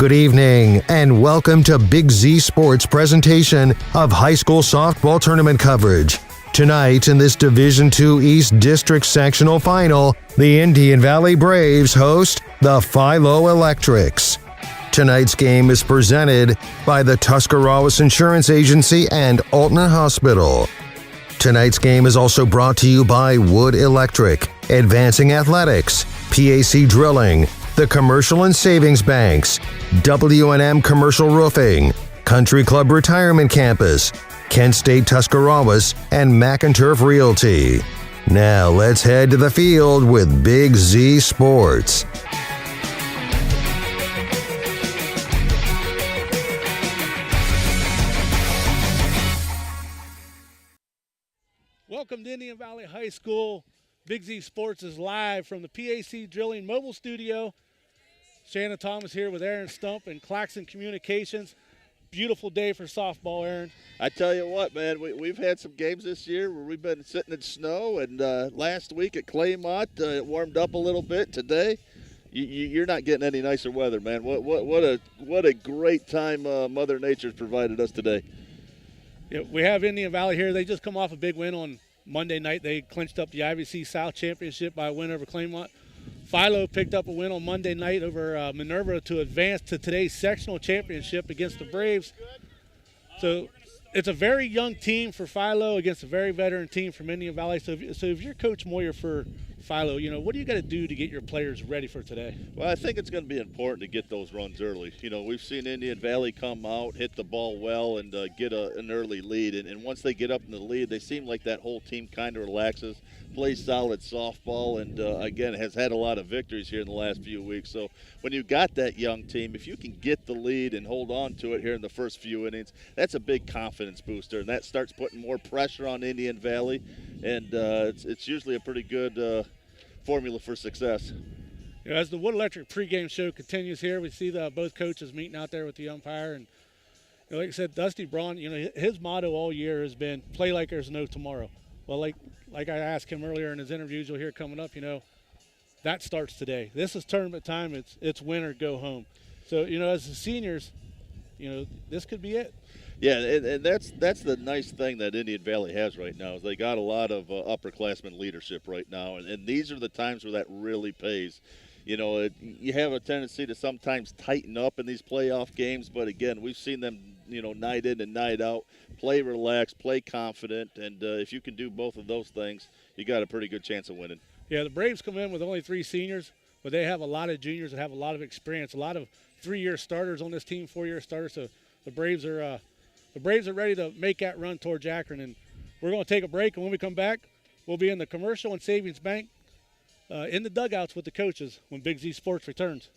Good evening, and welcome to Big Z Sports presentation of high school softball tournament coverage. Tonight in this Division II East District Sectional Final, the Indian Valley Braves host the Philo Electrics. Tonight's game is presented by the Tuscarawas Insurance Agency and Alton Hospital. Tonight's game is also brought to you by Wood Electric, Advancing Athletics, PAC Drilling, the Commercial and Savings Banks, W&M Commercial Roofing, Country Club Retirement Campus, Kent State Tuscarawas, and McInturf Realty. Now let's head to the field with Big Z Sports. Welcome to Indian Valley High School. Big Z Sports is live from the PAC Drilling Mobile Studio. Shannon Thomas here with Aaron Stump and Claxon Communications. Beautiful day for softball, Aaron. I tell you what, man, we've had some games this year where we've been sitting in snow, and last week at Claymont, it warmed up a little bit. Today, you're not getting any nicer weather, man. What a great time Mother Nature's provided us today. Yeah, we have Indian Valley here. They just come off a big win on Monday night. They clinched up the IVC South Championship by a win over Claymont. Philo picked up a win on Monday night over Minerva to advance to today's sectional championship against the Braves. So it's a very young team for Philo against a very veteran team from Indian Valley. So if you're Coach Moyer for Philo, what do you got to do to get your players ready for today? Well, I think it's going to be important to get those runs early. We've seen Indian Valley come out, hit the ball well, and get an early lead. And once they get up in the lead, they seem like that whole team kind of relaxes, plays solid softball, and, again, has had a lot of victories here in the last few weeks. So when you've got that young team, if you can get the lead and hold on to it here in the first few innings, that's a big confidence booster, and that starts putting more pressure on Indian Valley. And it's usually a pretty good formula for success. As the Wood Electric pregame show continues here, we see both coaches meeting out there with the umpire. And like I said, Dusty Braun, his motto all year has been play like there's no tomorrow. Well, like I asked him earlier in his interviews you'll hear coming up, that starts today. This is tournament time. It's win or go home. So, as the seniors, this could be it. Yeah, and that's the nice thing that Indian Valley has right now is they got a lot of upperclassmen leadership right now, and these are the times where that really pays. You have a tendency to sometimes tighten up in these playoff games, but again, we've seen them, night in and night out, play relaxed, play confident, and if you can do both of those things, you got a pretty good chance of winning. Yeah, the Braves come in with only 3 seniors, but they have a lot of juniors that have a lot of experience, a lot of 3-year starters on this team, 4-year starters, so the Braves are ready to make that run towards Akron, and we're going to take a break, and when we come back, we'll be in the Commercial and Savings Bank in the dugouts with the coaches when Big Z Sports returns.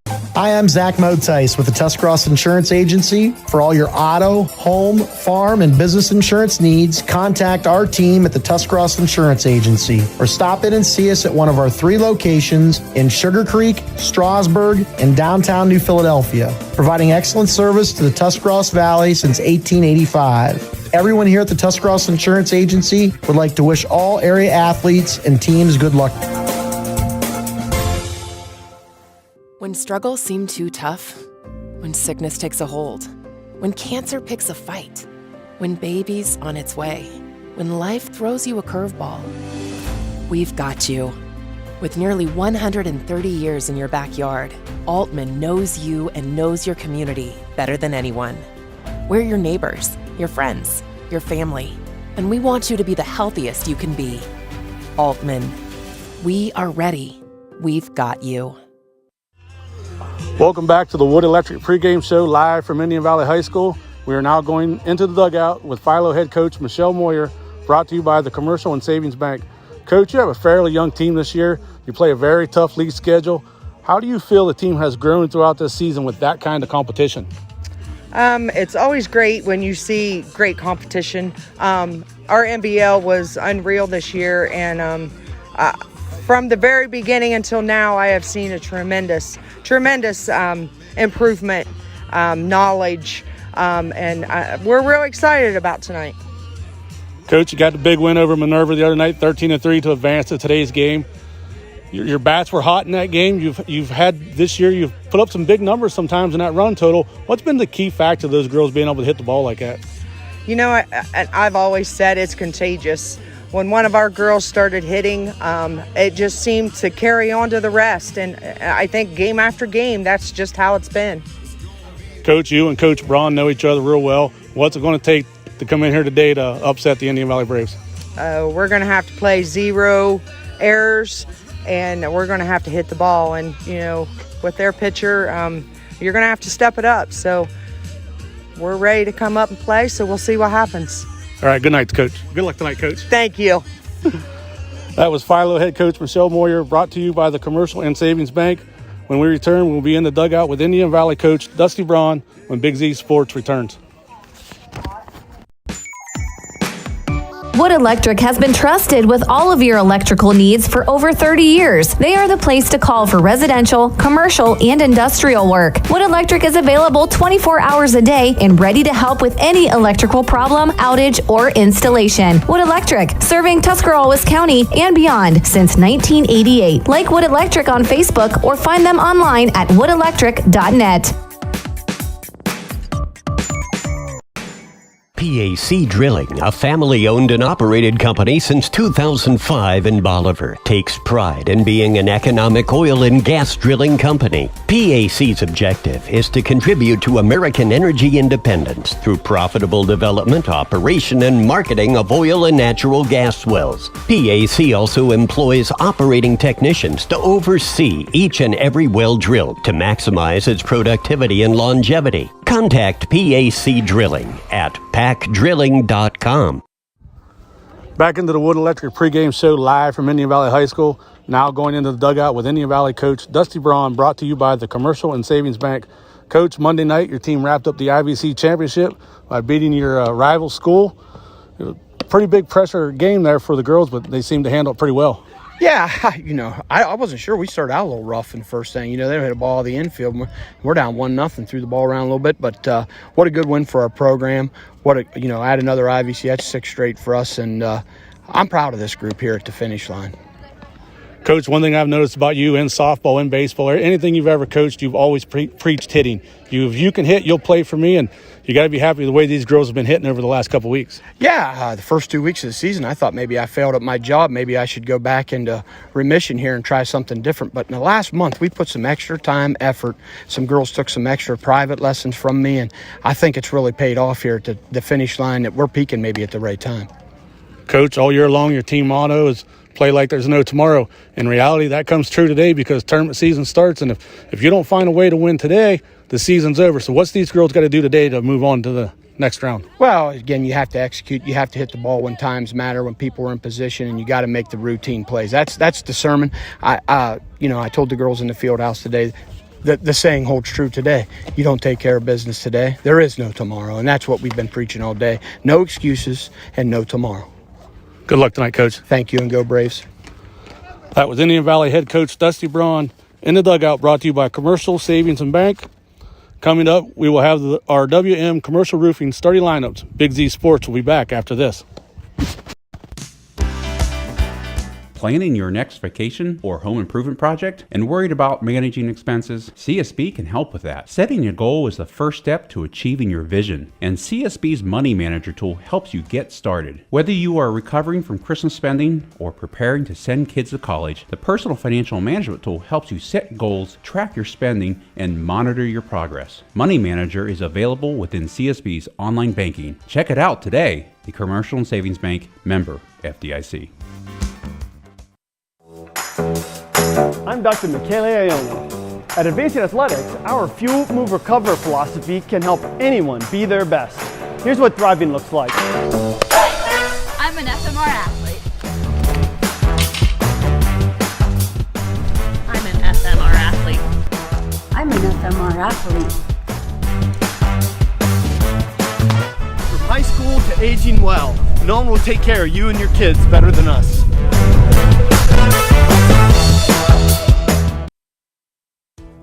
Hi, I'm Zach Motice with the Tuscarawas Insurance Agency. For all your auto, home, farm, and business insurance needs, contact our team at the Tuscarawas Insurance Agency or stop in and see us at one of our 3 locations in Sugar Creek, Strasburg, and downtown New Philadelphia, providing excellent service to the Tuscarawas Valley since 1885. Everyone here at the Tuscarawas Insurance Agency would like to wish all area athletes and teams good luck. When struggles seem too tough, when sickness takes a hold, when cancer picks a fight, when baby's on its way, when life throws you a curveball, we've got you. With nearly 130 years in your backyard, Altman knows you and knows your community better than anyone. We're your neighbors, your friends, your family, and we want you to be the healthiest you can be. Altman, we are ready. We've got you. Welcome back to the Wood Electric pregame show live from Indian Valley High School. We are now going into the dugout with Philo head coach Michelle Moyer, brought to you by the Commercial and Savings Bank. Coach, you have a fairly young team this year. You play a very tough league schedule. How do you feel the team has grown throughout this season with that kind of competition? It's always great when you see great competition. Our NBL was unreal this year, and from the very beginning until now, I have seen a tremendous improvement, knowledge, and we're real excited about tonight. Coach, you got the big win over Minerva the other night, 13-3 to advance to today's game. Your bats were hot in that game. You've had this year. You've put up some big numbers sometimes in that run total. What's been the key factor of those girls being able to hit the ball like that? You know, I've always said it's contagious. When one of our girls started hitting, it just seemed to carry on to the rest. And I think game after game, that's just how it's been. Coach, you and Coach Braun know each other real well. What's it going to take to come in here today to upset the Indian Valley Braves? We're going to have to play 0 errors, and we're going to have to hit the ball. And, you know, with their pitcher, you're going to have to step it up. So we're ready to come up and play, so we'll see what happens. All right, good night, Coach. Good luck tonight, Coach. Thank you. That was Philo head coach Michelle Moyer, brought to you by the Commercial and Savings Bank. When we return, we'll be in the dugout with Indian Valley coach Dusty Braun when Big Z Sports returns. Wood Electric has been trusted with all of your electrical needs for over 30 years. They are the place to call for residential, commercial, and industrial work. Wood Electric is available 24 hours a day and ready to help with any electrical problem, outage, or installation. Wood Electric, serving Tuscarawas County and beyond since 1988. Like Wood Electric on Facebook or find them online at woodelectric.net. PAC Drilling, a family-owned and operated company since 2005 in Bolivar, takes pride in being an economic oil and gas drilling company. PAC's objective is to contribute to American energy independence through profitable development, operation, and marketing of oil and natural gas wells. PAC also employs operating technicians to oversee each and every well drilled to maximize its productivity and longevity. Contact PAC Drilling at pacdrilling.com. Back into the Wood Electric pregame show live from Indian Valley High School. Now going into the dugout with Indian Valley coach Dusty Braun, brought to you by the Commercial and Savings Bank. Coach, Monday night your team wrapped up the IVC championship by beating your rival school. Pretty big pressure game there for the girls, but they seemed to handle it pretty well. Yeah, I wasn't sure. We started out a little rough in the first thing. They hit a ball at the infield. We're down 1-0, threw the ball around a little bit, but what a good win for our program. Add another IVC. That's 6 straight for us, and I'm proud of this group here at the finish line. Coach, one thing I've noticed about you in softball, in baseball, or anything you've ever coached, you've always preached hitting. If you can hit, you'll play for me, and you got to be happy with the way these girls have been hitting over the last couple of weeks. Yeah, the first 2 weeks of the season, I thought maybe I failed at my job. Maybe I should go back into remission here and try something different. But in the last month, we put some extra time, effort. Some girls took some extra private lessons from me, and I think it's really paid off here at the finish line that we're peaking maybe at the right time. Coach, all year long, your team motto is play like there's no tomorrow. In reality, that comes true today because tournament season starts, and if you don't find a way to win today, the season's over. So what's these girls got to do today to move on to the next round? Well, again, you have to execute. You have to hit the ball when times matter, when people are in position, and you got to make the routine plays. That's the sermon. I told the girls in the field house today, the saying holds true today. You don't take care of business today, there is no tomorrow, and that's what we've been preaching all day. No excuses and no tomorrow. Good luck tonight, Coach. Thank you, and go Braves. That was Indian Valley head coach Dusty Braun in the dugout, brought to you by Commercial Savings and Bank. Coming up, we will have our WM Commercial Roofing starting lineups. Big Z Sports will be back after this. Planning your next vacation or home improvement project and worried about managing expenses? CSB can help with that. Setting a goal is the first step to achieving your vision, and CSB's Money Manager tool helps you get started. Whether you are recovering from Christmas spending or preparing to send kids to college, the Personal Financial Management tool helps you set goals, track your spending, and monitor your progress. Money Manager is available within CSB's online banking. Check it out today. The Commercial and Savings Bank, member FDIC. I'm Dr. Michele Iona. At Advancing Athletics, our Fuel, Move, Recover philosophy can help anyone be their best. Here's what thriving looks like. I'm an FMR athlete. I'm an FMR athlete. I'm an FMR athlete. From high school to aging well, no one will take care of you and your kids better than us.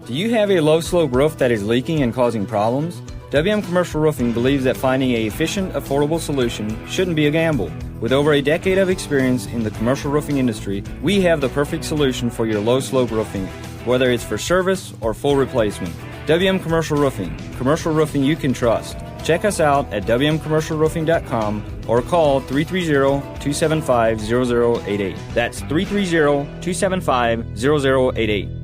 Do you have a low-slope roof that is leaking and causing problems? WM Commercial Roofing believes that finding an efficient, affordable solution shouldn't be a gamble. With over a decade of experience in the commercial roofing industry, we have the perfect solution for your low-slope roofing, whether it's for service or full replacement. WM Commercial Roofing you can trust. Check us out at wmcommercialroofing.com or call 330-275-0088. That's 330-275-0088.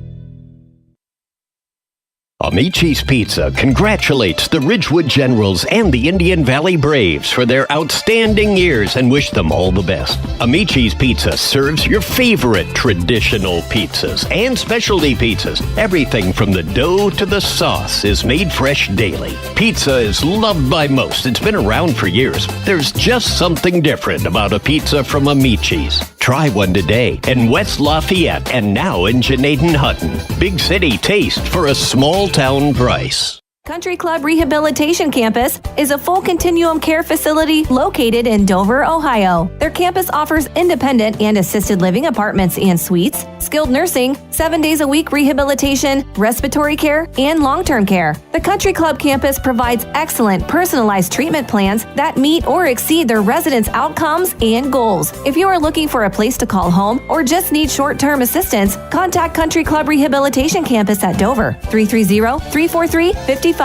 Amici's Pizza congratulates the Ridgewood Generals and the Indian Valley Braves for their outstanding years and wish them all the best. Amici's Pizza serves your favorite traditional pizzas and specialty pizzas. Everything from the dough to the sauce is made fresh daily. Pizza is loved by most. It's been around for years. There's just something different about a pizza from Amici's. Try one today in West Lafayette and now in Janaden-Hutton. Big city taste for a small town price. Country Club Rehabilitation Campus is a full continuum care facility located in Dover, Ohio. Their campus offers independent and assisted living apartments and suites, skilled nursing, 7 days a week rehabilitation, respiratory care, and long-term care. The Country Club campus provides excellent personalized treatment plans that meet or exceed their residents' outcomes and goals. If you are looking for a place to call home or just need short-term assistance, contact Country Club Rehabilitation Campus at Dover, 330-343-5568.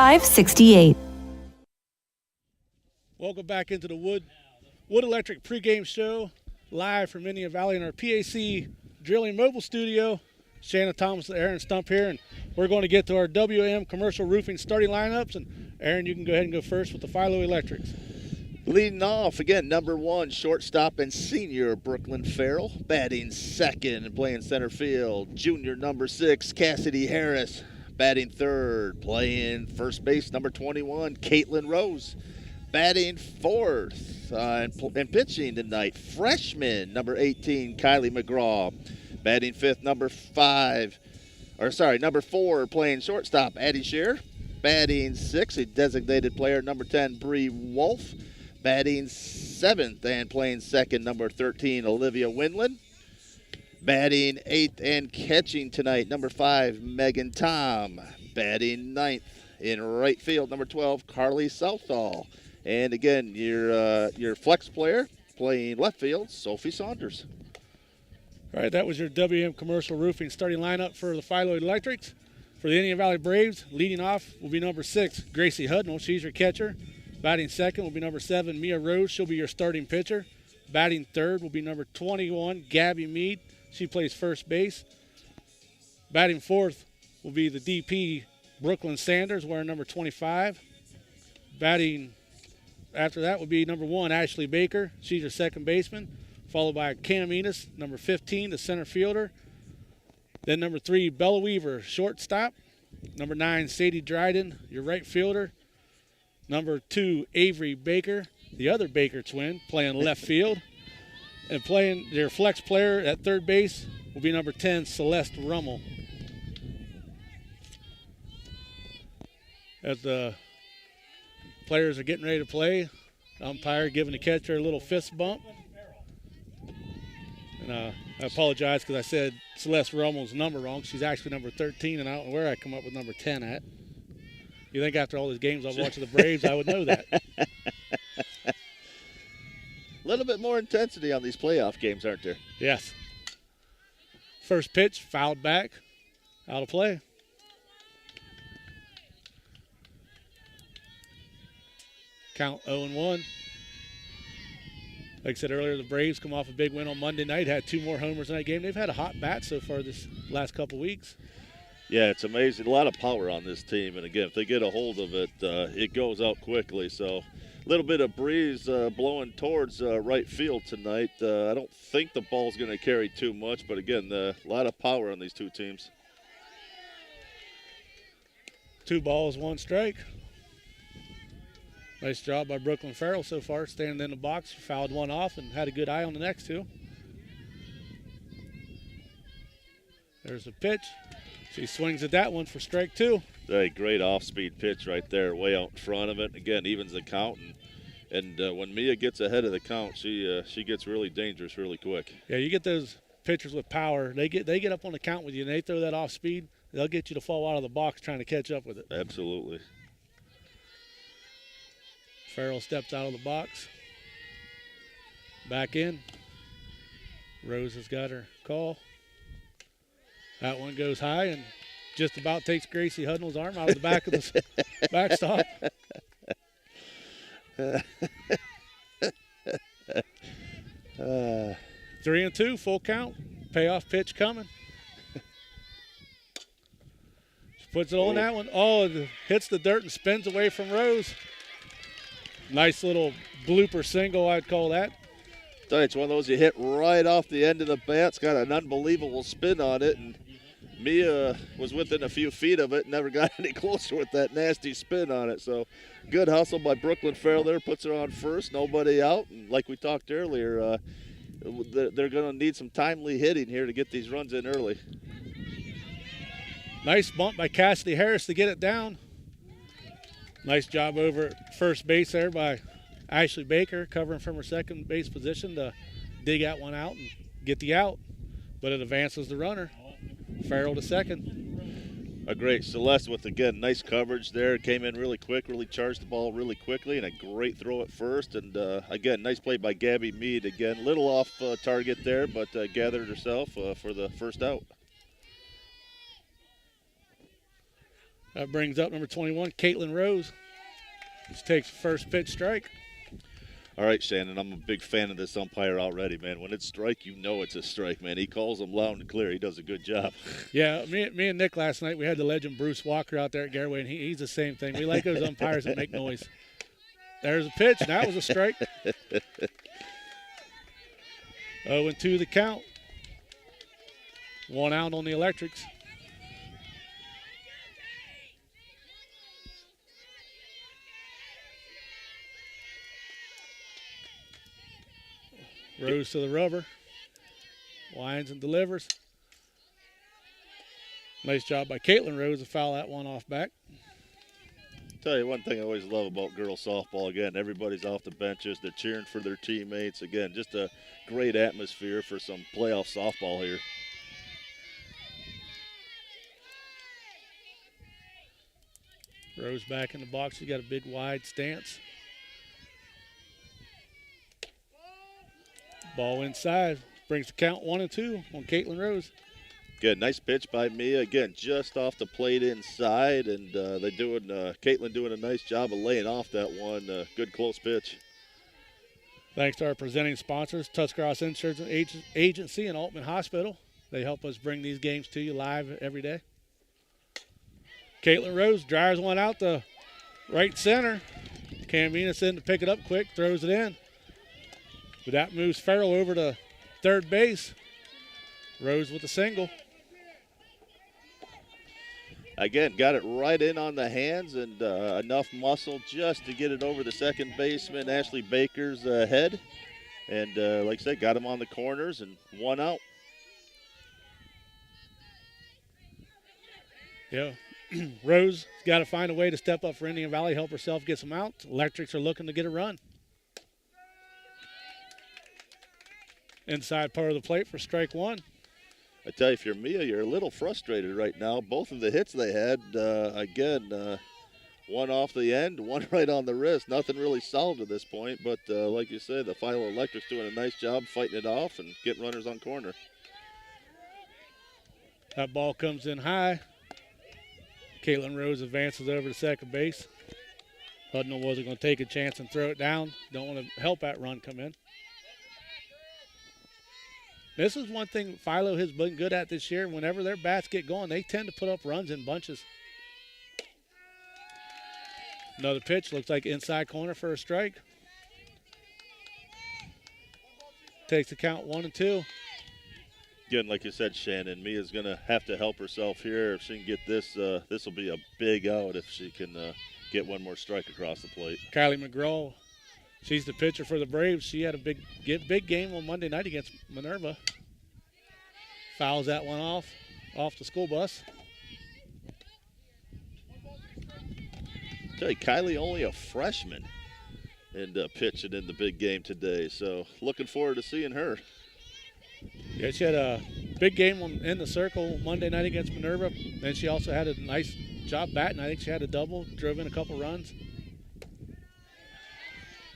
Welcome back into the Wood Electric pregame show, live from Indian Valley in our PAC Drilling Mobile Studio. Shannon Thomas and Aaron Stump here, and we're going to get to our WM Commercial Roofing starting lineups. And Aaron, you can go ahead and go first with the Philo Electrics. Leading off, again, number 1, shortstop and senior Brooklyn Farrell. Batting second and playing center field, junior number 6, Cassidy Harris. Batting third, playing first base, number 21, Caitlin Rose. Batting fourth and pitching tonight, freshman, number 18, Kylie McGraw. Batting fifth, number 4, playing shortstop, Addie Shear. Batting sixth, a designated player, number 10, Bree Wolf. Batting seventh and playing second, number 13, Olivia Windland. Batting 8th and catching tonight, number 5, Megan Tom. Batting 9th in right field, number 12, Carly Southall. And again, your flex player playing left field, Sophie Saunders. All right, that was your WM Commercial Roofing starting lineup for the Philo Electrics. For the Indian Valley Braves, leading off will be number 6, Gracie Hudnall. She's your catcher. Batting second will be number 7, Mia Rose. She'll be your starting pitcher. Batting third will be number 21, Gabby Mead. She plays first base. Batting fourth will be the DP, Brooklyn Sanders, wearing number 25. Batting after that will be number 1, Ashley Baker. She's your second baseman, followed by Cam Enos, number 15, the center fielder. Then number 3, Bella Weaver, shortstop. Number 9, Sadie Dryden, your right fielder. Number 2, Avery Baker, the other Baker twin, playing left field. And playing their flex player at third base will be number 10, Celeste Rummel. As the players are getting ready to play, umpire giving the catcher a little fist bump. And I apologize because I said Celeste Rummel's number wrong. She's actually number 13, and I don't know where I come up with number 10 at. You think after all these games I've watched the Braves, I would know that. A little bit more intensity on these playoff games, aren't there? Yes. First pitch, fouled back, out of play. Count 0-1. Like I said earlier, the Braves come off a big win on Monday night, had 2 more homers in that game. They've had a hot bat so far this last couple weeks. Yeah, it's amazing. A lot of power on this team. And, again, if they get a hold of it, it goes out quickly. So a little bit of breeze blowing towards right field tonight. I don't think the ball's going to carry too much. But, again, a lot of power on these two teams. 2 balls, 1 strike. Nice job by Brooklyn Farrell so far, standing in the box. She fouled 1 off and had a good eye on the next 2. There's the pitch. She swings at that one for strike 2. A great off-speed pitch right there, way out in front of it. Again, evens the count. And when Mia gets ahead of the count, she gets really dangerous really quick. Yeah, you get those pitchers with power. They get up on the count with you, and they throw that off speed. They'll get you to fall out of the box trying to catch up with it. Absolutely. Farrell steps out of the box. Back in. Rose has got her call. That one goes high and just about takes Gracie Hudnall's arm out of the back of the backstop. 3-2, full count. Payoff pitch coming. She puts it on that one. Oh, it hits the dirt and spins away from Rose. Nice little blooper single, I'd call that. Tell you, it's one of those you hit right off the end of the bat. It's got an unbelievable spin on it, and Mia was within a few feet of it, never got any closer with that nasty spin on it. So good hustle by Brooklyn Farrell there, puts her on first, nobody out. And like we talked earlier, they're going to need some timely hitting here to get these runs in early. Nice bump by Cassidy Harris to get it down. Nice job over at first base there by Ashley Baker, covering from her second base position to dig that one out and get the out. But it advances the runner. Farrell to second. A great Celeste with, again, nice coverage there. Came in really quick, really charged the ball really quickly, and a great throw at first. And, again, nice play by Gabby Mead. Again, little off target there, but gathered herself for the first out. That brings up number 21, Caitlin Rose. She takes first pitch strike. All right, Shannon, I'm a big fan of this umpire already, man. When it's strike, you know it's a strike, man. He calls them loud and clear. He does a good job. Yeah, me and Nick last night, we had the legend Bruce Walker out there at Garraway, and he's the same thing. We like those umpires that make noise. There's a pitch, and that was a strike. 0-2 the count. One out on the Electrics. Rose to the rubber. Winds and delivers. Nice job by Caitlin Rose to foul that one off back. Tell you one thing I always love about girls softball. Again, everybody's off the benches. They're cheering for their teammates. Again, just a great atmosphere for some playoff softball here. Rose back in the box. She's got a big wide stance. Ball inside. Brings the count 1-2 on Caitlin Rose. Good, nice pitch by Mia. Again, just off the plate inside, and Caitlin doing a nice job of laying off that one. Good close pitch. Thanks to our presenting sponsors, Tuscarawas Insurance Agency and Altman Hospital. They help us bring these games to you live every day. Caitlin Rose drives one out to right center. Cam Venus in to pick it up quick, throws it in. But that moves Farrell over to third base. Rose with a single. Again, got it right in on the hands and enough muscle just to get it over the second baseman, Ashley Baker's head. And like I said, got him on the corners and one out. Yeah. Rose got to find a way to step up for Indian Valley, help herself get some out. Electrics are looking to get a run. Inside part of the plate for strike one. I tell you, if you're Mia, you're a little frustrated right now. Both of the hits they had, one off the end, one right on the wrist. Nothing really solved at this point, but like you said, the Philo Electric's doing a nice job fighting it off and getting runners on corner. That ball comes in high. Caitlin Rose advances over to second base. Hudnall wasn't going to take a chance and throw it down. Don't want to help that run come in. This is one thing Philo has been good at this year. Whenever their bats get going, they tend to put up runs in bunches. Another pitch, looks like inside corner for a strike. Takes the count 1-2. Again, like you said, Shannon, Mia's going to have to help herself here. If she can get this, this will be a big out if she can get one more strike across the plate. Kylie McGraw. She's the pitcher for the Braves. She had a big game on Monday night against Minerva. Fouls that one off the school bus. Tell you, Kylie only a freshman and pitching in the big game today. So looking forward to seeing her. Yeah, she had a big game in the circle Monday night against Minerva. Then she also had a nice job batting. I think she had a double, drove in a couple runs.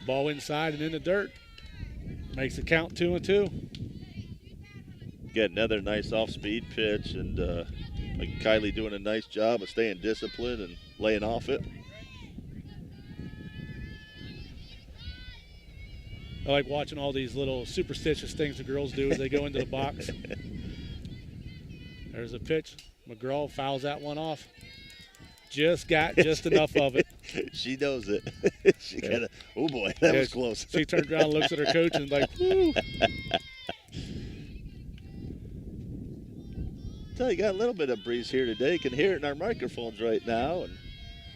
Ball inside and in the dirt. Makes it count 2-2. Get another nice off-speed pitch, and like Kylie doing a nice job of staying disciplined and laying off it. I like watching all these little superstitious things the girls do as they go into the box. There's a pitch. McGraw fouls that one off. Just got just enough of it. She knows it. She kind of, oh boy, that was close. She turns around and looks at her coach and like, whoo. Tell you, got a little bit of breeze here today. You can hear it in our microphones right now. And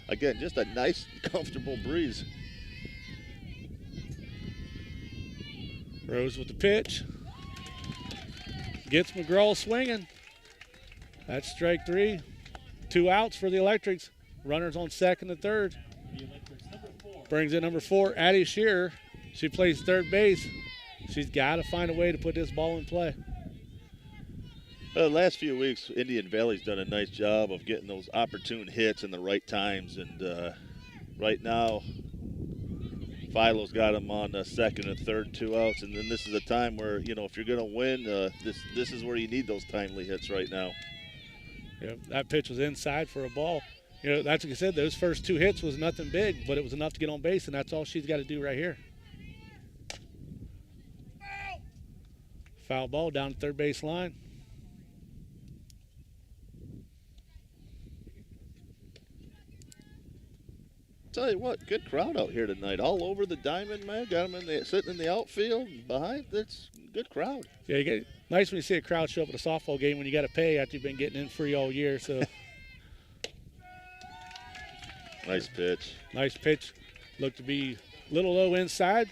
again, just a nice, comfortable breeze. Rose with the pitch. Gets McGraw swinging. That's strike 3. 2 outs for the Electrics. Runners on second and third. Brings in number 4, Addie Shearer. She plays third base. She's got to find a way to put this ball in play. The last few weeks, Indian Valley's done a nice job of getting those opportune hits in the right times. And right now, Philo's got them on second and third, 2 outs. And then this is a time where, you know, if you're going to win, this is where you need those timely hits right now. Yeah, that pitch was inside for a ball. You know, that's like I said, those first 2 hits was nothing big, but it was enough to get on base, and that's all she's got to do right here. Foul ball down the third base line. Tell you what, good crowd out here tonight. All over the diamond, man. Got them sitting in the outfield behind. It's a good crowd. Yeah, you get nice when you see a crowd show up at a softball game when you got to pay after you've been getting in free all year. So nice pitch. Nice pitch. Looked to be a little low inside,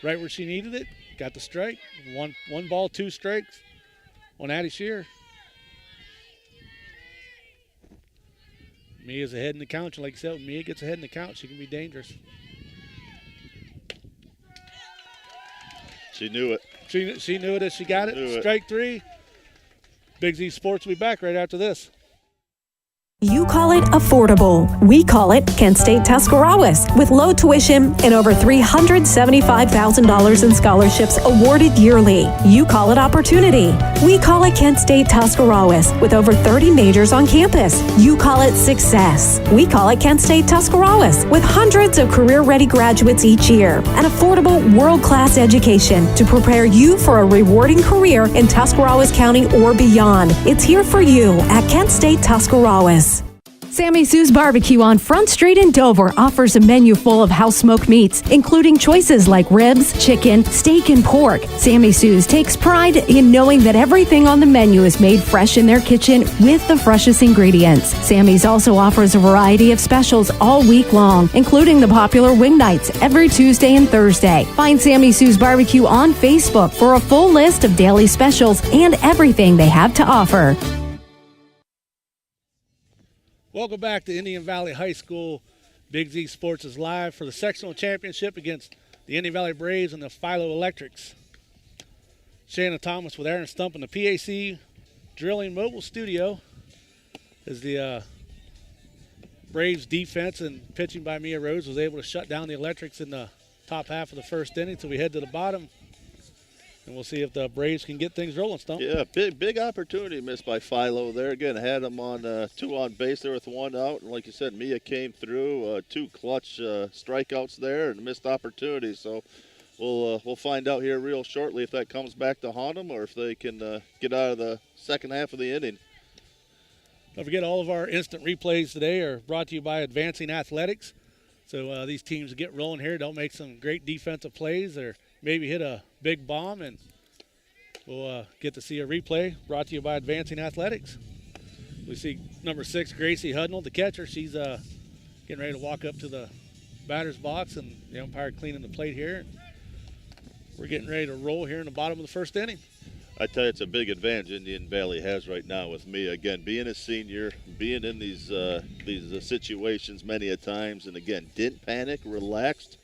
right where she needed it. Got the strike. One ball, 2 strikes on Addie Shearer. Mia's ahead in the count. Like you said, when Mia gets ahead in the count, she can be dangerous. She knew it. She knew it as she got it. Strike 3. Big Z Sports will be back right after this. You call it affordable. We call it Kent State Tuscarawas, with low tuition and over $375,000 in scholarships awarded yearly. You call it opportunity. We call it Kent State Tuscarawas, with over 30 majors on campus. You call it success. We call it Kent State Tuscarawas, with hundreds of career-ready graduates each year. An affordable, world-class education to prepare you for a rewarding career in Tuscarawas County or beyond. It's here for you at Kent State Tuscarawas. Sammy Sue's Barbecue on Front Street in Dover offers a menu full of house-smoked meats, including choices like ribs, chicken, steak, and pork. Sammy Sue's takes pride in knowing that everything on the menu is made fresh in their kitchen with the freshest ingredients. Sammy's also offers a variety of specials all week long, including the popular wing nights every Tuesday and Thursday. Find Sammy Sue's Barbecue on Facebook for a full list of daily specials and everything they have to offer. Welcome back to Indian Valley High School. Big Z Sports is live for the sectional championship against the Indian Valley Braves and the Philo Electrics. Shannon Thomas with Aaron Stump in the PAC Drilling Mobile Studio as the Braves defense and pitching by Mia Rose was able to shut down the Electrics in the top half of the first inning. So we head to the bottom. And we'll see if the Braves can get things rolling, Stump. Yeah, big opportunity missed by Philo there. Again, had them on 2 on base there with 1 out. And like you said, Mia came through, 2 clutch strikeouts there and missed opportunities. So we'll find out here real shortly if that comes back to haunt them or if they can get out of the second half of the inning. Don't forget, all of our instant replays today are brought to you by Advancing Athletics. So these teams get rolling here. Don't make some great defensive plays or maybe hit a big bomb, and we'll get to see a replay brought to you by Advancing Athletics. We see number 6, Gracie Hudnall, the catcher. She's getting ready to walk up to the batter's box, and the umpire cleaning the plate here. We're getting ready to roll here in the bottom of the first inning. I tell you, it's a big advantage Indian Valley has right now with Mia. Again, being a senior, being in these situations many a times, and again, didn't panic, relaxed.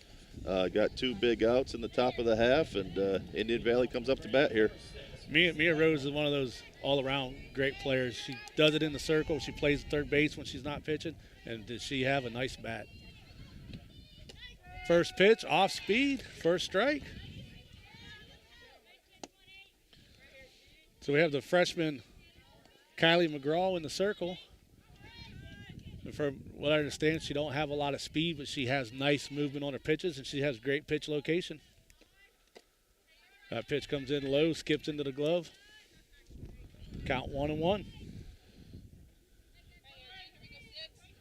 Got 2 big outs in the top of the half, and Indian Valley comes up to bat here. Mia Rose is one of those all-around great players. She does it in the circle. She plays third base when she's not pitching, and does she have a nice bat. First pitch, off speed, first strike. So we have the freshman Kylie McGraw in the circle. And from what I understand, she don't have a lot of speed, but she has nice movement on her pitches, and she has great pitch location. That pitch comes in low, skips into the glove. Count 1-1.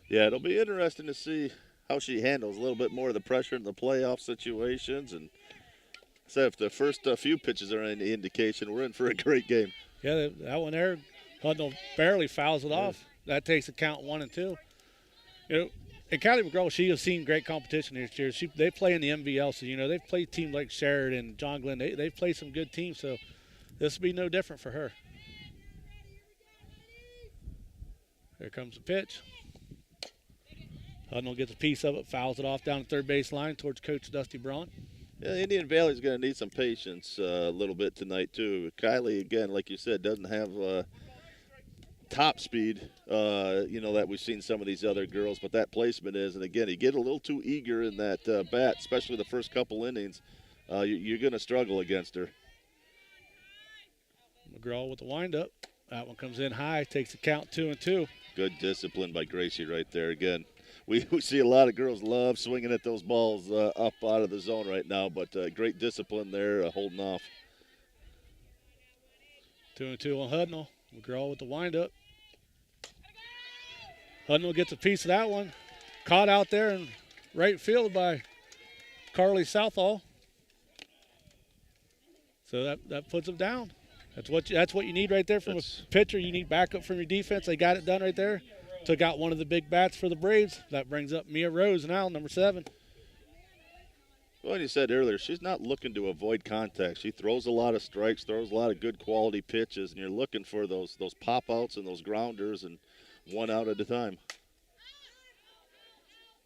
Yeah, it'll be interesting to see how she handles a little bit more of the pressure in the playoff situations. And so if the first few pitches are any indication, we're in for a great game. Yeah, that one there, Hudnall barely fouls it off. That takes a count 1-2. You know, and Kylie McGraw, she has seen great competition this year. They play in the MVL, so, you know, they've played teams like Sheridan, John Glenn. They've played some good teams, so this will be no different for her. Here comes the pitch. Hudnall gets a piece of it, fouls it off down the third base line towards Coach Dusty Braun. Yeah, Indian Valley's going to need some patience a little bit tonight, too. Kylie, again, like you said, doesn't have top speed, you know, that we've seen some of these other girls, but that placement is. And, again, you get a little too eager in that bat, especially the first couple innings, you're going to struggle against her. McGraw with the windup. That one comes in high, takes the count 2-2. Good discipline by Gracie right there. Again, we see a lot of girls love swinging at those balls up out of the zone right now, but great discipline there, holding off. 2-2 on Hudnall. McGraw with the windup. Hudnall gets a piece of that one. Caught out there in right field by Carly Southall. So that puts them down. That's what you need right there from a pitcher. You need backup from your defense. They got it done right there. Took out one of the big bats for the Braves. That brings up Mia Rose now, number 7. Well, you said earlier, she's not looking to avoid contact. She throws a lot of strikes, throws a lot of good quality pitches, and you're looking for those pop-outs and those grounders, and one out at a time.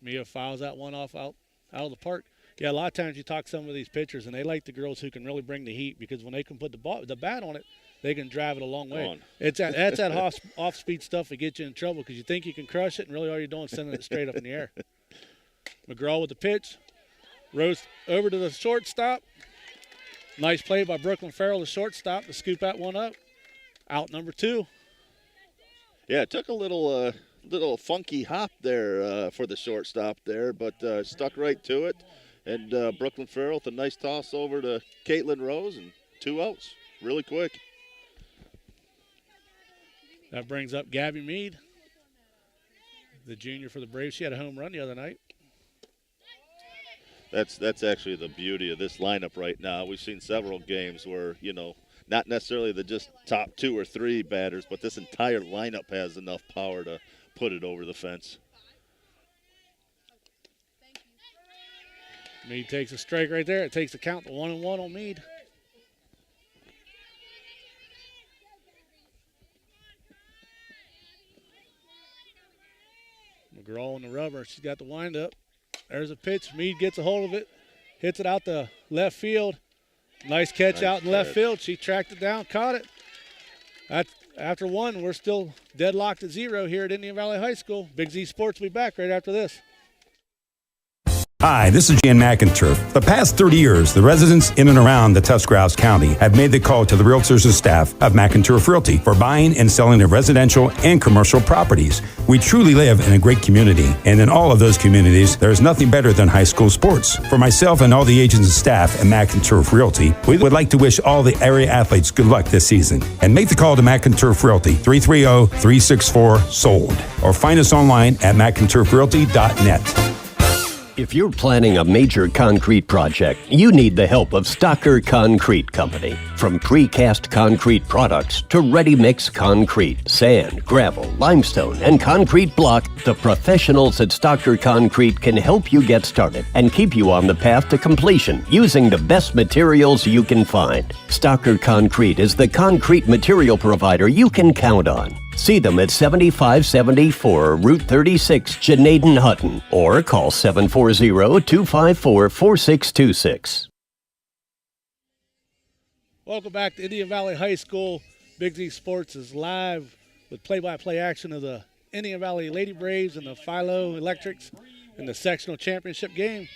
Mia fouls that one off out of the park. Yeah, a lot of times you talk to some of these pitchers, and they like the girls who can really bring the heat, because when they can put the bat on it, they can drive it a long way. That's that off-speed stuff that gets you in trouble, because you think you can crush it, and really all you're doing is sending it straight up in the air. McGraw with the pitch. Rose over to the shortstop. Nice play by Brooklyn Farrell, the shortstop, to scoop that one up. Out number 2. Yeah, it took a little funky hop there for the shortstop there, but stuck right to it. And Brooklyn Farrell with a nice toss over to Caitlin Rose, and 2 outs really quick. That brings up Gabby Mead, the junior for the Braves. She had a home run the other night. That's actually the beauty of this lineup right now. We've seen several games where, you know, not necessarily the just top 2 or 3 batters, but this entire lineup has enough power to put it over the fence. Mead takes a strike right there. It takes the count to 1-1 on Mead. McGraw on the rubber. She's got the windup. There's a pitch. Mead gets a hold of it. Hits it out the left field. Nice catch out in left field. She tracked it down, caught it. After 1, we're still deadlocked at 0 here at Indian Valley High School. Big Z Sports will be back right after this. Hi, this is Jan McInturf. The past 30 years, the residents in and around the Tuscarawas County have made the call to the realtors and staff of McInturf Realty for buying and selling of residential and commercial properties. We truly live in a great community, and in all of those communities, there is nothing better than high school sports. For myself and all the agents and staff at McInturf Realty, we would like to wish all the area athletes good luck this season. And make the call to McInturf Realty, 330-364-SOLD, or find us online at McInturfRealty.net. If you're planning a major concrete project, you need the help of Stocker Concrete Company. From precast concrete products to ready-mix concrete, sand, gravel, limestone, and concrete block, the professionals at Stocker Concrete can help you get started and keep you on the path to completion using the best materials you can find. Stocker Concrete is the concrete material provider you can count on. See them at 7574 Route 36, Janaden-Hutton, or call 740-254-4626. Welcome back to Indian Valley High School. Big Z Sports is live with play-by-play action of the Indian Valley Lady Braves and the Philo Electrics in the sectional championship game.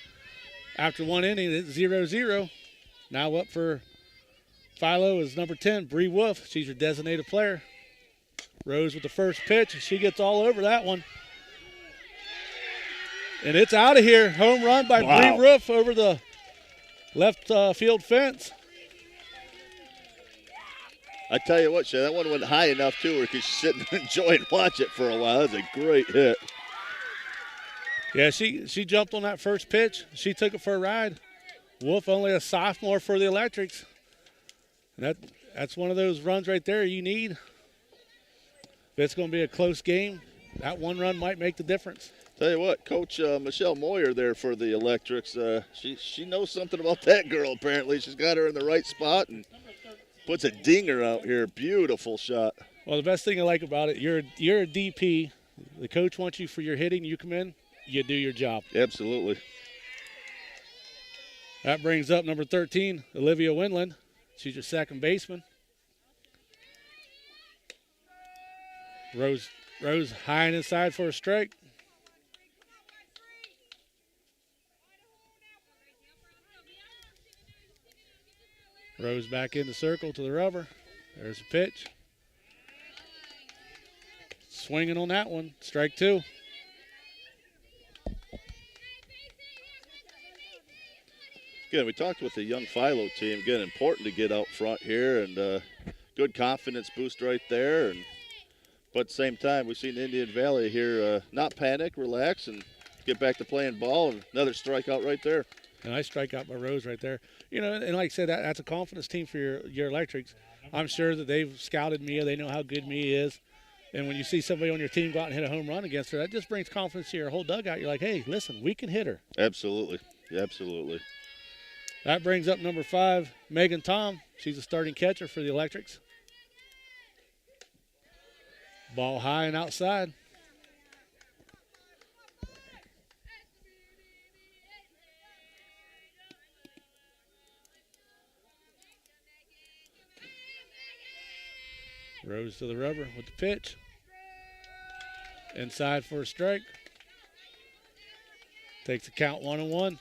After one inning, it's 0-0. Now up for Philo is number 10, Bree Wolf. She's your designated player. Rose with the first pitch. She gets all over that one. And it's out of here. Home run by Bree Wolf over the left field fence. I tell you what, Shay, that one went high enough to her because she's sitting and enjoying watching it for a while. That's a great hit. Yeah, she jumped on that first pitch. She took it for a ride. Wolf only a sophomore for the Electrics. And that's one of those runs right there you need. If it's going to be a close game, that one run might make the difference. Tell you what, Coach Michelle Moyer there for the Electrics, she knows something about that girl apparently. She's got her in the right spot and puts a dinger out here. Beautiful shot. Well, the best thing I like about it, you're a DP. The coach wants you for your hitting. You come in, you do your job. Absolutely. That brings up number 13, Olivia Winland. She's your second baseman. Rose high and inside for a strike. Rose back in the circle to the rubber. There's a pitch. Swinging on that one. Strike two. Again, we talked with the young Philo team. Again, important to get out front here and good confidence boost right there. But at the same time, we've seen Indian Valley here not panic, relax, and get back to playing ball. And another strikeout right there. A nice strikeout by Rose right there. You know, and like I said, that's a confidence team for your Electrics. I'm sure that they've scouted Mia. They know how good Mia is. And when you see somebody on your team go out and hit a home run against her, that just brings confidence to your whole dugout. You're like, hey, listen, we can hit her. Absolutely. Absolutely. That brings up number 5, Megan Tom. She's a starting catcher for the Electrics. Ball high and outside. Rose to the rubber with the pitch. Inside for a strike. Takes the count 1-1.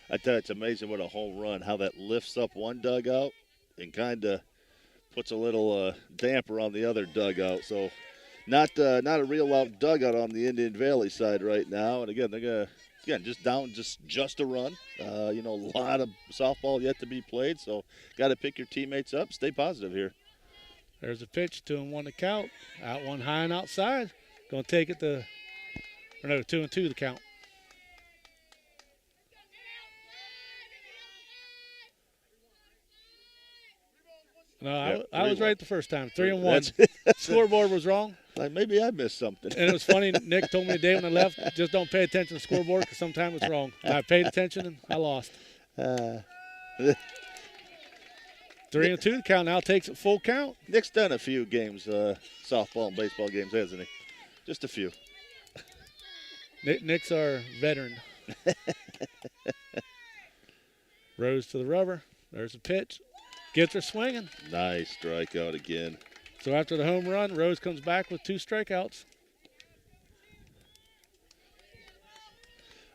I tell you, it's amazing what a home run, how that lifts up one dugout and kind of puts a little damper on the other dugout. So not a real loud dugout on the Indian Valley side right now. And again, they're just down just a run. A lot of softball yet to be played. So got to pick your teammates up, stay positive here. There's a pitch, 2-1 to count. Out one high and outside. Going to take it to, 2-2 the count. No, I was right the first time. 3-1. Scoreboard was wrong. Like maybe I missed something. And it was funny. Nick told me today when I left, just don't pay attention to the scoreboard because sometimes it's wrong. And I paid attention and I lost. 3-2 the count. Now takes it full count. Nick's done a few games, softball and baseball games, hasn't he? Just a few. Nick's our veteran. Rose to the rubber. There's a pitch. Gets her swinging. Nice strikeout again. So after the home run, Rose comes back with 2 strikeouts.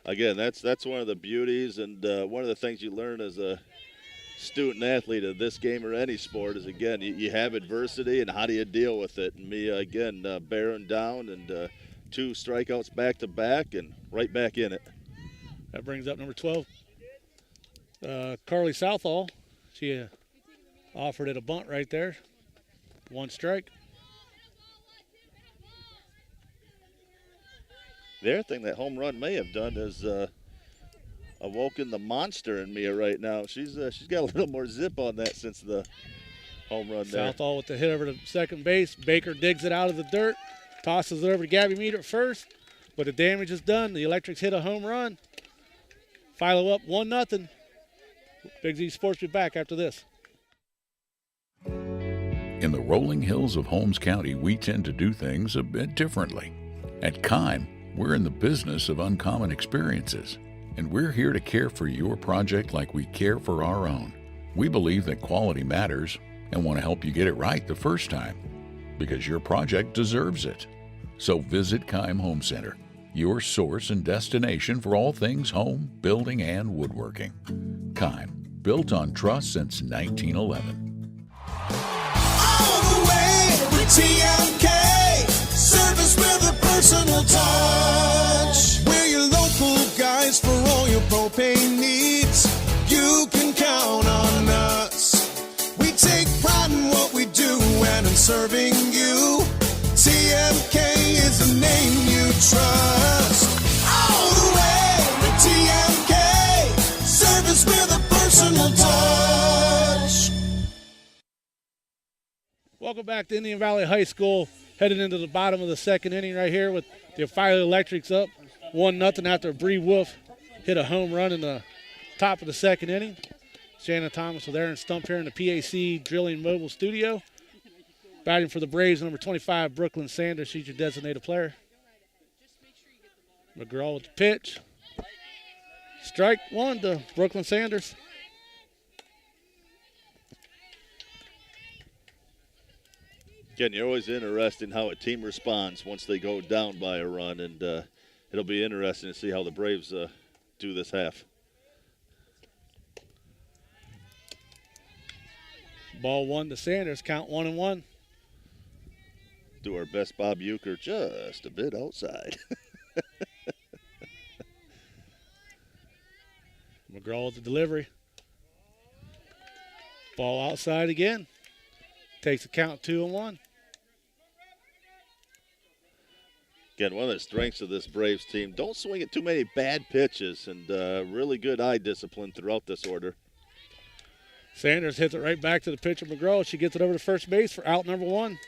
Again, that's one of the beauties and one of the things you learn as a student athlete of this game or any sport is, again, you have adversity and how do you deal with it. And Mia, again, bearing down and 2 strikeouts back-to-back and right back in it. That brings up number 12, Carly Southall. She offered it a bunt right there. 1 strike. The other thing that home run may have done is awoken the monster in Mia right now. She's got a little more zip on that since the home run there. Southall with the hit over to second base. Baker digs it out of the dirt, tosses it over to Gabby Meter at first, but the damage is done. The Electrics hit a home run. Philo up 1-0. Big Z Sports will be back after this. In the rolling hills of Holmes County, we tend to do things a bit differently. At Kime, we're in the business of uncommon experiences, and we're here to care for your project like we care for our own. We believe that quality matters and want to help you get it right the first time, because your project deserves it. So visit Kime Home Center. your source and destination for all things home, building, and woodworking. Kime, built on trust since 1911. All the way with TMK, service with a personal touch. We're your local guys for all your propane needs. You can count on us. We take pride in what we do and in serving you. TMK is the name you trust. All the way with TMK, service with a personal touch. Welcome back to Indian Valley High School. Headed into the bottom of the second inning right here with the Philo Electrics up 1-0 after Bree Wolf hit a home run in the top of the second inning. Shannon Thomas with Aaron Stump here in the PAC Drilling Mobile Studio. Batting for the Braves, number 25, Brooklyn Sanders. She's your designated player. McGraw with the pitch. Strike one to Brooklyn Sanders. Again, you're always interested in how a team responds once they go down by a run, and it'll be interesting to see how the Braves do this half. Ball one to Sanders, count 1-1. Do our best, Bob Euchre, just a bit outside. McGraw with the delivery. Ball outside again. Takes the count 2-1. Again, one of the strengths of this Braves team, don't swing at too many bad pitches, and really good eye discipline throughout this order. Sanders hits it right back to the pitcher, McGraw. She gets it over to first base for out number 1.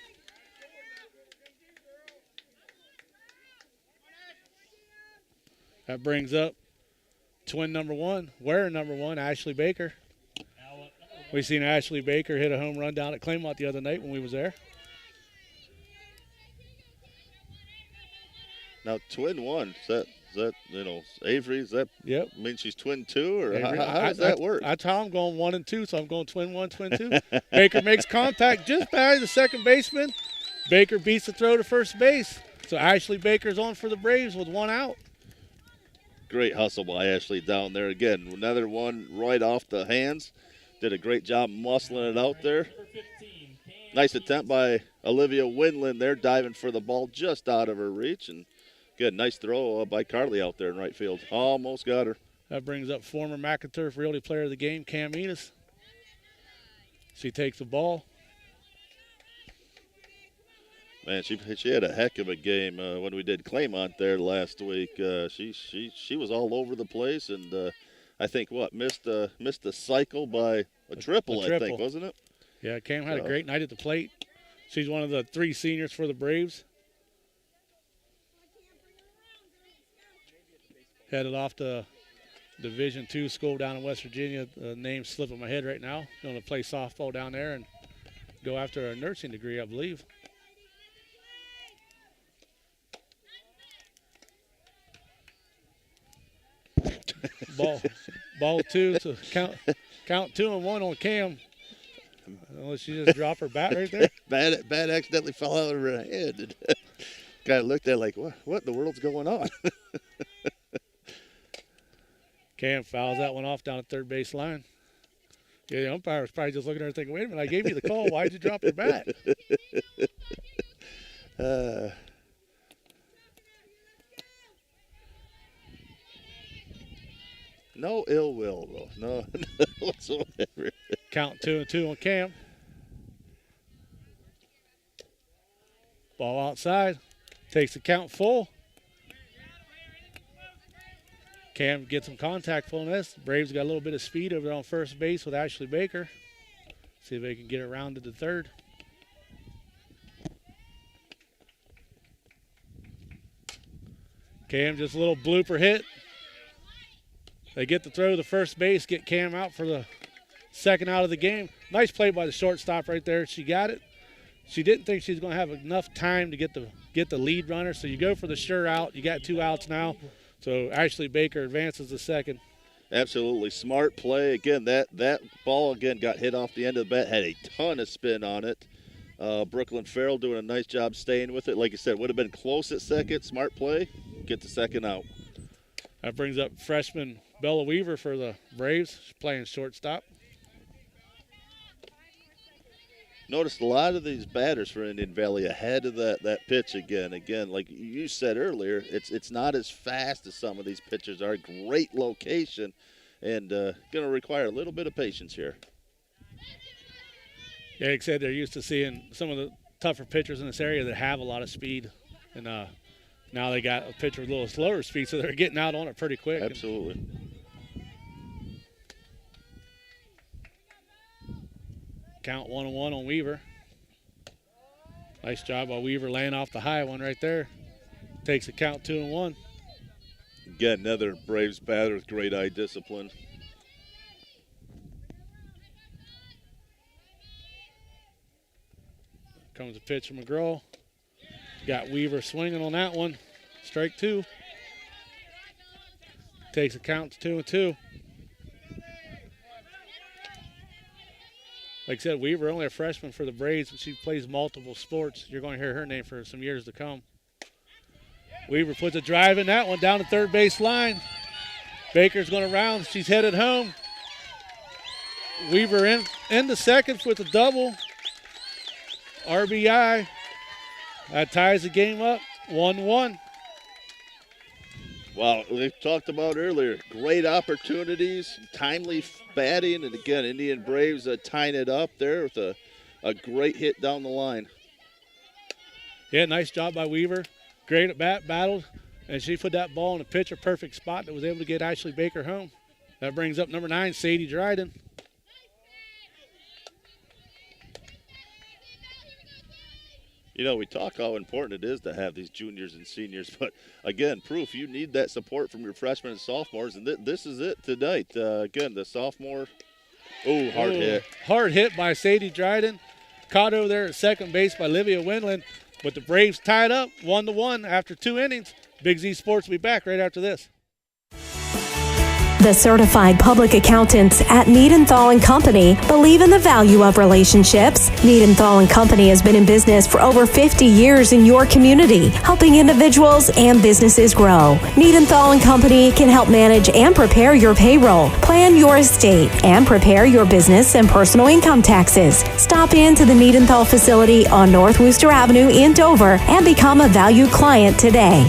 That brings up twin number 1, wearing number 1, Ashley Baker. We seen Ashley Baker hit a home run down at Claymont the other night when we was there. Now, twin 1, is that Avery? Is that mean she's twin 2, or how does that work? That's how I'm going 1 and 2, so I'm going twin 1, twin 2. Baker makes contact just behind the second baseman. Baker beats the throw to first base. So Ashley Baker's on for the Braves with 1 out. Great hustle by Ashley down there. Again, another one right off the hands. Did a great job muscling it out there. Nice attempt by Olivia Winland there, diving for the ball just out of her reach. And good, nice throw by Carly out there in right field. Almost got her. That brings up former McInturf Realty Player of the Game, Cam Enos. She takes the ball. Man, she had a heck of a game when we did Claymont there last week. She was all over the place, and I think missed a cycle by a triple, I think, wasn't it? Yeah, Cam had a great night at the plate. She's one of the 3 seniors for the Braves. Headed off to Division II school down in West Virginia. The name's slipping my head right now. Going to play softball down there and go after a nursing degree, I believe. Ball 2, so count 2-1 on Cam. Unless she just dropped her bat right there. Bat accidentally fell out of her head. Guy looked at it like, what in the world's going on? Cam fouls that one off down at third base line. Yeah, the umpire was probably just looking at her thinking, wait a minute, I gave you the call. Why'd you drop your bat? No ill will, though. No whatsoever. Count 2-2 on Cam. Ball outside. Takes the count full. Cam gets some contact on this. Braves got a little bit of speed over there on first base with Ashley Baker. See if they can get it rounded to third. Cam just a little blooper hit. They get the throw to the first base, get Cam out for the second out of the game. Nice play by the shortstop right there. She got it. She didn't think she was going to have enough time to get the lead runner, so you go for the sure out. You got 2 outs now, so Ashley Baker advances to second. Absolutely smart play. Again, that ball again got hit off the end of the bat, had a ton of spin on it. Brooklyn Farrell doing a nice job staying with it. Like I said, would have been close at second. Smart play. Get the second out. That brings up freshman Bella Weaver for the Braves. She's playing shortstop. Noticed a lot of these batters for Indian Valley ahead of that pitch again. Again, like you said earlier, it's not as fast as some of these pitchers are. Great location, and going to require a little bit of patience here. Yeah, like I said, they're used to seeing some of the tougher pitchers in this area that have a lot of speed, and now they got a pitcher with a little slower speed, so they're getting out on it pretty quick. Absolutely. Count 1-1 on Weaver. Nice job by Weaver laying off the high one right there. Takes the count 2-1. Again, another Braves batter with great eye discipline. Comes a pitch from McGraw. Got Weaver swinging on that one. Strike 2. Takes the count to 2-2. Like I said, Weaver only a freshman for the Braves, but she plays multiple sports. You're going to hear her name for some years to come. Weaver puts a drive in that one down the third base line. Baker's going to round. She's headed home. Weaver in the second with a double. RBI. That ties the game up, 1-1. Wow, we talked about earlier, great opportunities, timely batting, and again, Indian Braves tying it up there with a great hit down the line. Yeah, nice job by Weaver. Great at bat, battled, and she put that ball in a pitcher-perfect spot that was able to get Ashley Baker home. That brings up number 9, Sadie Dryden. You know, we talk how important it is to have these juniors and seniors, but again, proof you need that support from your freshmen and sophomores, and this is it tonight. Again, the sophomore, hard hit. Hard hit by Sadie Dryden. Caught over there at second base by Livia Windland, but the Braves tied up 1-1 after 2 innings. Big Z Sports will be back right after this. The certified public accountants at Niedenthal & Company believe in the value of relationships. Niedenthal & Company has been in business for over 50 years in your community, helping individuals and businesses grow. Niedenthal & Company can help manage and prepare your payroll, plan your estate, and prepare your business and personal income taxes. Stop into the Niedenthal facility on North Wooster Avenue in Dover and become a valued client today.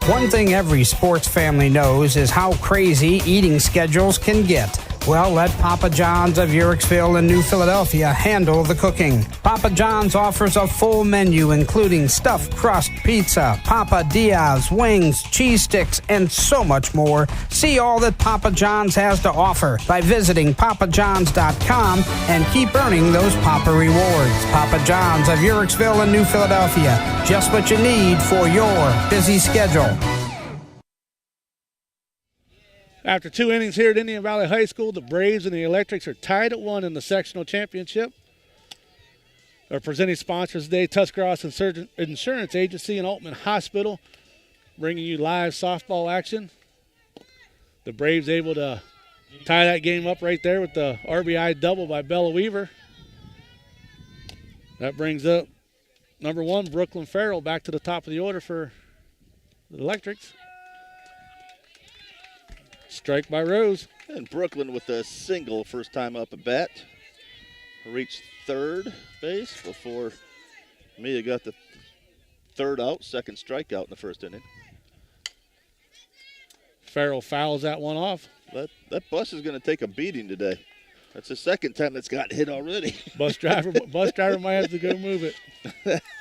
One thing every sports family knows is how crazy eating schedules can get. Well, let Papa John's of Uhrichsville and New Philadelphia handle the cooking. Papa John's offers a full menu including stuffed crust pizza, Papa Diaz, wings, cheese sticks, and so much more. See all that Papa John's has to offer by visiting papajohns.com and keep earning those Papa rewards. Papa John's of Uhrichsville and New Philadelphia. Just what you need for your busy schedule. After 2 innings here at Indian Valley High School, the Braves and the Electrics are tied at 1 in the sectional championship. Our presenting sponsors today, Tuscarawas Insurance Agency and Altman Hospital, bringing you live softball action. The Braves able to tie that game up right there with the RBI double by Bella Weaver. That brings up number 1, Brooklyn Farrell, back to the top of the order for the Electrics. Strike by Rose. And Brooklyn with a single first time up at bat. Reached third base before Mia got the third out, second strikeout in the first inning. Farrell fouls that one off. That bus is going to take a beating today. That's the second time that's got hit already. Bus driver might have to go move it.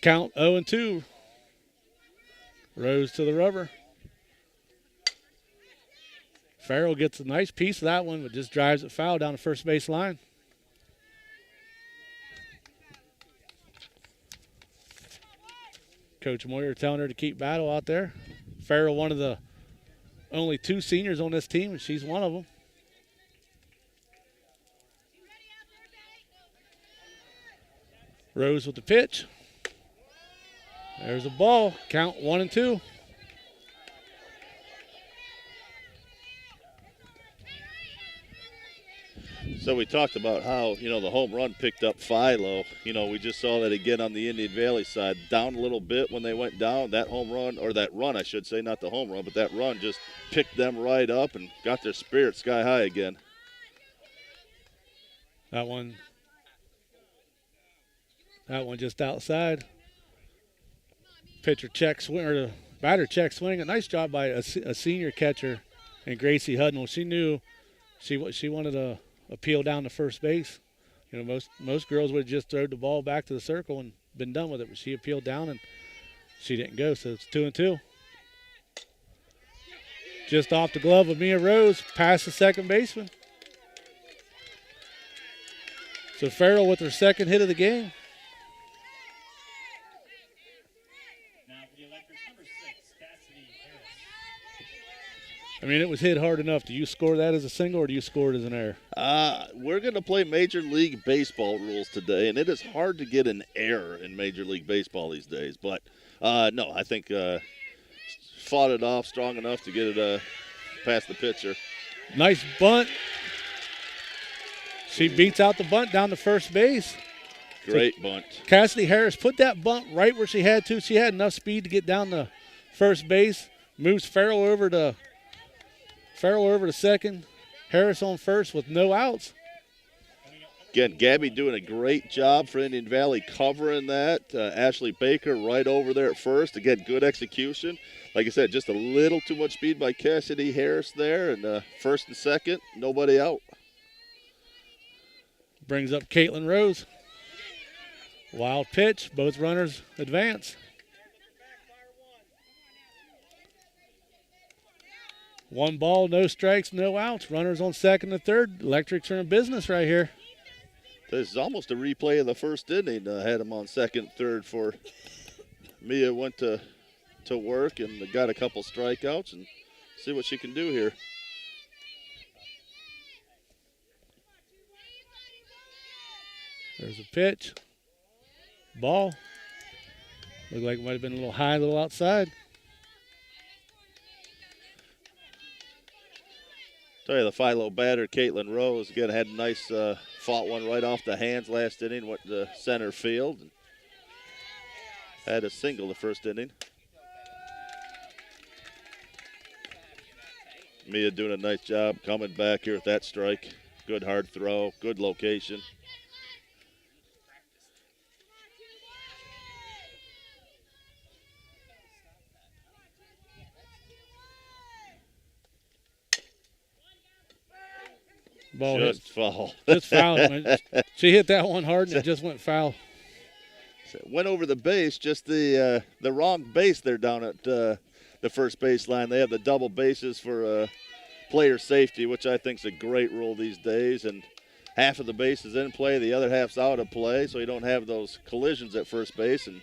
Count 0-2. Rose to the rubber. Farrell gets a nice piece of that one, but just drives it foul down the first base line. Coach Moyer telling her to keep battle out there. Farrell, one of the only 2 seniors on this team, and she's one of them. Rose with the pitch. There's a ball. Count 1-2. So we talked about how, the home run picked up Philo. We just saw that again on the Indian Valley side. Down a little bit when they went down. That home run, or that run, I should say, not the home run, but that run just picked them right up and got their spirit sky high again. That one just outside. Pitcher check swing, or the batter check swing. A nice job by a senior catcher, and Gracie Hudnall. She knew she wanted to appeal down to first base. Most girls would have just thrown the ball back to the circle and been done with it, but she appealed down and she didn't go, so it's 2-2. Just off the glove of Mia Rose, past the second baseman. So Farrell with her second hit of the game. I mean, it was hit hard enough. Do you score that as a single or do you score it as an error? We're going to play Major League Baseball rules today, and it is hard to get an error in Major League Baseball these days. But, no, I think fought it off strong enough to get it past the pitcher. Nice bunt. She beats out the bunt down to first base. Great bunt. Cassidy Harris put that bunt right where she had to. She had enough speed to get down to first base. Moves Farrell over to second. Harris on first with no outs. Again, Gabby doing a great job for Indian Valley covering that. Ashley Baker right over there at first. Again, good execution. Like I said, just a little too much speed by Cassidy Harris there. And first and second, nobody out. Brings up Caitlin Rose. Wild pitch. Both runners advance. One ball, no strikes, no outs. Runners on second and third. Electrics are in business right here. This is almost a replay of the first inning. Had them on second, third for Mia. Went to work and got a couple strikeouts and see what she can do here. There's a pitch. Ball. Looked like it might have been a little high, a little outside. Tell you, the Philo batter, Caitlin Rose, again had a nice fought one right off the hands last inning, went to center field. And had a single the first inning. Mia doing a nice job coming back here with that strike. Good hard throw, good location. Ball just foul. Just foul. She hit that one hard and it just went foul. So it went over the base, just the wrong base there down at the first base line. They have the double bases for player safety, which I think is a great rule these days. And half of the base is in play, the other half's out of play, so you don't have those collisions at first base. And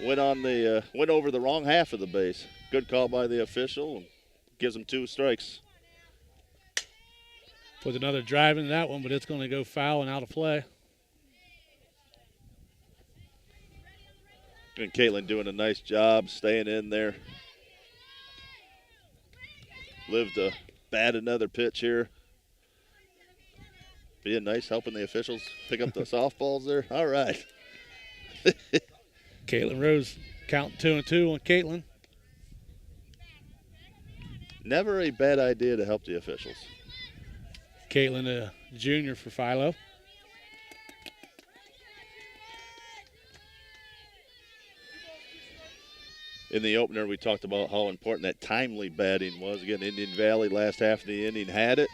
went over the wrong half of the base. Good call by the official. And gives them 2 strikes. Put another drive in that one, but it's going to go foul and out of play. And Caitlin doing a nice job staying in there. Live to bat another pitch here. Being nice, helping the officials pick up the softballs there. All right. Caitlin Rose counting 2-2 on Caitlin. Never a bad idea to help the officials. Caitlin, a junior for Philo. In the opener, we talked about how important that timely batting was. Again, Indian Valley last half of the inning had it.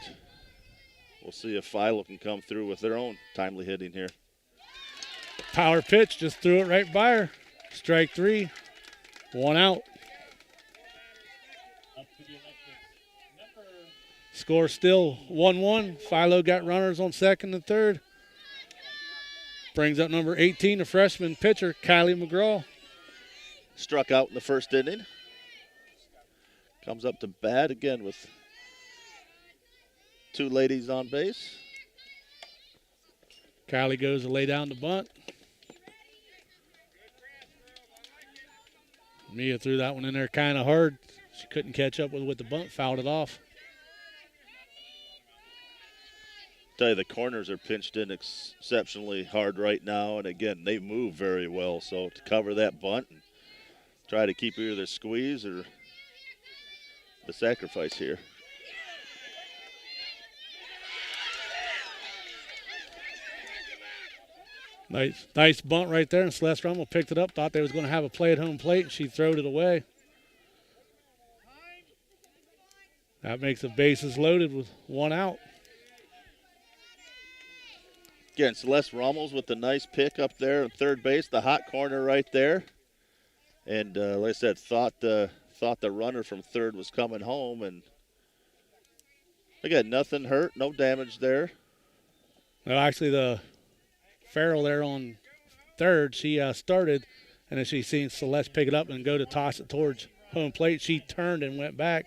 We'll see if Philo can come through with their own timely hitting here. Power pitch, just threw it right by her. Strike 3, 1 out. Score still 1-1. Philo got runners on second and third. Brings up number 18, the freshman pitcher, Kylie McGraw. Struck out in the first inning. Comes up to bat again with 2 ladies on base. Kylie goes to lay down the bunt. Mia threw that one in there kind of hard. She couldn't catch up with the bunt, fouled it off. Tell you, the corners are pinched in exceptionally hard right now, and again, they move very well. So to cover that bunt and try to keep either the squeeze or the sacrifice here. Nice bunt right there, and Celeste Rummel picked it up, thought they was going to have a play at home plate, and she throwed it away. That makes the bases loaded with one out. Again, Celeste Rummels with the nice pick up there at third base, the hot corner right there. And like I said, thought the runner from third was coming home, and again, nothing hurt, no damage there. No, actually, the Farrell there on third, she started, and then she seen Celeste pick it up and go to toss it towards home plate. She turned and went back,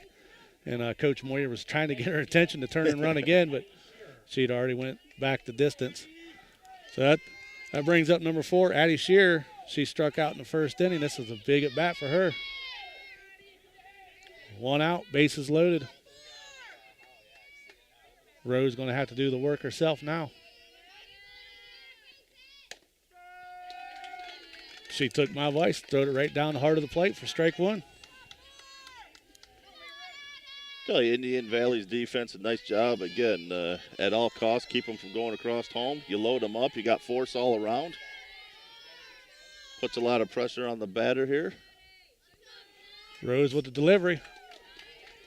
and Coach Moyer was trying to get her attention to turn and run again, but she'd already went back the distance. So that brings up number 4, Addie Shearer. She struck out in the first inning. This is a big at-bat for her. One out, bases loaded. Rose going to have to do the work herself now. She took my advice, throwed it right down the heart of the plate for strike one. Tell you, Indian Valley's defense, a nice job. Again, at all costs, keep them from going across home. You load them up. You got force all around. Puts a lot of pressure on the batter here. Rose with the delivery.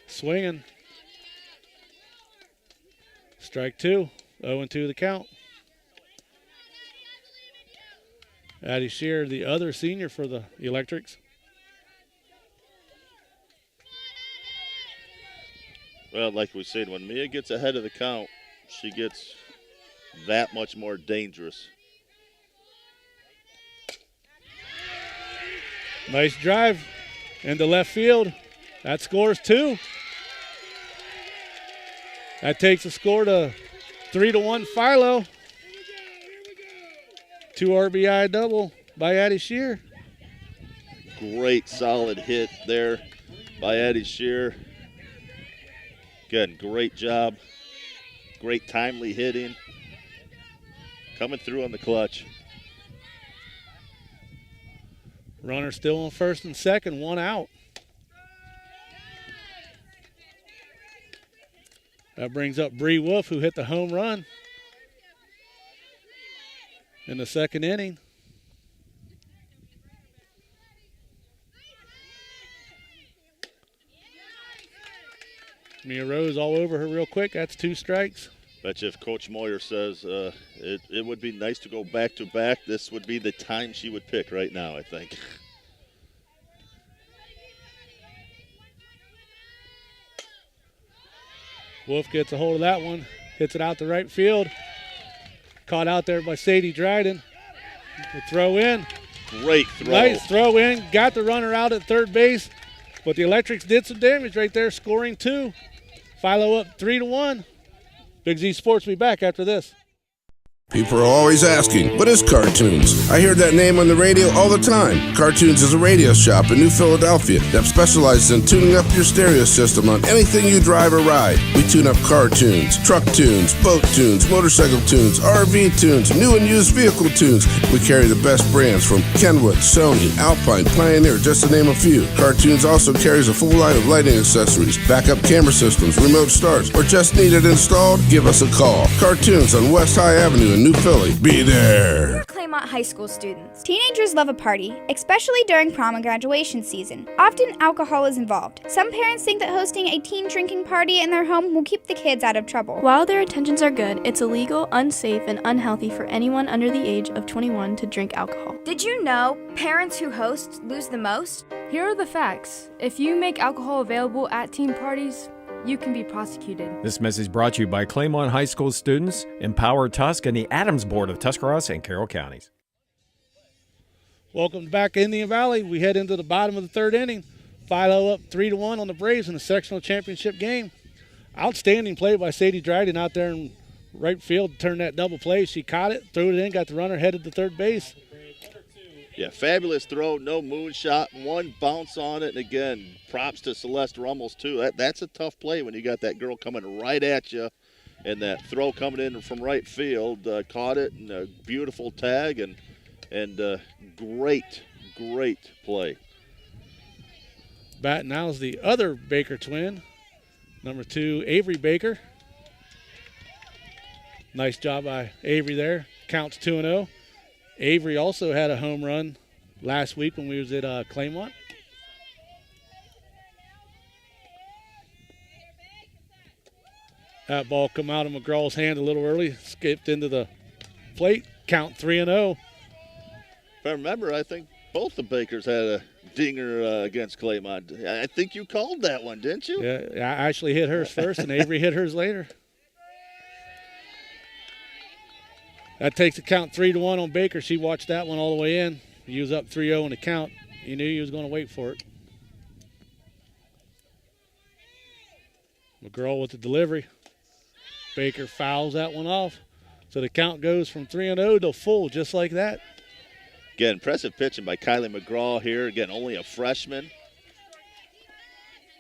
Swinging. Strike 2. 0-2 the count. Addie Shearer, the other senior for the Electrics. Well, like we said, when Mia gets ahead of the count, she gets that much more dangerous. Nice drive into left field. That scores 2. That takes the score to 3-1 Philo. 2 RBI double by Addie Shearer. Great solid hit there by Addie Shearer. Again, great job. Great timely hitting. Coming through on the clutch. Runner still on first and second, 1 out. That brings up Bree Wolf, who hit the home run in the second inning. Mia Rose all over her real quick. That's 2 strikes. Bet you if Coach Moyer says it would be nice to go back-to-back, this would be the time she would pick right now, I think. Wolf gets a hold of that one, hits it out to right field. Caught out there by Sadie Dryden. The throw in. Great throw. Nice throw in. Got the runner out at third base. But the Electrics did some damage right there, scoring 2. Philo up 3-1. Big Z Sports will be back after this. People are always asking, what is Cartoons? I hear that name on the radio all the time. Cartoons is a radio shop in New Philadelphia that specializes in tuning up your stereo system on anything you drive or ride. We tune up car tunes, truck tunes, boat tunes, motorcycle tunes, RV tunes, new and used vehicle tunes. We carry the best brands from Kenwood, Sony, Alpine, Pioneer, just to name a few. Cartoons also carries a full line of lighting accessories, backup camera systems, remote starts, or just need it installed? Give us a call. Cartoons on West High Avenue in New Philly. Be there. Claymont High School students. Teenagers love a party, especially during prom and graduation season. Often alcohol is involved. Some parents think that hosting a teen drinking party in their home will keep the kids out of trouble. While their intentions are good, it's illegal, unsafe, and unhealthy for anyone under the age of 21 to drink alcohol. Did you know parents who host lose the most? Here are the facts. If you make alcohol available at teen parties, you can be prosecuted. This message brought to you by Claymont High School students, Empower Tusk, and the Adams Board of Tuscarawas and Carroll Counties. Welcome back to Indian Valley. We head into the bottom of the third inning. Philo up 3-1 on the Braves in the sectional championship game. Outstanding play by Sadie Dryden out there in right field to turn that double play. She caught it, threw it in, got the runner headed to third base. Yeah, fabulous throw, no moonshot, one bounce on it, and again, props to Celeste Rummels too. That's a tough play when you got that girl coming right at you And that throw coming in from right field, caught it, and a beautiful tag, and great play. Bat now is the other Baker twin, number 2, Avery Baker. Nice job by Avery there. Counts 2-0. Avery also had a home run last week when we was at Claymont. That ball come out of McGraw's hand a little early, skipped into the plate. Count 3-0. If I remember, I think both the Bakers had a dinger against Claymont. I think you called that one, didn't you? Yeah, I actually hit hers first, and Avery hit hers later. That takes the count 3-1 on Baker. She watched that one all the way in. He was up 3-0 in the count. He knew he was going to wait for it. McGraw with the delivery. Baker fouls that one off. So the count goes from 3-0 to full, just like that. Again, impressive pitching by Kylie McGraw here. Again, only a freshman.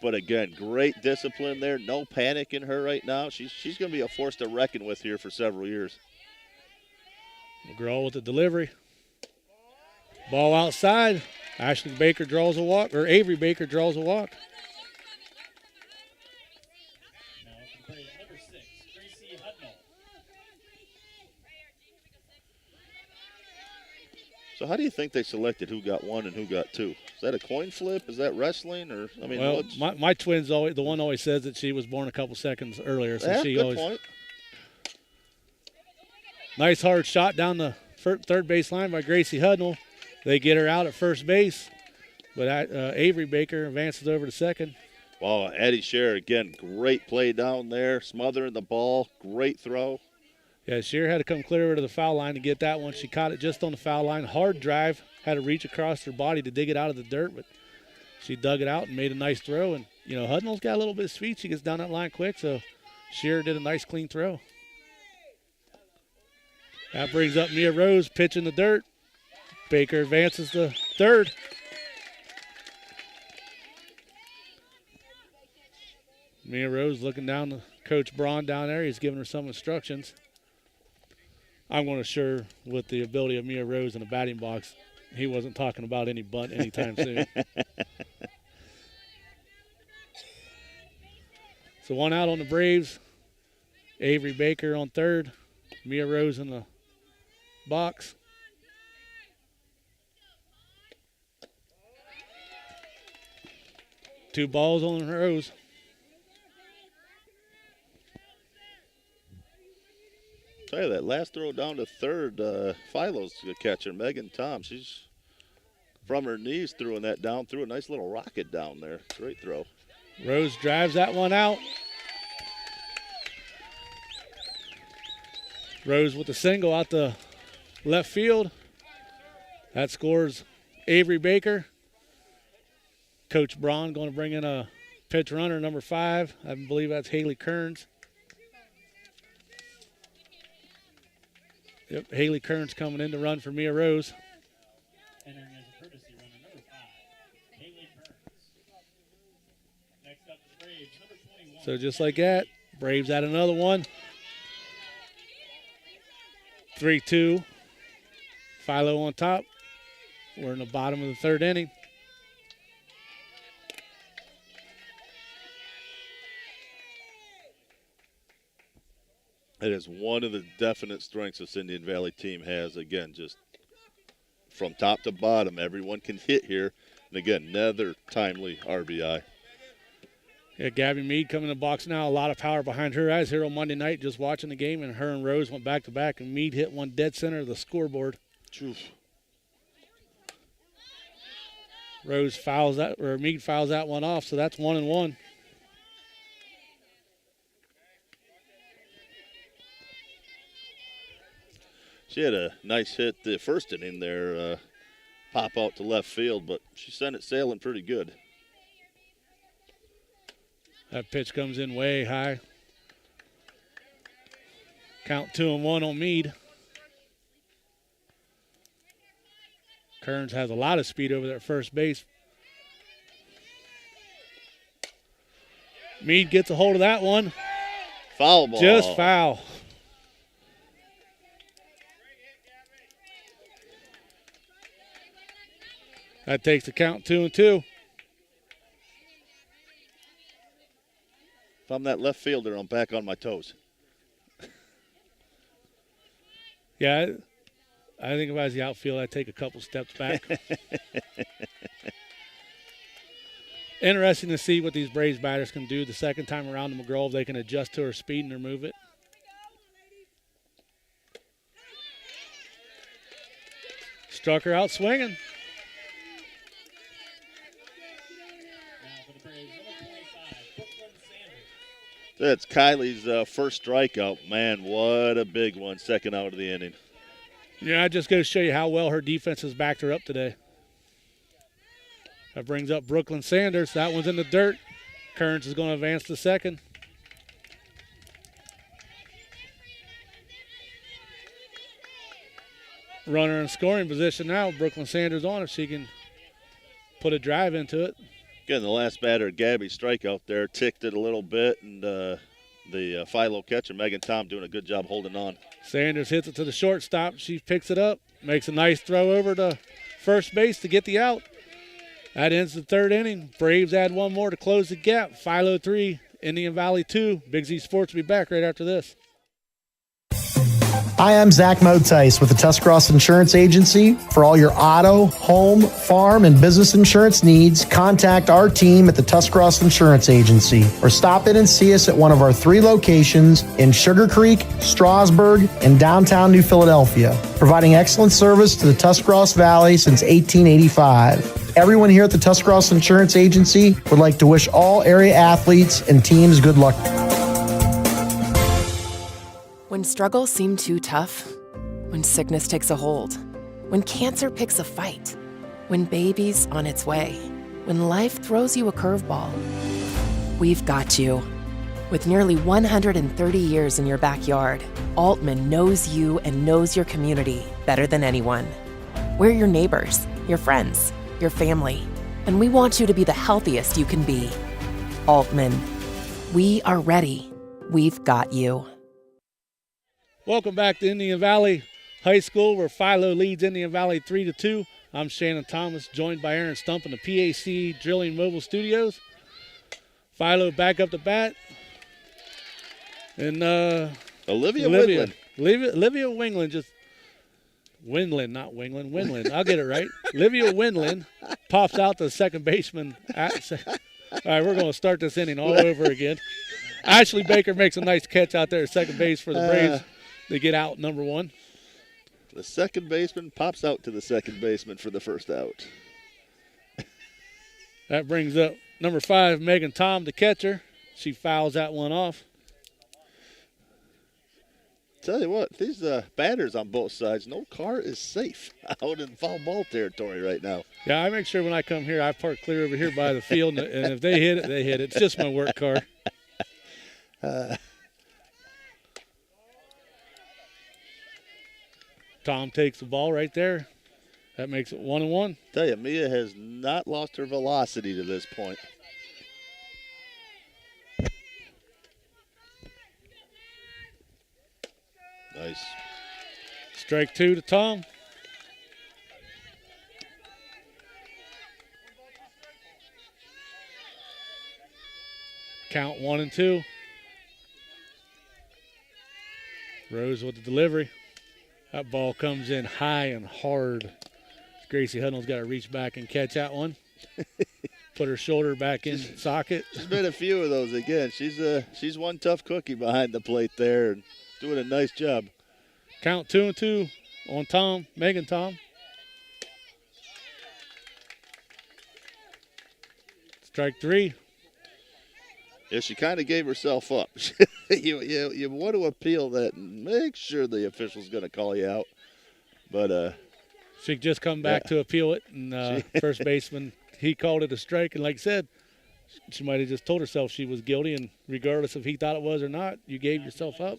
But again, great discipline there. No panic in her right now. She's going to be a force to reckon with here for several years. McGraw with the delivery. Ball outside. Ashley Baker draws a walk, or Avery Baker draws a walk. So how do you think they selected who got 1 and who got 2? Is that a coin flip? Is that wrestling? Or I mean, well, my twins always, the one always says that she was born a couple seconds earlier, so she good always. Point. Nice hard shot down the third base line by Gracie Hudnall. They get her out at first base, but Avery Baker advances over to second. Wow, Addie Scher, again, great play down there, smothering the ball, great throw. Yeah, Scher had to come clear over to the foul line to get that one. She caught it just on the foul line. Hard drive, had to reach across her body to dig it out of the dirt, but she dug it out and made a nice throw. And, you know, Hudnall's got a little bit of speed. She gets down that line quick, so Scher did a nice clean throw. That brings up Mia Rose, pitch in the dirt. Baker advances to third. Mia Rose looking down to Coach Braun down there. He's giving her some instructions. I'm going to assure with the ability of Mia Rose in the batting box, he wasn't talking about any bunt anytime soon. So 1 out on the Braves. Avery Baker on third. Mia Rose in the box. Two balls on Rose. Tell you that last throw down to third, Philo's the catcher, Megan Tom. She's from her knees throwing that down, threw a nice little rocket down there. Great throw. Rose drives that one out. Rose with the single out the left field. That scores Avery Baker. Coach Braun going to bring in a pitch runner, number 5. I believe that's Haley Kearns. Yep, Haley Kearns coming in to run for Mia Rose. Entering as a courtesy runner, number 5, Haley Kearns. Next up, the Braves, number 21. So just like that, Braves add another one. 3-2. Philo on top. We're in the bottom of the third inning. It is one of the definite strengths this Indian Valley team has. Again, just from top to bottom, everyone can hit here. And again, another timely RBI. Yeah, Gabby Mead coming in the box now. A lot of power behind her. I was here on Monday night just watching the game, and her and Rose went back-to-back, and Mead hit one dead center of the scoreboard. Oof. Rose fouls that, or Mead fouls that one off, so that's 1-1. She had a nice hit the first inning there, pop out to left field, but she sent it sailing pretty good. That pitch comes in way high. Count 2-1 on Mead. Kearns has a lot of speed over there at first base. Mead gets a hold of that one. Foul ball. Just foul. That takes the count 2-2. If I'm that left fielder, I'm back on my toes. Yeah, I think if I was the outfield, I'd take a couple steps back. Interesting to see what these Braves batters can do the second time around to McGraw. If they can adjust to her speed and remove it. Struck her out swinging. That's Kylie's first strikeout. Man, what a big one. Second out of the inning. Yeah, I just got to show you how well her defense has backed her up today. That brings up Brooklyn Sanders. That one's in the dirt. Kearns is going to advance to second. Runner in scoring position now. Brooklyn Sanders on if she can put a drive into it. Again, the last batter, Gabby's strikeout there, ticked it a little bit, and the Philo catcher, Megan Tom, doing a good job holding on. Sanders hits it to the shortstop. She picks it up, makes a nice throw over to first base to get the out. That ends the third inning. Braves add one more to close the gap. Philo 3, Indian Valley 2. Big Z Sports will be back right after this. Hi, I'm Zach Motice with the Tuscarawas Insurance Agency. For all your auto, home, farm, and business insurance needs, contact our team at the Tuscarawas Insurance Agency or stop in and see us at one of our 3 locations in Sugar Creek, Strasburg, and downtown New Philadelphia, providing excellent service to the Tuscarawas Valley since 1885. Everyone here at the Tuscarawas Insurance Agency would like to wish all area athletes and teams good luck. When struggles seem too tough, when sickness takes a hold, when cancer picks a fight, when baby's on its way, when life throws you a curveball, we've got you. With nearly 130 years in your backyard, Altman knows you and knows your community better than anyone. We're your neighbors, your friends, your family, and we want you to be the healthiest you can be. Altman, we are ready. We've got you. Welcome back to Indian Valley High School, where Philo leads Indian Valley 3-2. I'm Shannon Thomas, joined by Aaron Stump in the PAC Drilling Mobile Studios. Philo back up to bat. And Olivia Wingland. Olivia Wingland just Windland, not Wingland. Windland. I'll get it right. Olivia Windland pops out to the second baseman. All right, we're going to start this inning all over again. Ashley Baker makes a nice catch out there at second base for the Braves. They get out number 1. The second baseman pops out to the second baseman for the first out. That brings up number 5, Megan Tom, the catcher. She fouls that one off. Tell you what, these batters on both sides, no car is safe out in foul ball territory right now. Yeah, I make sure when I come here, I park clear over here by the field, and if they hit it, they hit it. It's just my work car. Tom takes the ball right there. That makes it 1-1. Tell you, Mia has not lost her velocity to this point. Nice. Strike 2 to Tom. Count 1-2. Rose with the delivery. That ball comes in high and hard. Gracie Huddle's got to reach back and catch that one. Put her shoulder back in socket. She's been a few of those again. She's one tough cookie behind the plate there and doing a nice job. Count 2-2 on Tom, Megan Tom. Strike 3. Yeah, she kind of gave herself up. you want to appeal that and make sure the official's going to call you out. But she just come back to appeal it, and first baseman, he called it a strike. And like I said, she might have just told herself she was guilty, and regardless if he thought it was or not, you gave yourself up.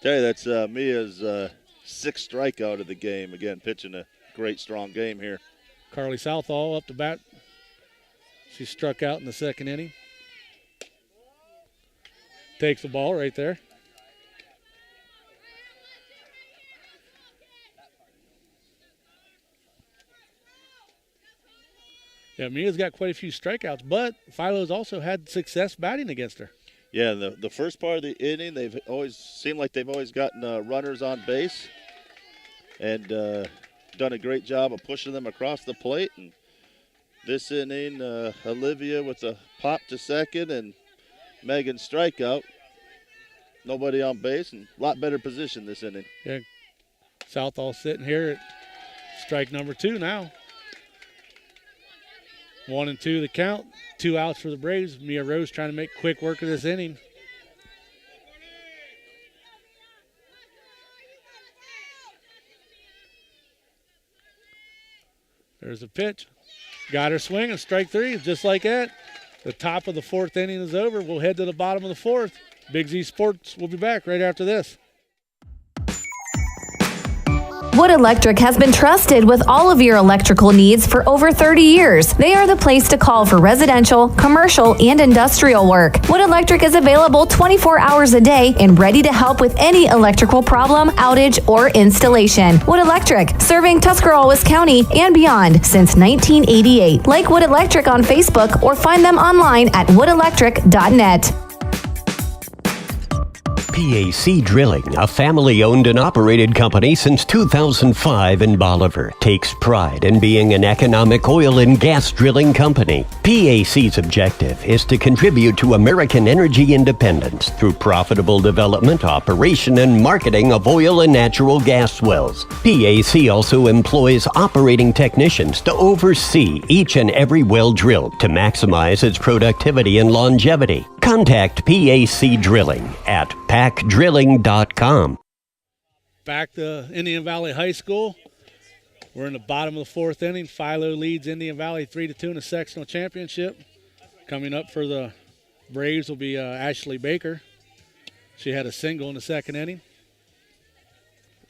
Tell you, that's Mia's 6th strikeout of the game. Again, pitching a great, strong game here. Carly Southall up to bat. She struck out in the second inning. takes the ball right there. Yeah, Mia's got quite a few strikeouts, but Philo's also had success batting against her. Yeah, the first part of the inning, they've always seemed like they've always gotten runners on base and done a great job of pushing them across the plate. And this inning, Olivia with a pop to second and Megan strikeout. Nobody on base and a lot better position this inning. Yeah, Southall sitting here at strike number 2 now. 1-2 the count. 2 outs for the Braves. Mia Rose trying to make quick work of this inning. There's a pitch. Got her swinging. Strike 3. Just like that. The top of the 4th inning is over. We'll head to the bottom of the 4th. Big Z Sports will be back right after this. Wood Electric has been trusted with all of your electrical needs for over 30 years. They are the place to call for residential, commercial, and industrial work. Wood Electric is available 24 hours a day and ready to help with any electrical problem, outage, or installation. Wood Electric, serving Tuscarawas County and beyond since 1988. Like Wood Electric on Facebook or find them online at woodelectric.net. PAC Drilling, a family-owned and operated company since 2005 in Bolivar, takes pride in being an economic oil and gas drilling company. PAC's objective is to contribute to American energy independence through profitable development, operation, and marketing of oil and natural gas wells. PAC also employs operating technicians to oversee each and every well drilled to maximize its productivity and longevity. Contact PAC Drilling at pacdrilling.com. Back to Indian Valley High School. We're in the bottom of the 4th inning. Philo leads Indian Valley 3-2 in the sectional championship. Coming up for the Braves will be Ashley Baker. She had a single in the 2nd inning.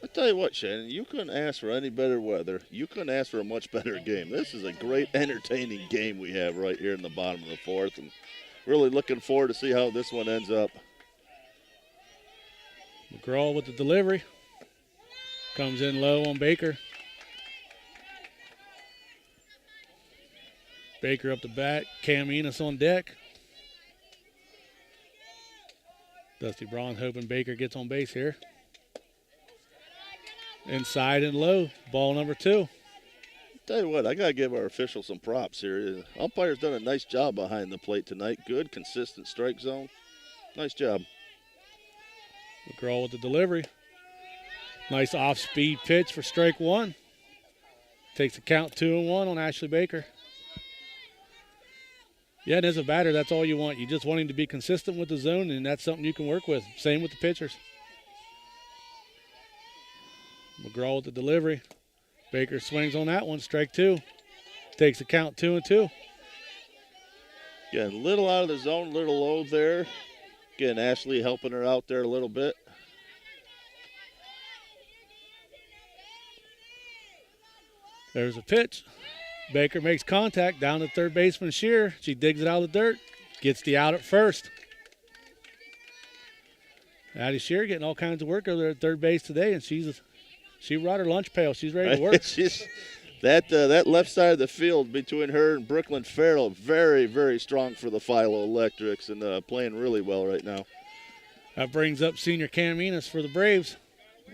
I tell you what, Shannon, you couldn't ask for any better weather. You couldn't ask for a much better game. This is a great, entertaining game we have right here in the bottom of the 4th. And really looking forward to see how this one ends up. McGraw with the delivery. Comes in low on Baker. Baker up the bat. Cam Enos on deck. Dusty Braun hoping Baker gets on base here. Inside and low. Ball number 2. Tell you what, I got to give our officials some props here. Umpire's done a nice job behind the plate tonight. Good, consistent strike zone. Nice job. McGraw with the delivery. Nice off-speed pitch for strike 1. Takes the count 2-1 on Ashley Baker. Yeah, and as a batter, that's all you want. You just want him to be consistent with the zone, and that's something you can work with. Same with the pitchers. McGraw with the delivery. Baker swings on that one, strike 2. Takes the count 2-2. Yeah, a little out of the zone, a little low there. Again, Ashley helping her out there a little bit. There's a pitch. Baker makes contact down to third baseman Shear. She digs it out of the dirt, gets the out at first. Addie Shear getting all kinds of work over there at third base today, and she brought her lunch pail. She's ready to work. That left side of the field between her and Brooklyn Farrell, very, very strong for the Philo Electrics and playing really well right now. That brings up senior Cam Enos for the Braves.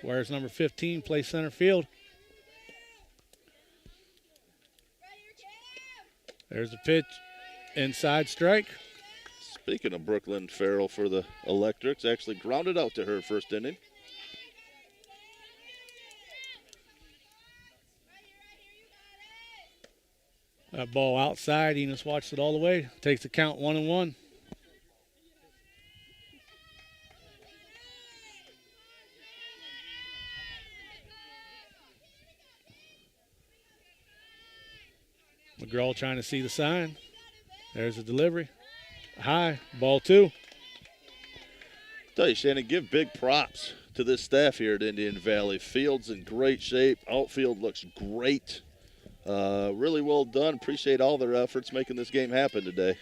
Wears number 15, plays center field. There's a pitch, inside strike. Speaking of Brooklyn Farrell for the Electrics, actually grounded out to her first inning. That ball outside, Enos watched it all the way. Takes the count 1-1. McGraw trying to see the sign. There's the delivery. High, ball 2. Tell you, Shannon, give big props to this staff here at Indian Valley. Field's in great shape. Outfield looks great. Really well done. Appreciate all their efforts making this game happen today.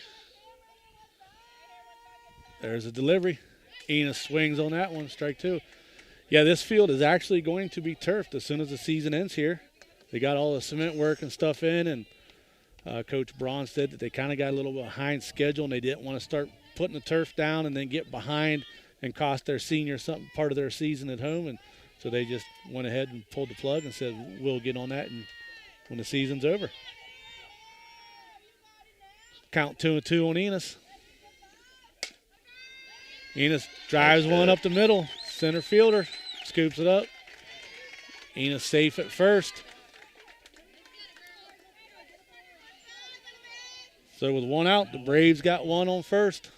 There's a delivery. Enos swings on that one, strike 2. Yeah, this field is actually going to be turfed as soon as the season ends here. They got all the cement work and stuff in, and Coach Braun said that they kind of got a little behind schedule, and they didn't want to start putting the turf down and then get behind and cost their seniors something part of their season at home. And so they just went ahead and pulled the plug and said, we'll get on that when the season's over. Count 2-2 on Enos. Enos drives one up the middle. Center fielder scoops it up. Enos safe at first. So with one out, the Braves got one on first.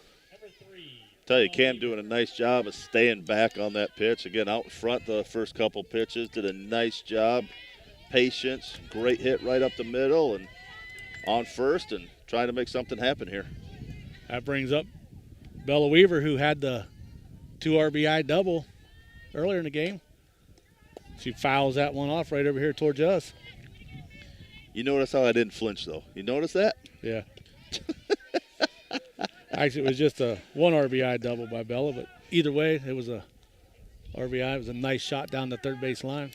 Tell you, Cam doing a nice job of staying back on that pitch. Again, out in front the first couple pitches. Did a nice job. Patience. Great hit right up the middle and on first and trying to make something happen here. That brings up Bella Weaver, who had the 2 RBI double earlier in the game. She fouls that one off right over here towards us. You notice how I didn't flinch, though? You notice that? Yeah. Actually, it was just a 1 RBI double by Bella, but either way, it was a RBI. It was a nice shot down the third base line.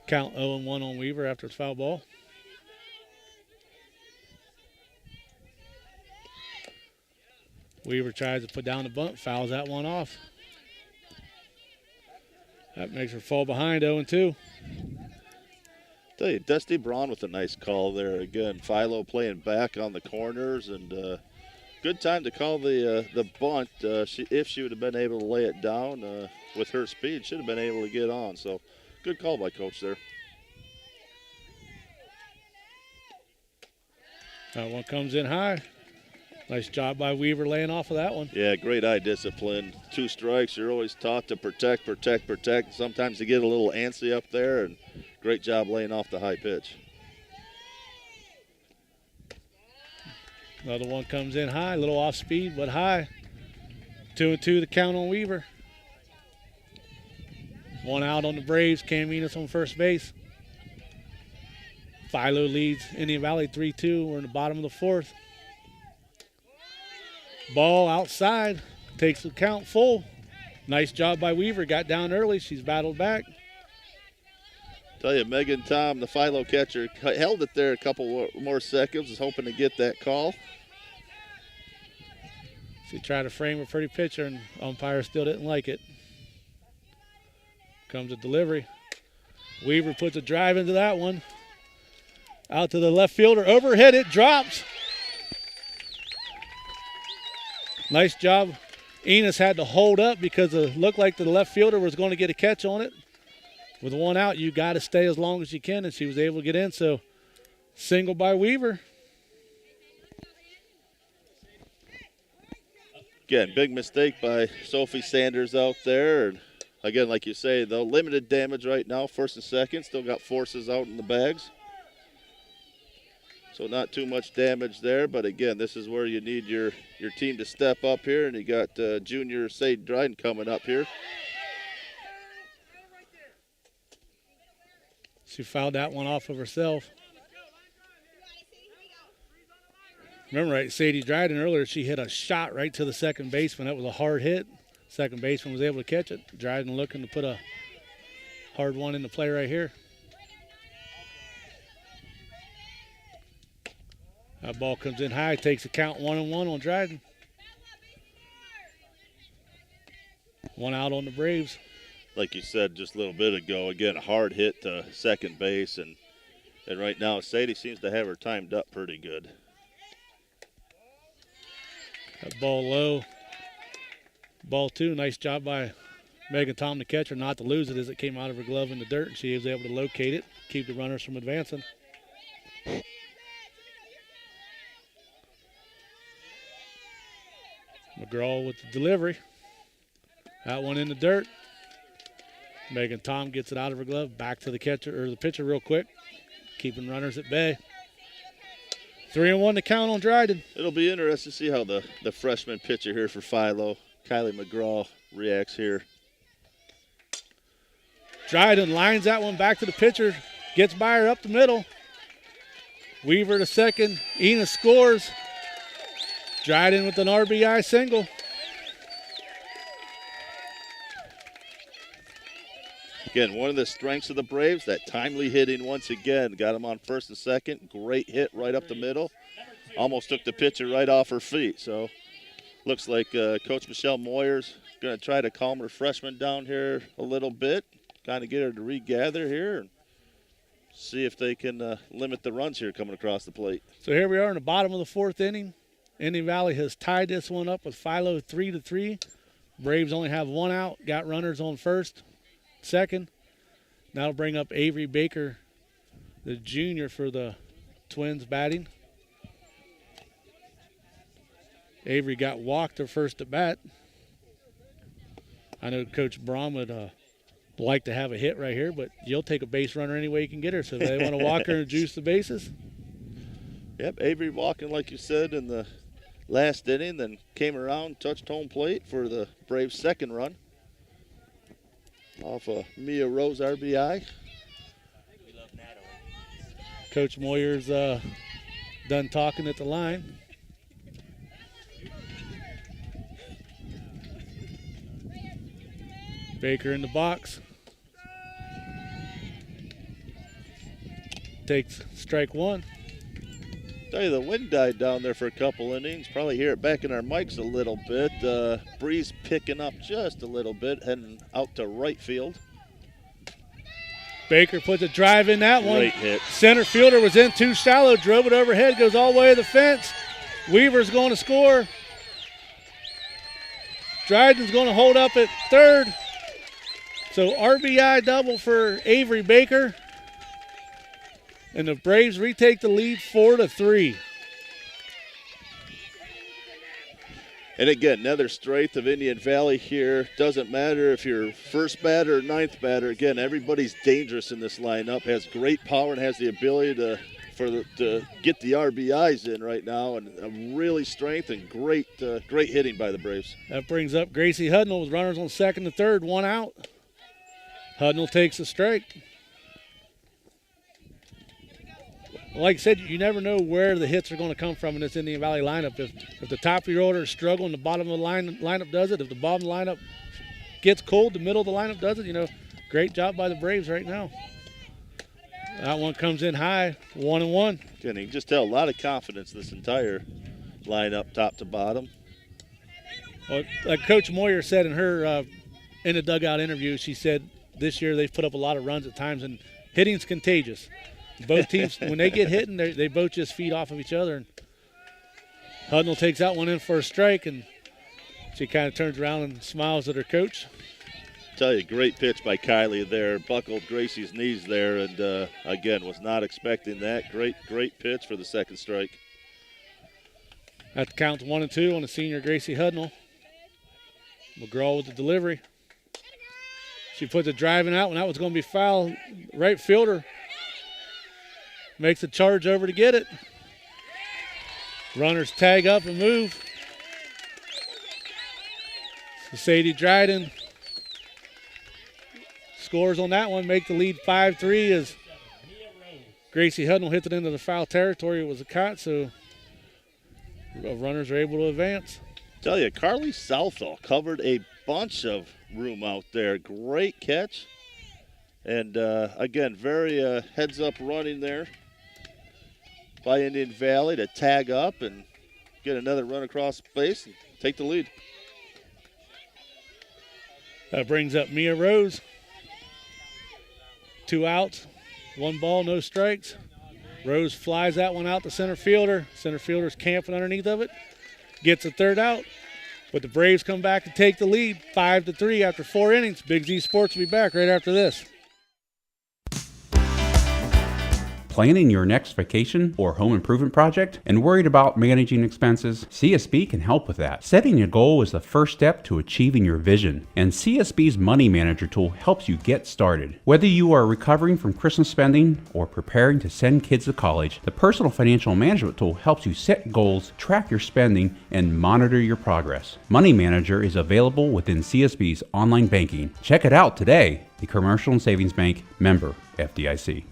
Count 0-1 on Weaver after its foul ball. Weaver tries to put down the bunt, fouls that one off. That makes her fall behind 0-2. Tell you, Dusty Braun with a nice call there. Again, Philo playing back on the corners, and good time to call the bunt. If she would have been able to lay it down with her speed, should have been able to get on. So good call by Coach there. That one comes in high. Nice job by Weaver laying off of that one. Yeah, great eye discipline. 2 strikes, you're always taught to protect. Sometimes you get a little antsy up there, and great job laying off the high pitch. Another one comes in high, a little off speed, but high. 2-2 the count on Weaver. One out on the Braves, Cam Enos on first base. Philo leads Indian Valley 3-2. We're in the bottom of the 4th. Ball outside, takes the count full. Nice job by Weaver, got down early. She's battled back. Tell you, Megan Tom, the Philo catcher, held it there a couple more seconds, was hoping to get that call. She tried to frame a pretty pitcher, and umpire still didn't like it. Comes a delivery. Weaver puts a drive into that one. Out to the left fielder, overhit it, drops. Nice job. Enos had to hold up because it looked like the left fielder was going to get a catch on it. With one out, you got to stay as long as you can, and she was able to get in. So, single by Weaver. Again, big mistake by Sophie Sanders out there. And again, like you say, though, limited damage right now, first and second. Still got forces out in the bags. So not too much damage there, but again, this is where you need your team to step up here, and you got junior Sade Dryden coming up here. She fouled that one off of herself. Remember, right, Sadie Dryden earlier, she hit a shot right to the second baseman. That was a hard hit. Second baseman was able to catch it. Dryden looking to put a hard one into play right here. That ball comes in high, takes a count 1-1 on Dryden. One out on the Braves. Like you said just a little bit ago, again, a hard hit to second base, and right now Sadie seems to have her timed up pretty good. That ball low. Ball 2, nice job by Megan Tom, the catcher, not to lose it as it came out of her glove in the dirt, and she was able to locate it, keep the runners from advancing. McGraw with the delivery. That one in the dirt. Megan Tom gets it out of her glove, back to the catcher or the pitcher real quick, keeping runners at bay. 3-1 to count on Dryden. It'll be interesting to see how the freshman pitcher here for Philo, Kylie McGraw, reacts here. Dryden lines that one back to the pitcher, gets by her up the middle. Weaver to second. Enos scores. Dryden with an RBI single. Again, one of the strengths of the Braves, that timely hitting once again. Got him on first and second. Great hit right up the middle. Almost took the pitcher right off her feet. So looks like Coach Michelle Moyer's going to try to calm her freshman down here a little bit. Kind of get her to regather here and see if they can limit the runs here coming across the plate. So here we are in the bottom of the fourth inning. Indian Valley has tied this one up with Philo 3-3. Braves only have one out, got runners on first, second. That'll bring up Avery Baker, the junior for the Twins batting. Avery got walked her first at bat. I know Coach Braun would like to have a hit right here, but you'll take a base runner any way you can get her. So if they want to walk her and juice the bases. Yep, Avery walking, like you said, in the last inning, then came around, touched home plate for the Braves' second run. Off a Mia Rose RBI. Coach Moyer's done talking at the line. Baker in the box. Takes strike one. Tell you, the wind died down there for a couple innings. Probably hear it back in our mics a little bit. Breeze picking up just a little bit, heading out to right field. Baker puts a drive in that one. Great hit. Center fielder was in too shallow, drove it overhead, goes all the way to the fence. Weaver's going to score. Dryden's going to hold up at third. So RBI double for Avery Baker. And the Braves retake the lead 4-3. And again, another strength of Indian Valley here. Doesn't matter if you're first batter or ninth batter. Again, everybody's dangerous in this lineup. Has great power and has the ability to get the RBIs in right now. And really strength and great hitting by the Braves. That brings up Gracie Hudnall with runners on second and third, one out. Hudnall takes a strike. Like I said, you never know where the hits are going to come from in this Indian Valley lineup. If the top of your order is struggling, the bottom of the lineup does it. If the bottom of the lineup gets cold, the middle of the lineup does it. Great job by the Braves right now. That one comes in high, 1-1. Again, you can just tell a lot of confidence in this entire lineup, top to bottom. Well, like Coach Moyer said in her in the dugout interview, she said this year they've put up a lot of runs at times, and hitting's contagious. Both teams, when they get hitting, they both just feed off of each other. And Hudnall takes that one in for a strike, and she kind of turns around and smiles at her coach. Tell you, great pitch by Kylie there. Buckled Gracie's knees there, and again, was not expecting that. Great pitch for the second strike. That counts 1-2 on the senior Gracie Hudnall. McGraw with the delivery. She puts a drive in that one. That was going to be foul. Right fielder makes a charge over to get it. Runners tag up and move. So Sadie Dryden scores on that one, make the lead 5-3 as Gracie Hudnall hits it into the foul territory. It was a cut, so runners are able to advance. Tell you, Carly Southall covered a bunch of room out there. Great catch. And again, very heads up running there by Indian Valley to tag up and get another run across the base and take the lead. That brings up Mia Rose. 2 outs, 1 ball, no strikes. Rose flies that one out to center fielder. Center fielder's camping underneath of it. Gets a third out. But the Braves come back and take the lead 5-3 after 4 innings. Big Z Sports will be back right after this. Planning your next vacation or home improvement project and worried about managing expenses? CSB can help with that. Setting a goal is the first step to achieving your vision, and CSB's Money Manager tool helps you get started. Whether you are recovering from Christmas spending or preparing to send kids to college, the Personal Financial Management tool helps you set goals, track your spending, and monitor your progress. Money Manager is available within CSB's online banking. Check it out today. The Commercial and Savings Bank, member FDIC.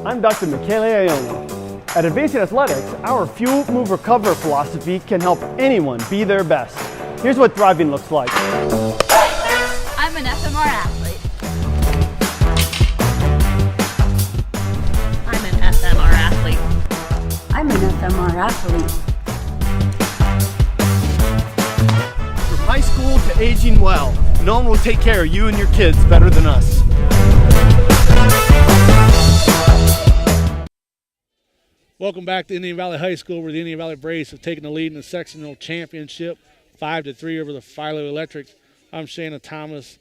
I'm Dr. Michele Iona. At Advancing Athletics, our Fuel, Move, Recover philosophy can help anyone be their best. Here's what thriving looks like. I'm an FMR athlete. I'm an FMR athlete. I'm an FMR athlete. From high school to aging well, no one will take care of you and your kids better than us. Welcome back to Indian Valley High School, where the Indian Valley Braves have taken the lead in the sectional championship, 5-3 over the Philo Electrics. I'm Shannon Thomas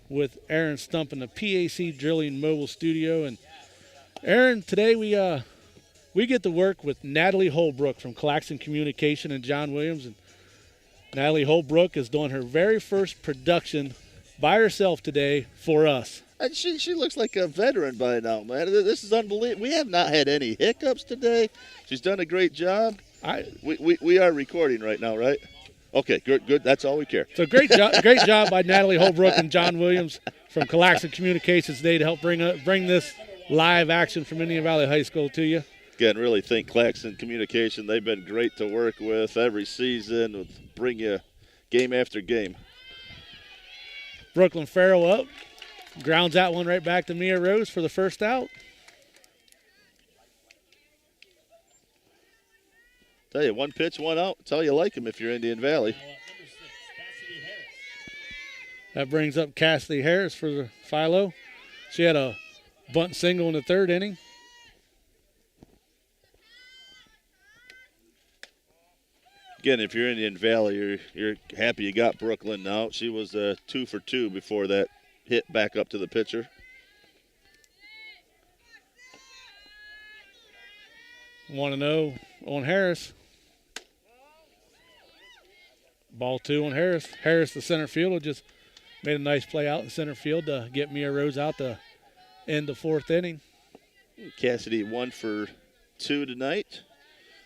with Aaron Stump in the PAC Drilling Mobile Studio. And Aaron, today we get to work with Natalie Holbrook from Claxon Communication and John Williams. And Natalie Holbrook is doing her very first production by herself today for us. And she looks like a veteran by now, man. This is unbelievable. We have not had any hiccups today. She's done a great job. We are recording right now, right? Okay, good. That's all we care. So great job by Natalie Holbrook and John Williams from Claxon Communications today to help bring this live action from Indian Valley High School to you. Again, really think Claxon Communication. They've been great to work with every season. Bring you game after game. Brooklyn Farrell up. Grounds that one right back to Mia Rose for the first out. Tell you, one pitch, one out. That's how you like him if you're Indian Valley. That brings up Cassidy Harris for the Philo. She had a bunt single in the third inning. Again, if you're Indian Valley, you're happy you got Brooklyn now. She was 2 for 2 before that hit back up to the pitcher. 1-0 on Harris. Ball 2 on Harris. Harris, the center fielder, just made a nice play out in center field to get Mia Rose out to end the fourth inning. Cassidy 1 for 2 tonight.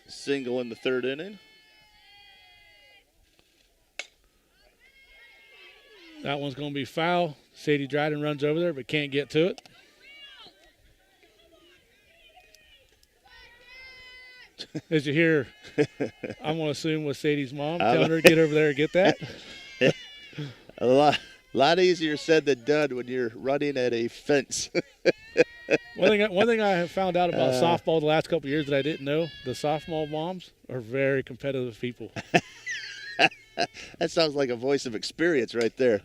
Single in the third inning. That one's going to be foul. Sadie Dryden runs over there but can't get to it. As you hear, I'm going to assume was Sadie's mom telling her to get over there and get that. A lot easier said than done when you're running at a fence. One thing I have found out about softball the last couple of years that I didn't know, the softball moms are very competitive people. That sounds like a voice of experience right there.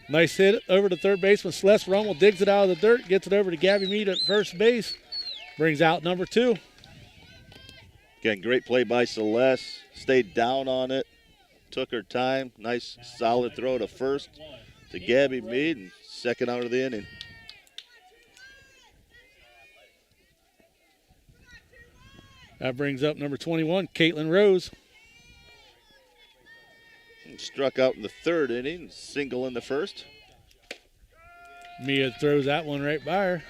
Nice hit over to third baseman Celeste Rummel, digs it out of the dirt, gets it over to Gabby Mead at first base, brings out number 2. Again, great play by Celeste. Stayed down on it, took her time. Nice solid throw to first to Gabby Mead, and second out of the inning. That brings up number 21, Caitlin Rose. Struck out in the third inning, single in the first. Mia throws that one right by her.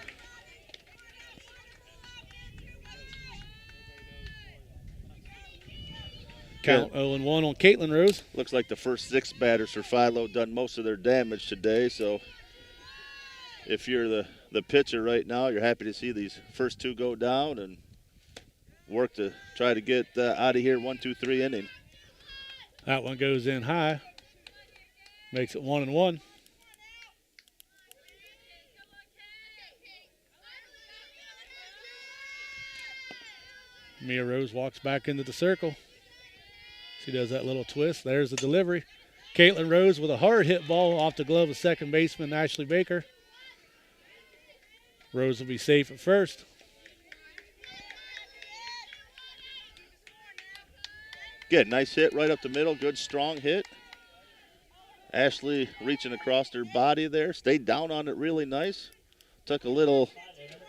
Count 0-1 on Caitlin Rose. Looks like the first 6 batters for Philo done most of their damage today, so if you're the pitcher right now, you're happy to see these first 2 go down and work to try to get out of here 1-2-3 inning. That one goes in high. Makes it 1-1. Mia Rose walks back into the circle. She does that little twist. There's the delivery. Caitlin Rose with a hard hit ball off the glove of second baseman Ashley Baker. Rose will be safe at first. Good, nice hit right up the middle. Good, strong hit. Ashley reaching across her body there. Stayed down on it really nice. Took a little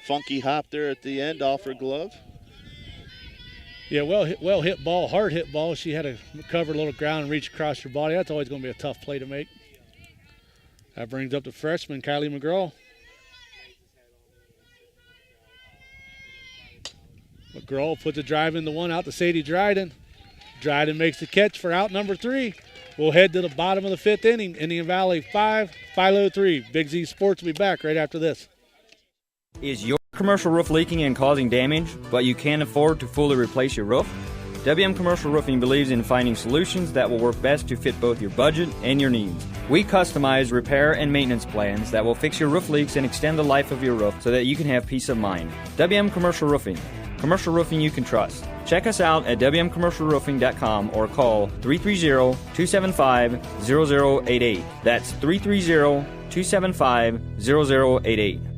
funky hop there at the end off her glove. Yeah, well hit ball, hard hit ball. She had to cover a little ground and reach across her body. That's always going to be a tough play to make. That brings up the freshman, Kylie McGraw. McGraw puts a drive in the one out to Sadie Dryden. Dryden makes the catch for out number 3. We'll head to the bottom of the 5th inning. Indian Valley 5, Philo 3. Big Z Sports will be back right after this. Is your Commercial roof leaking and causing damage, but you can't afford to fully replace your roof? WM Commercial Roofing believes in finding solutions that will work best to fit both your budget and your needs. We customize repair and maintenance plans that will fix your roof leaks and extend the life of your roof so that you can have peace of mind. WM Commercial Roofing. Commercial roofing you can trust. Check us out at wmcommercialroofing.com or call 330-275-0088. That's 330-275-0088.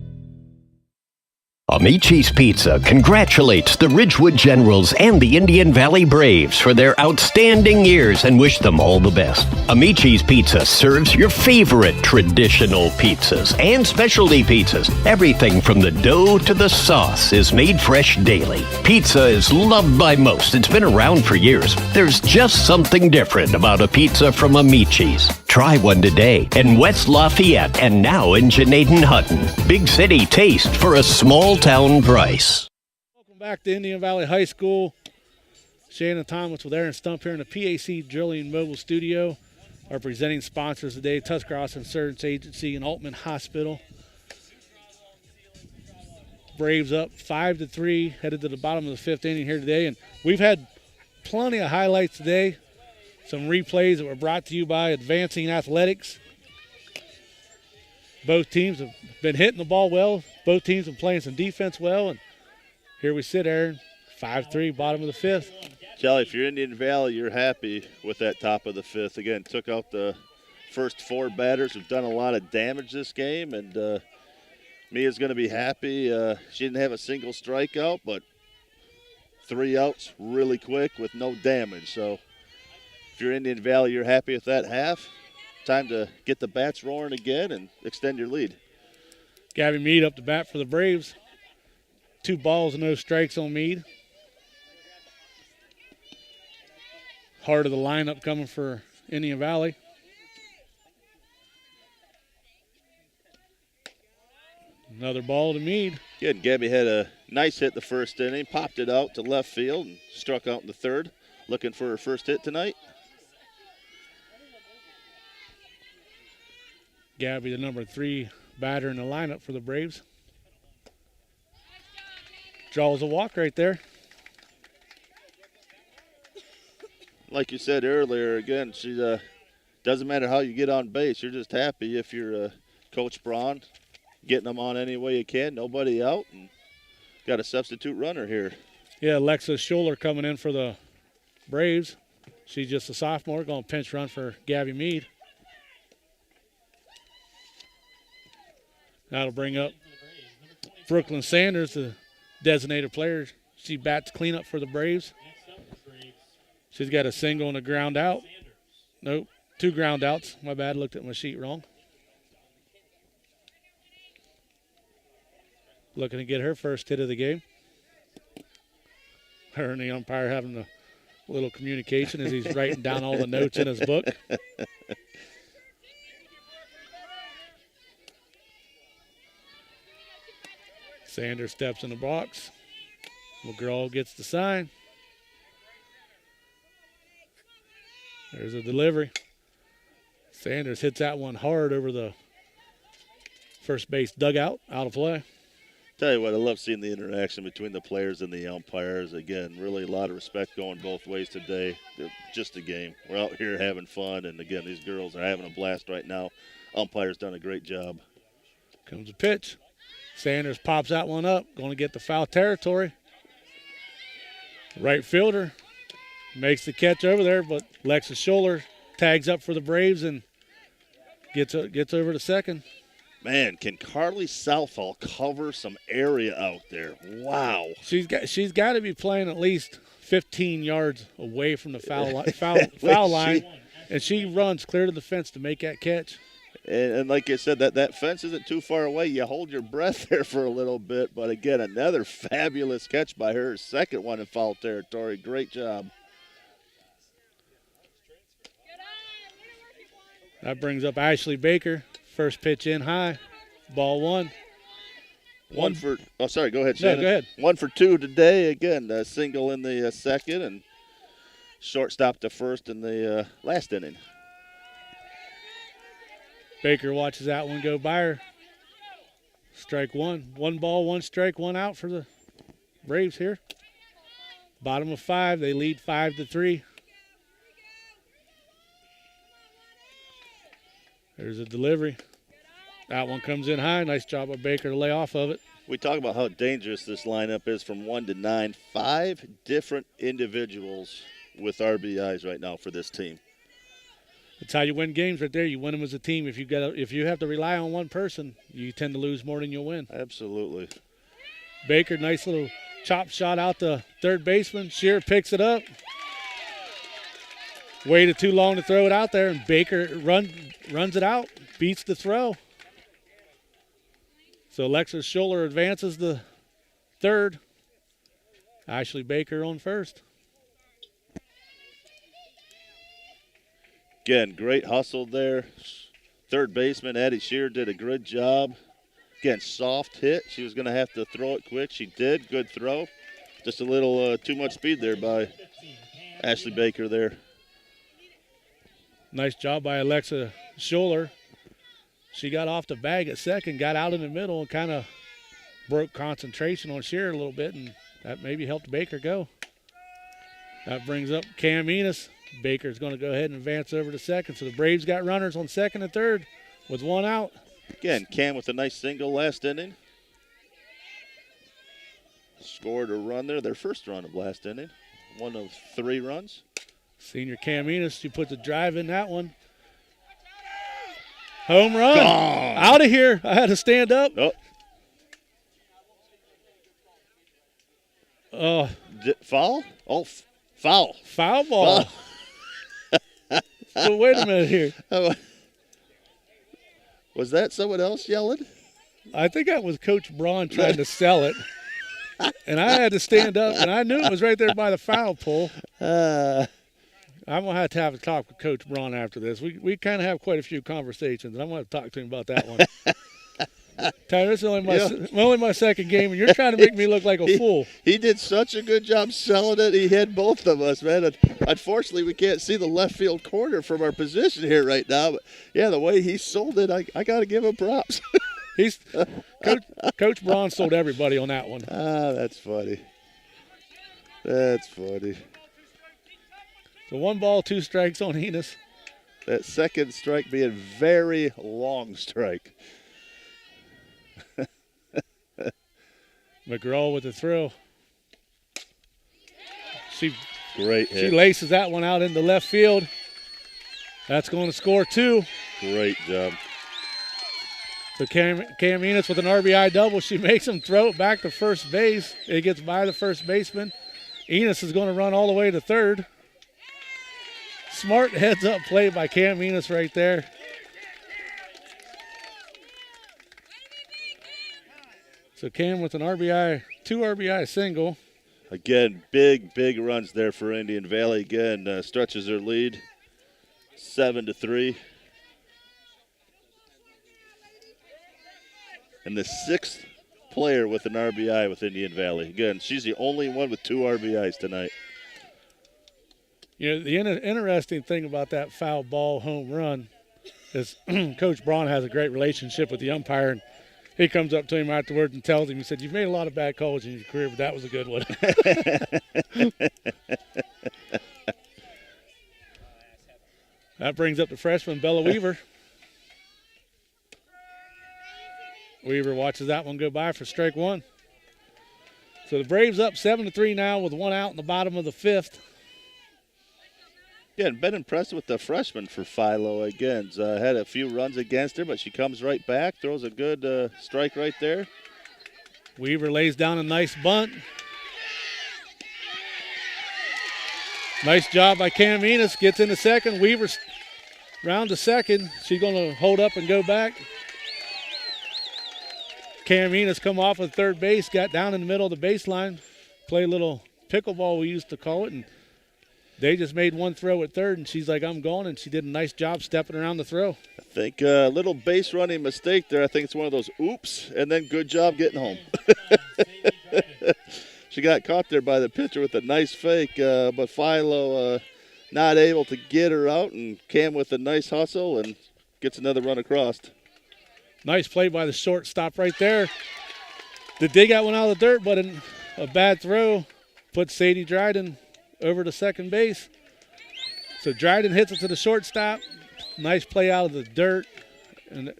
Amici's Pizza congratulates the Ridgewood Generals and the Indian Valley Braves for their outstanding years and wish them all the best. Amici's Pizza serves your favorite traditional pizzas and specialty pizzas. Everything from the dough to the sauce is made fresh daily. Pizza is loved by most. It's been around for years. There's just something different about a pizza from Amici's. Try one today in West Lafayette and now in Janaden-Hutton. Big city taste for a small town price. Welcome back to Indian Valley High School. Shannon Thomas with Aaron Stump here in the PAC Drilling Mobile Studio. Our presenting sponsors today, Tuscarawas Insurance Agency and Altman Hospital. Braves up 5-3, headed to the bottom of the fifth inning here today. And we've had plenty of highlights today. Some replays that were brought to you by Advancing Athletics. Both teams have been hitting the ball well. Both teams have been playing some defense well. And here we sit, Aaron, 5-3, bottom of the fifth. Kelly, if you're Indian Valley, you're happy with that top of the fifth. Again, took out the first four batters who've done a lot of damage this game. And Mia's going to be happy. She didn't have a single strikeout, but 3 outs really quick with no damage. So if you're Indian Valley, you're happy with that half. Time to get the bats roaring again and extend your lead. Gabby Mead up to bat for the Braves. 2 balls and no strikes on Mead. Heart of the lineup coming for Indian Valley. Another ball to Mead. Good. Gabby had a nice hit the first inning, popped it out to left field and struck out in the third. Looking for her first hit tonight. Gabby, the number 3 batter in the lineup for the Braves. Draws a walk right there. Like you said earlier, again, she doesn't matter how you get on base. You're just happy if you're Coach Braun, getting them on any way you can. Nobody out, and got a substitute runner here. Yeah, Alexis Schuler coming in for the Braves. She's just a sophomore, going to pinch run for Gabby Mead. That'll bring up Brooklyn Sanders, the designated player. She bats cleanup for the Braves. She's got a single and a ground out. Nope, 2 ground outs. My bad, looked at my sheet wrong. Looking to get her first hit of the game. Her and the umpire having a little communication as he's writing down all the notes in his book. Sanders steps in the box. McGraw gets the sign. There's a delivery. Sanders hits that one hard over the first base dugout, out of play. Tell you what, I love seeing the interaction between the players and the umpires. Again, really a lot of respect going both ways today. Just a game. We're out here having fun, and again, these girls are having a blast right now. Umpire's done a great job. Comes a pitch. Sanders pops that one up, going to get the foul territory. Right fielder makes the catch over there, but Lexus Schuler tags up for the Braves and gets over to second. Man, can Carly Southall cover some area out there? Wow. She's got to be playing at least 15 yards away from the foul line, and she runs clear to the fence to make that catch. And like I said, that fence isn't too far away. You hold your breath there for a little bit. But, again, another fabulous catch by her. Second one in foul territory. Great job. That brings up Ashley Baker. First pitch in high. Ball 1. Go ahead, Shannon. No, go ahead. 1 for 2 today. Again, a single in the second and shortstop to first in the last inning. Baker watches that one go by her. Strike one. 1 ball, 1 strike, 1 out for the Braves here. Bottom of 5. They lead 5-3. There's a delivery. That one comes in high. Nice job by Baker to lay off of it. We talk about how dangerous this lineup is from 1 to 9. 5 different individuals with RBIs right now for this team. That's how you win games right there. You win them as a team. If you have to rely on one person, you tend to lose more than you'll win. Absolutely. Baker, nice little chop shot out to third baseman. Shearer picks it up. Waited too long to throw it out there, and Baker runs it out, beats the throw. So Alexis Schuller advances the third. Ashley Baker on first. Again, great hustle there. Third baseman Addie Shearer did a good job. Again, soft hit. She was going to have to throw it quick. She did. Good throw. Just a little too much speed there by Ashley Baker there. Nice job by Alexa Schuller. She got off the bag at second, got out in the middle, and kind of broke concentration on Shearer a little bit, and that maybe helped Baker go. That brings up Cam Enos. Baker's going to go ahead and advance over to second. So the Braves got runners on second and third with 1 out. Again, Cam with a nice single last inning. Scored a run there, their first run of last inning. 1 of 3 runs. Senior Cam Enos, she puts a drive in that one. Home run. Gone. Out of here. I had to stand up. Oh. Foul? Oh, foul. Foul ball. Foul. So wait a minute here. Was that someone else yelling? I think that was Coach Braun trying to sell it. And I had to stand up, and I knew it was right there by the foul pole. I'm going to have a talk with Coach Braun after this. We kind of have quite a few conversations, and I'm going to talk to him about that one. Tyler, this is only my second game, and you're trying to make me look like a fool. He did such a good job selling it. He hit both of us, man. Unfortunately, we can't see the left field corner from our position here right now. But, yeah, the way he sold it, I got to give him props. Coach Braun sold everybody on that one. That's funny. That's funny. So 1 ball, 2 strikes on Enos. That second strike being very long strike. McGraw with the throw. Great hit. She laces that one out into left field. That's going to score 2. Great job. So Cam Enos with an RBI double. She makes him throw it back to first base. It gets by the first baseman. Enos is going to run all the way to third. Smart heads-up play by Cam Enos right there. So Cam with an RBI, 2 RBI single. Again, big runs there for Indian Valley. Again, stretches their lead, 7-3. And the 6th player with an RBI with Indian Valley. Again, she's the only one with 2 RBIs tonight. You know, the interesting thing about that foul ball home run is Coach Braun has a great relationship with the umpire, and he comes up to him afterwards and tells him, he said, "You've made a lot of bad calls in your career, but that was a good one." That brings up the freshman, Bella Weaver. Weaver watches that one go by for strike 1. So the Braves up 7-3 now with 1 out in the bottom of the 5th. Yeah, and been impressed with the freshman for Philo again. Had a few runs against her, but she comes right back, throws a good strike right there. Weaver lays down a nice bunt. Nice job by Cam Enos. Gets into second. Weaver's round to second. She's going to hold up and go back. Cam Enos come off of third base, got down in the middle of the baseline, play a little pickleball, we used to call it, and they just made one throw at third, and she's like, "I'm going," and she did a nice job stepping around the throw. I think a little base running mistake there. I think it's one of those oops, and then good job getting home. She got caught there by the pitcher with a nice fake, but Philo not able to get her out, and Cam with a nice hustle and gets another run across. Nice play by the shortstop right there. The dig out one out of the dirt, but a bad throw puts Sadie Dryden over to second base. So Dryden hits it to the shortstop. Nice play out of the dirt. And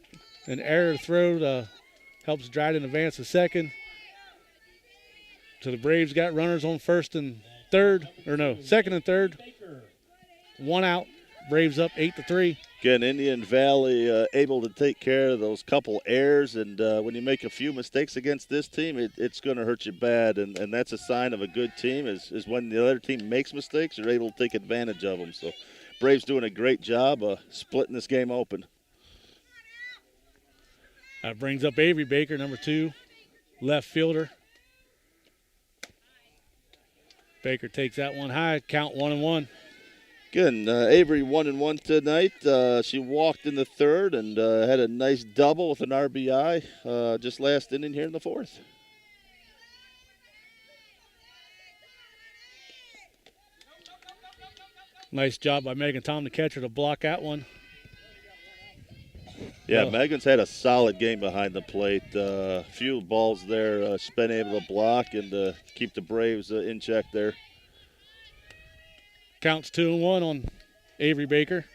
an error throw helps Dryden advance to second. So the Braves got runners on second and third. 1 out. Braves up 8-3. Again, Indian Valley able to take care of those couple errors, and when you make a few mistakes against this team, it's going to hurt you bad, and that's a sign of a good team is when the other team makes mistakes, you're able to take advantage of them. So Braves doing a great job splitting this game open. That brings up Avery Baker, number 2, left fielder. Baker takes that one high, count 1-1. Again, Avery 1-1 tonight. She walked in the third and had a nice double with an RBI just last inning here in the fourth. Nice job by Megan Tom, the catcher, to block that one. Yeah, Megan's had a solid game behind the plate. Few balls there she's been able to block and keep the Braves in check there. Counts 2-1 on Avery Baker.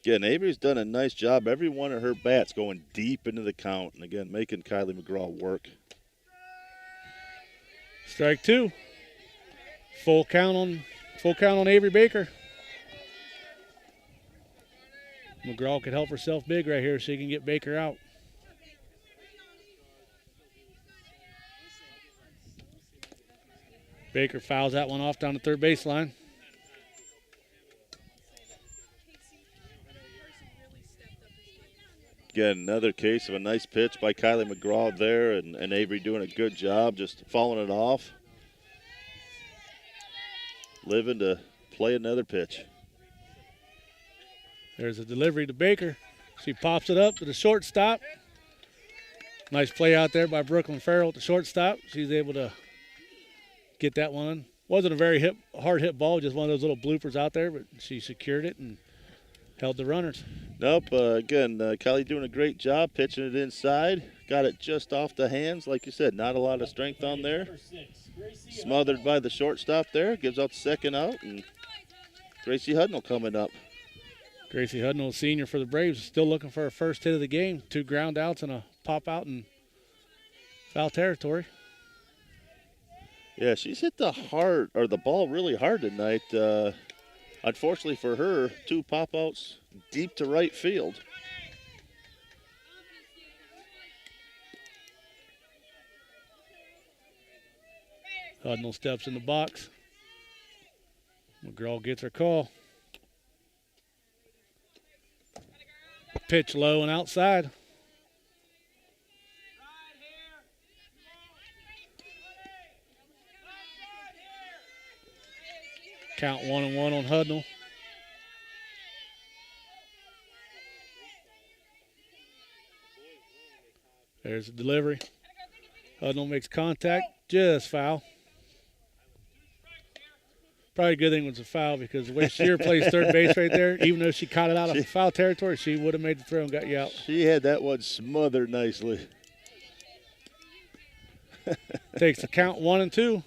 Again, Avery's done a nice job. Every one of her bats going deep into the count, and again, making Kylie McGraw work. Strike 2. Full count on Avery Baker. McGraw could help herself big right here so she can get Baker out. Baker fouls that one off down the third baseline. Again, another case of a nice pitch by Kylie McGraw there, and Avery doing a good job just fouling it off. Living to play another pitch. There's a delivery to Baker. She pops it up to the shortstop. Nice play out there by Brooklyn Farrell at the shortstop. She's able to get that one. Wasn't a very hard hit ball, just one of those little bloopers out there, but she secured it and held the runners. Nope. Again, Kylie doing a great job pitching it inside. Got it just off the hands. Like you said, not a lot of strength on there. Smothered by the shortstop there. Gives out the second out. And Gracie Hudnall coming up. Gracie Hudnall, senior for the Braves, still looking for her first hit of the game. 2 ground outs and a pop out in foul territory. Yeah, she's hit the ball really hard tonight. Unfortunately for her, 2 pop outs deep to right field. Hudnall steps in the box. McGraw gets her call. Pitch low and outside. Count 1-1 on Hudnall. There's a delivery. Hudnall makes contact, just foul. Probably a good thing it was a foul because the way Shearer plays third base right there, even though she caught it out of foul territory, she would have made the throw and got you out. She had that one smothered nicely. Takes the count 1-2.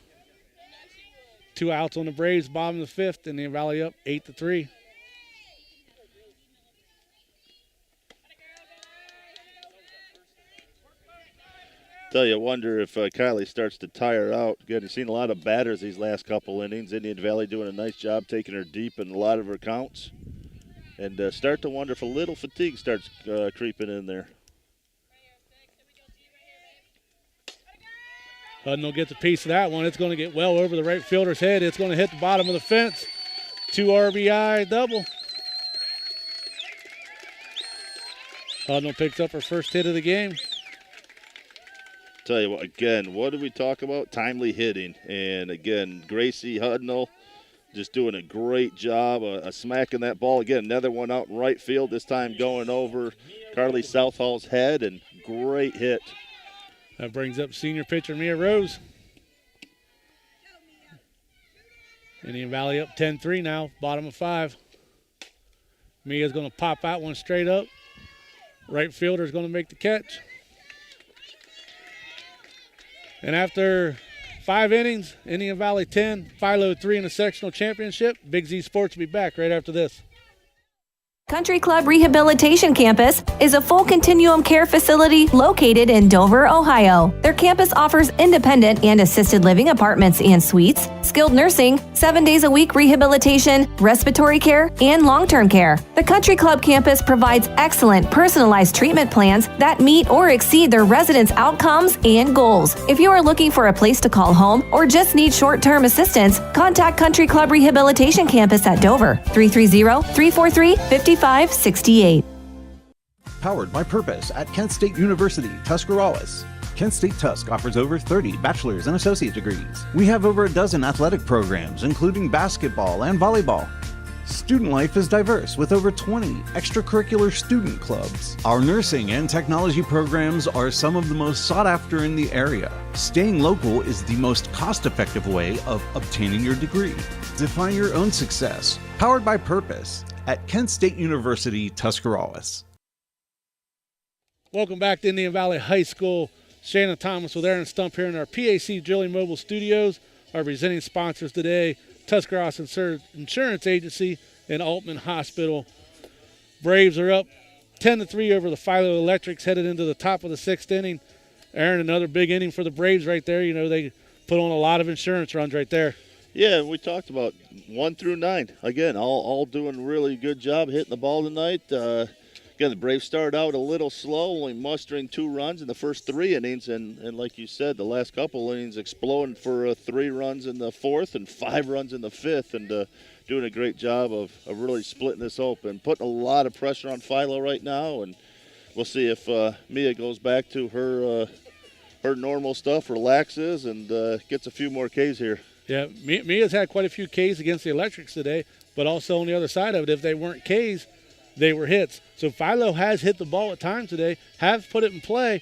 2 outs on the Braves, bottom of the 5th, and the Valley up 8-3. Tell you, I wonder if Kylie starts to tire out. Again, you've seen a lot of batters these last couple innings. Indian Valley doing a nice job taking her deep in a lot of her counts. And start to wonder if a little fatigue starts creeping in there. Hudnall gets a piece of that one. It's going to get well over the right fielder's head. It's going to hit the bottom of the fence. 2 RBI double. Hudnall picks up her first hit of the game. Tell you what, again, what did we talk about? Timely hitting. And again, Gracie Hudnall just doing a great job of smacking that ball. Again, another one out in right field, this time going over Carly Southall's head, and great hit. That brings up senior pitcher Mia Rose. Indian Valley up 10-3 now, bottom of 5. Mia's going to pop out one straight up. Right fielder's going to make the catch. And after 5 innings, Indian Valley 10, Philo 3 in the sectional championship. Big Z Sports will be back right after this. Country Club Rehabilitation Campus is a full continuum care facility located in Dover, Ohio. Their campus offers independent and assisted living apartments and suites, skilled nursing, 7 days a week rehabilitation, respiratory care, and long-term care. The Country Club campus provides excellent personalized treatment plans that meet or exceed their residents' outcomes and goals. If you are looking for a place to call home or just need short-term assistance, contact Country Club Rehabilitation Campus at Dover, 330-343-5568. Powered by Purpose at Kent State University, Tuscarawas. Kent State Tusk offers over 30 bachelor's and associate degrees. We have over a dozen athletic programs, including basketball and volleyball. Student life is diverse with over 20 extracurricular student clubs. Our nursing and technology programs are some of the most sought after in the area. Staying local is the most cost-effective way of obtaining your degree. Define your own success. Powered by Purpose at Kent State University, Tuscarawas. Welcome back to Indian Valley High School. Shannon Thomas with Aaron Stump here in our PAC Drilling Mobile Studios. Our presenting sponsors today, Tuscarawas Insurance Agency and Altman Hospital. Braves are up 10-3 over the Philo Electrics, headed into the top of the 6th inning. Aaron, another big inning for the Braves right there. You know, they put on a lot of insurance runs right there. Yeah, we talked about 1 through 9. Again, all doing a really good job hitting the ball tonight. Again, the Braves started out a little slow, only mustering 2 runs in the first 3 innings. And like you said, the last couple innings exploding for 3 runs in the 4th and 5 runs in the 5th. And doing a great job of really splitting this open. Putting a lot of pressure on Philo right now. And we'll see if Mia goes back to her normal stuff, relaxes, and gets a few more Ks here. Yeah, Mia's had quite a few Ks against the Electrics today, but also on the other side of it, if they weren't Ks, they were hits. So Philo has hit the ball at times today, have put it in play,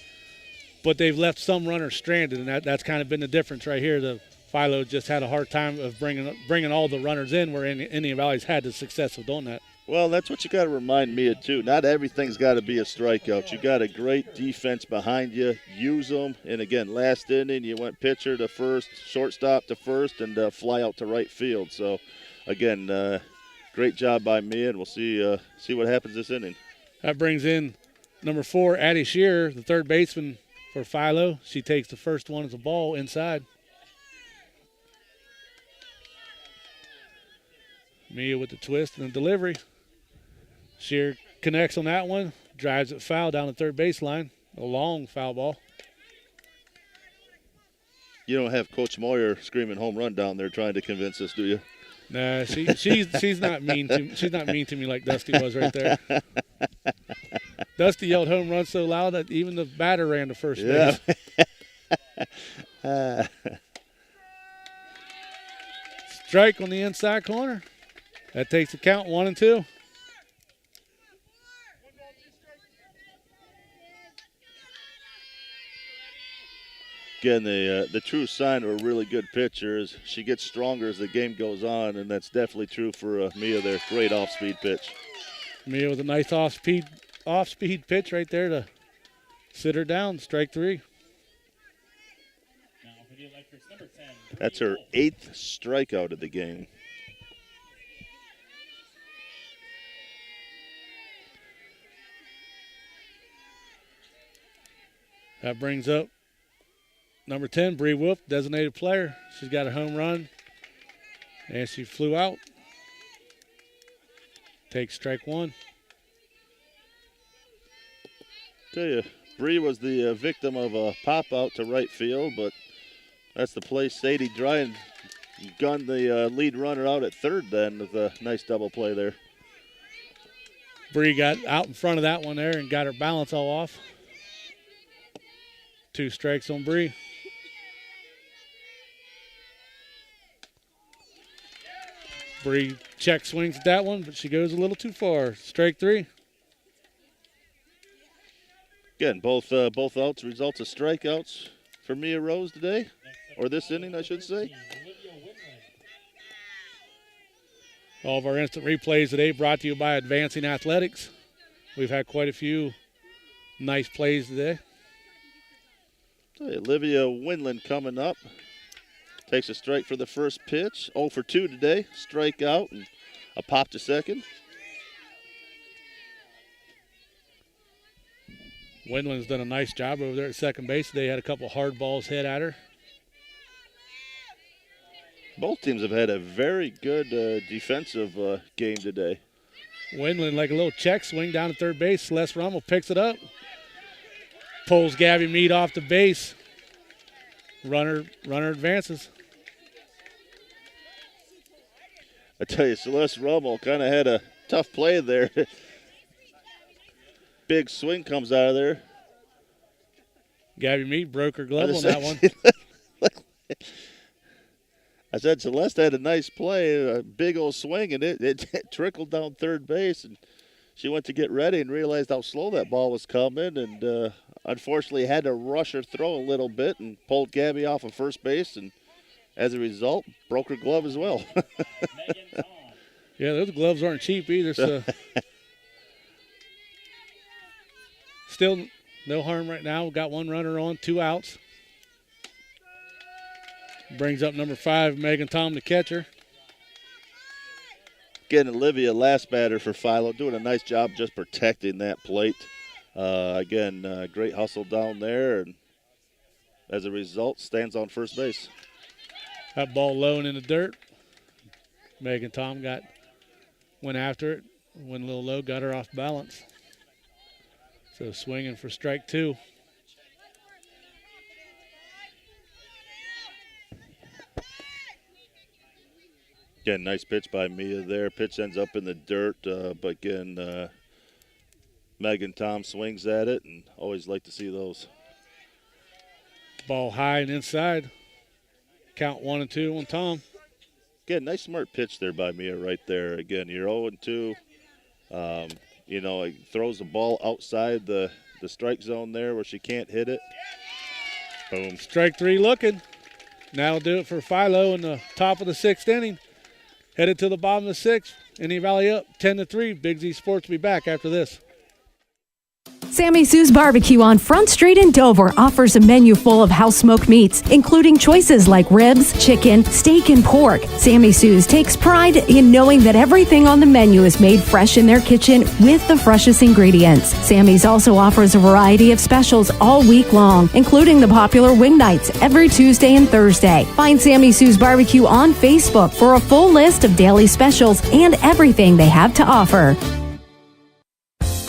but they've left some runners stranded, and that's kind of been the difference right here. The Philo just had a hard time of bringing all the runners in, where Indian Valley's had the success of doing that. Well, that's what you got to remind Mia, too. Not everything's got to be a strikeout. You got a great defense behind you. Use them. And, again, last inning, you went pitcher to first, shortstop to first, and fly out to right field. So, again, great job by Mia, and we'll see what happens this inning. That brings in number 4, Addie Shearer, the third baseman for Philo. She takes the first one as a ball inside. Mia with the twist and the delivery. Shearer connects on that one, drives it foul down the third baseline. A long foul ball. You don't have Coach Moyer screaming home run down there trying to convince us, do you? Nah, she's not mean to me like Dusty was right there. Dusty yelled home run so loud that even the batter ran to first base. Strike on the inside corner. That takes the count, 1-2. Again, the true sign of a really good pitcher is she gets stronger as the game goes on, and that's definitely true for Mia there. Great off-speed pitch. Mia with a nice off-speed pitch right there to sit her down, strike 3. That's her 8th strikeout of the game. That brings up number 10, Bree Wolf, designated player. She's got a home run, and she flew out. Takes strike 1. Tell you, Bree was the victim of a pop out to right field, but that's the play. Sadie Dryan gunned the lead runner out at third then with a nice double play there. Bree got out in front of that one there and got her balance all off. 2 strikes on Bree. Bree check swings at that one, but she goes a little too far. Strike 3. Again, both outs results of strikeouts for Mia Rose today, or this inning, I should say. All of our instant replays today brought to you by Advancing Athletics. We've had quite a few nice plays today. Olivia Winland coming up. Takes a strike for the first pitch. 0 for 2 today. Strike out and a pop to second. Winland's done a nice job over there at second base. They had a couple hard balls hit at her. Both teams have had a very good defensive game today. Winland like a little check swing down to third base. Celeste Rummel picks it up. Pulls Gabby Mead off the base. Runner advances. I tell you, Celeste Rummel kind of had a tough play there. Big swing comes out of there. Gabby Mead broke her glove on that one. I said Celeste had a nice play, a big old swing, and it trickled down third base. And she went to get ready and realized how slow that ball was coming, and unfortunately had to rush her throw a little bit and pulled Gabby off of first base, and as a result, broke her glove as well. Yeah, those gloves aren't cheap either. So still no harm right now. We've got one runner on, 2 outs. Brings up number 5, Megan Tom, the catcher. Again, Olivia, last batter for Philo, doing a nice job just protecting that plate. Again, great hustle down there, and as a result, stands on first base. That ball low and in the dirt. Megan Tom went after it, went a little low, got her off balance. So swinging for strike 2. Again, nice pitch by Mia there. Pitch ends up in the dirt, but again, Megan Tom swings at it, and always like to see those. Ball high and inside. Count 1 and 2 on Tom. Again, nice smart pitch there by Mia right there. Again, you're 0-2. Throws the ball outside the strike zone there where she can't hit it. Boom. Strike 3 looking. Now do it for Philo in the top of the 6th inning. Headed to the bottom of the 6th. Indian Valley up 10-3. Big Z Sports will be back after this. Sammy Sue's Barbecue on Front Street in Dover offers a menu full of house-smoked meats, including choices like ribs, chicken, steak, and pork. Sammy Sue's takes pride in knowing that everything on the menu is made fresh in their kitchen with the freshest ingredients. Sammy's also offers a variety of specials all week long, including the popular wing nights every Tuesday and Thursday. Find Sammy Sue's Barbecue on Facebook for a full list of daily specials and everything they have to offer.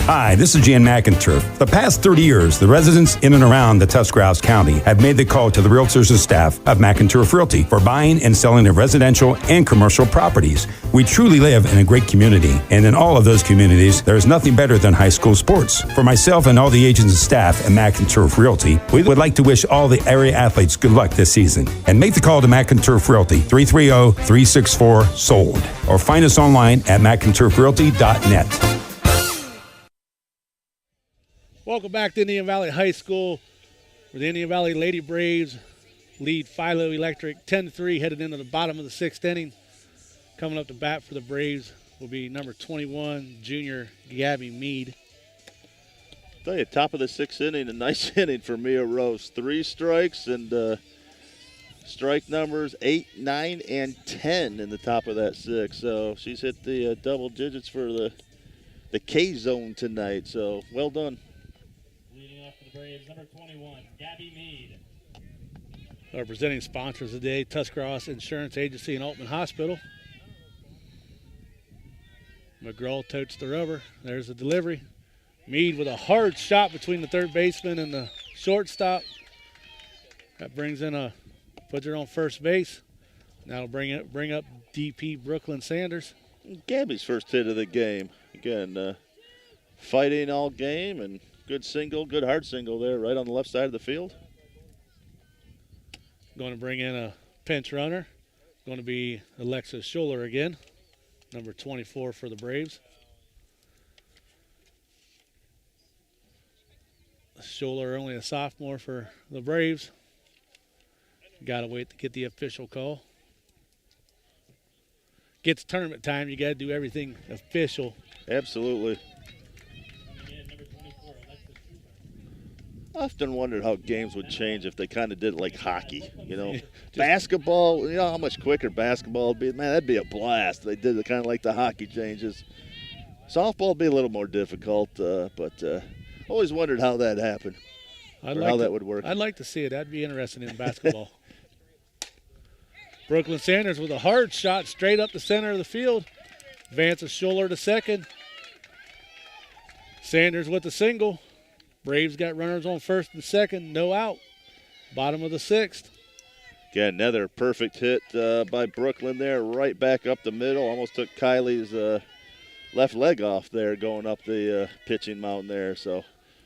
Hi, this is Jan McInturf. The past 30 years, the residents in and around the Tuscarawas County have made the call to the realtors and staff of McInturf Realty for buying and selling of residential and commercial properties. We truly live in a great community, and in all of those communities, there is nothing better than high school sports. For myself and all the agents and staff at McInturf Realty, we would like to wish all the area athletes good luck this season. And make the call to McInturf Realty, 330-364-SOLD, or find us online at McInturfRealty.net. Welcome back to Indian Valley High School, where the Indian Valley Lady Braves lead Philo Electric 10-3, headed into the bottom of the 6th inning. Coming up to bat for the Braves will be number 21, junior Gabby Mead. I'll tell you, top of the 6th inning, a nice inning for Mia Rose. 3 strikes and strike numbers 8, 9, and 10 in the top of that 6. So she's hit the double digits for the K zone tonight. So well done. Braves, number 21, Gabby Mead. Our presenting sponsors today, Tuscarawas Insurance Agency and Altman Hospital. McGraw totes the rubber. There's the delivery. Mead with a hard shot between the third baseman and the shortstop. That puts her on first base. That'll bring up DP Brooklyn Sanders. Gabby's first hit of the game. Again, fighting all game and good single, good hard single there right on the left side of the field. Going to bring in a pinch runner. Going to be Alexis Schuller again, number 24 for the Braves. Schuler only a sophomore for the Braves. Got to wait to get the official call. Gets tournament time, you got to do everything official. Absolutely. I often wondered how games would change if they kind of did it like hockey. You know, basketball, you know how much quicker basketball would be? Man, that'd be a blast. They did it kind of like the hockey changes. Softball would be a little more difficult, but always wondered how that happened, how that would work. I'd like to see it. That'd be interesting in basketball. Brooklyn Sanders with a hard shot straight up the center of the field. Advances Schuler to second. Sanders with the single. Braves got runners on first and second, no out. Bottom of the sixth. Again, another perfect hit by Brooklyn there, right back up the middle. Almost took Kylie's left leg off there going up the pitching mound there. So,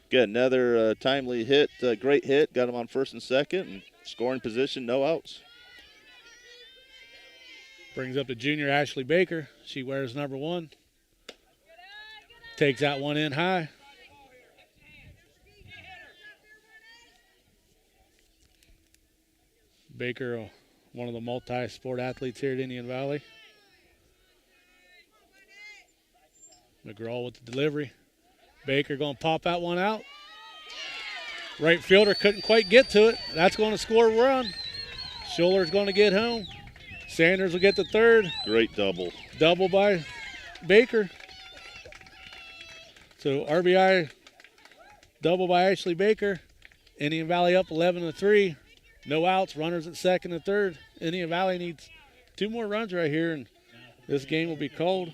again, another timely hit, great hit. Got him on first and second, and scoring position, no outs. Brings up the junior Ashley Baker. She wears number 1. Takes that one in high. Baker, one of the multi-sport athletes here at Indian Valley. McGraw with the delivery. Baker going to pop that one out. Right fielder couldn't quite get to it. That's going to score a run. Schuler's going to get home. Sanders will get the third. Great double. Double by Baker. So RBI double by Ashley Baker. Indian Valley up 11-3. No outs, runners at second and third. Indian Valley needs 2 more runs right here, and this game will be called.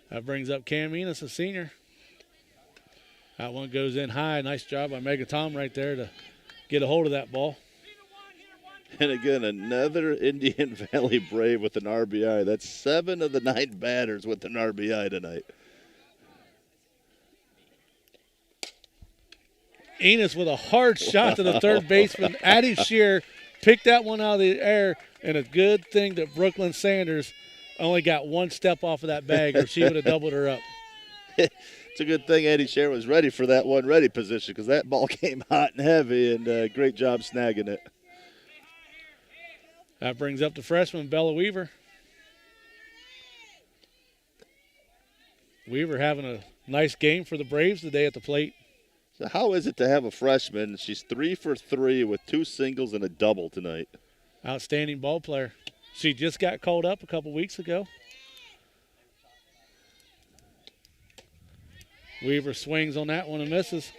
That brings up Cam Enos, a senior. That one goes in high. Nice job by Mega Tom right there to get a hold of that ball. And again, another Indian Valley Brave with an RBI. That's 7 of the 9 batters with an RBI tonight. Enos with a hard shot to the third baseman. Addie Shear picked that one out of the air, and a good thing that Brooklyn Sanders only got 1 step off of that bag, or she would have doubled her up. It's a good thing Addie Shear was ready for that one ready position, because that ball came hot and heavy, and great job snagging it. That brings up the freshman, Bella Weaver. Weaver having a nice game for the Braves today at the plate. So how is it to have a freshman? She's 3 for 3 with 2 singles and a double tonight. Outstanding ball player. She just got called up a couple weeks ago. Weaver swings on that one and misses.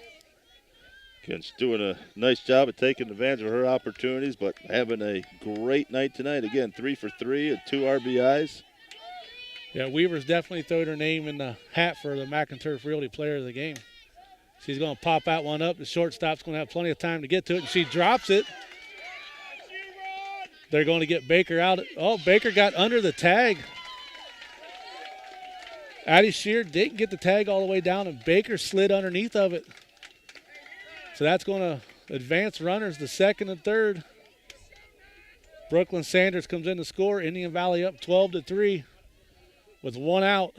Again, she's doing a nice job of taking advantage of her opportunities, but having a great night tonight. Again, 3 for 3 and 2 RBIs. Yeah, Weaver's definitely throwed her name in the hat for the McInturf Realty Player of the Game. She's going to pop that one up. The shortstop's going to have plenty of time to get to it, and she drops it. They're going to get Baker out. Oh, Baker got under the tag. Addie Shear didn't get the tag all the way down, and Baker slid underneath of it. So that's going to advance runners to second and third. Brooklyn Sanders comes in to score. Indian Valley up 12-3 with 1 out.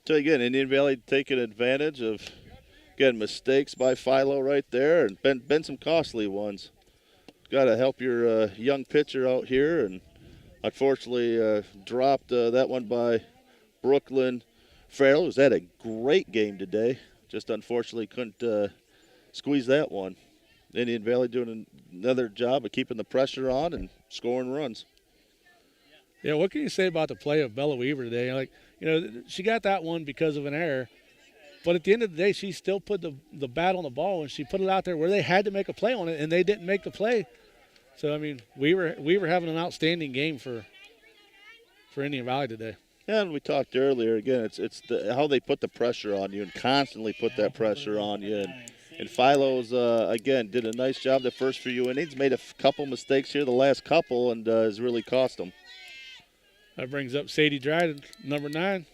So again, Indian Valley taking advantage of, again, mistakes by Philo right there, and been some costly ones. Got to help your young pitcher out here, and unfortunately dropped that one by Brooklyn Farrell, who's had a great game today. Just unfortunately couldn't squeeze that one. Indian Valley doing another job of keeping the pressure on and scoring runs. Yeah, what can you say about the play of Bella Weaver today? Like, you know, she got that one because of an error, but at the end of the day, she still put the bat on the ball, and she put it out there where they had to make a play on it, and they didn't make the play. So, I mean, Weaver having an outstanding game for Indian Valley today. Yeah, and we talked earlier, again, it's how they put the pressure on you and constantly put that pressure on you. And Philo's, again, did a nice job the first few innings, made a couple mistakes here the last couple, and has really cost them. That brings up Sadie Dryden, number 9.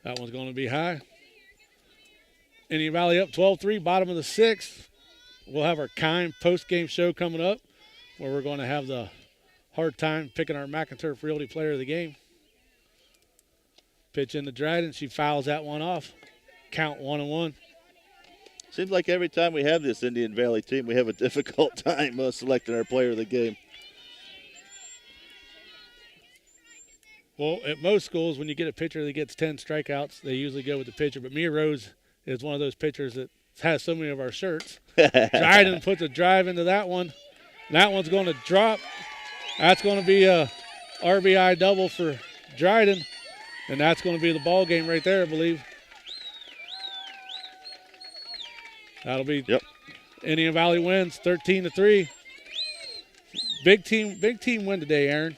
That one's going to be high. Indian Valley up 12-3, bottom of the 6th. We'll have our Kime post-game show coming up. where we're going to have the hard time picking our McInturf Realty Player of the Game. Pitch into Dryden. She fouls that one off. Count 1-1. Seems like every time we have this Indian Valley team, we have a difficult time selecting our player of the game. Well, at most schools, when you get a pitcher that gets 10 strikeouts, they usually go with the pitcher. But Mia Rose is one of those pitchers that has so many of our shirts. Dryden puts a drive into that one. That one's going to drop. That's going to be a RBI double for Dryden, and that's going to be the ball game right there, I believe. That'll be Indian Valley wins 13-3. Big team win today, Aaron.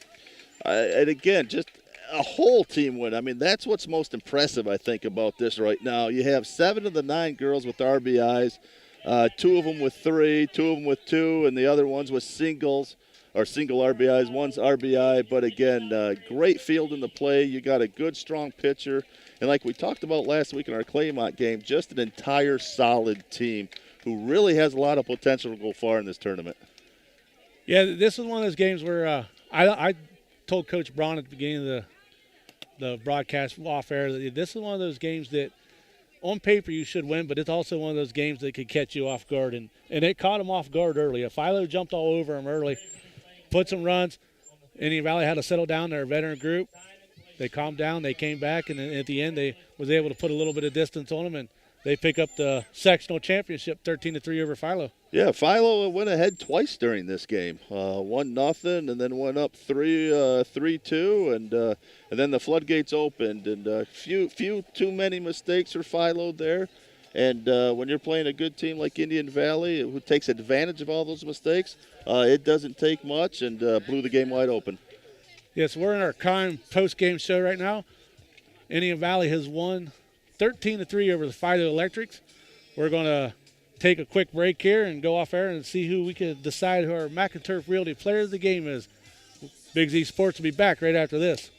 And again, just a whole team win. I mean, that's what's most impressive, I think, about this right now. You have 7 of the 9 girls with RBIs, 2 of them with 3, 2 of them with 2, and the other ones with singles or single RBIs. One's RBI, but again, great field in the play. You got a good, strong pitcher. And like we talked about last week in our Claymont game, just an entire solid team who really has a lot of potential to go far in this tournament. Yeah, this is one of those games where I told Coach Braun at the beginning of the broadcast off air that this is one of those games that on paper you should win, but it's also one of those games that could catch you off guard. And it caught them off guard early. Philo jumped all over them early, put some runs. Indian Valley had to settle down their veteran group. They calmed down, they came back, and at the end they was able to put a little bit of distance on them, and they pick up the sectional championship 13-3 over Philo. Yeah, Philo went ahead twice during this game. 1-0 and then went up 3-2, and then the floodgates opened, and few too many mistakes for Philo there. And when you're playing a good team like Indian Valley, who takes advantage of all those mistakes, it doesn't take much, and blew the game wide open. Yes, we're in our Kime post-game show right now. Indian Valley has won 13-3 over the Philo Electrics. We're going to take a quick break here and go off air and see who we can decide who our McInturf Realty Player of the Game is. Big Z Sports will be back right after this.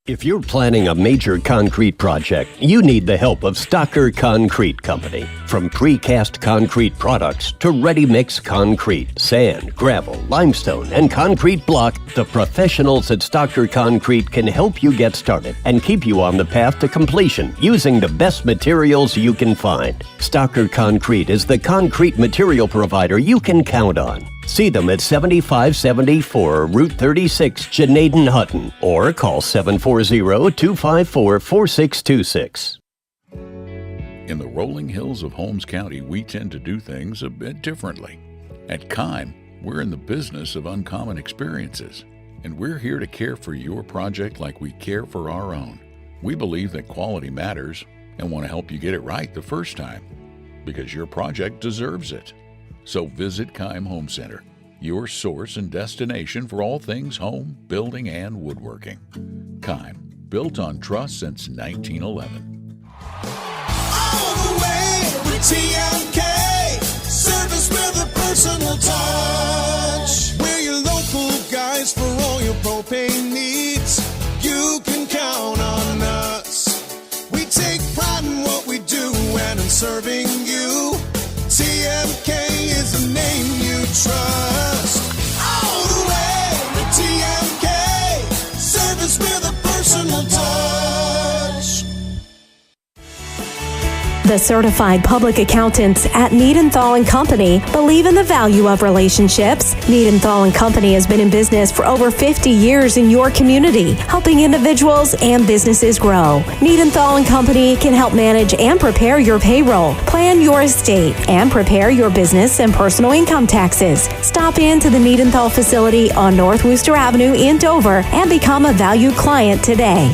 If you're planning a major concrete project, you need the help of Stocker Concrete Company. From precast concrete products to ready-mix concrete, sand, gravel, limestone, and concrete block, the professionals at Stocker Concrete can help you get started and keep you on the path to completion using the best materials you can find. Stocker Concrete is the concrete material provider you can count on. See them at 7574 Route 36, Janaden-Hutton, or call 740-254-4626. In the rolling hills of Holmes County, we tend to do things a bit differently. At Kime, we're in the business of uncommon experiences, and we're here to care for your project like we care for our own. We believe that quality matters and want to help you get it right the first time, because your project deserves it. So visit Kime Home Center, your source and destination for all things home, building, and woodworking. Kime, built on trust since 1911. All the way with TMK, service with a personal touch. We're your local guys for all your propane needs. You can count on us. We take pride in what we do and in serving you. TMK is the name you trust. All the way with TMK, service with a personal touch. The certified public accountants at Niedenthal & Company believe in the value of relationships. Niedenthal & Company has been in business for over 50 years in your community, helping individuals and businesses grow. Niedenthal & Company can help manage and prepare your payroll, plan your estate, and prepare your business and personal income taxes. Stop into the Niedenthal facility on North Worcester Avenue in Dover and become a valued client today.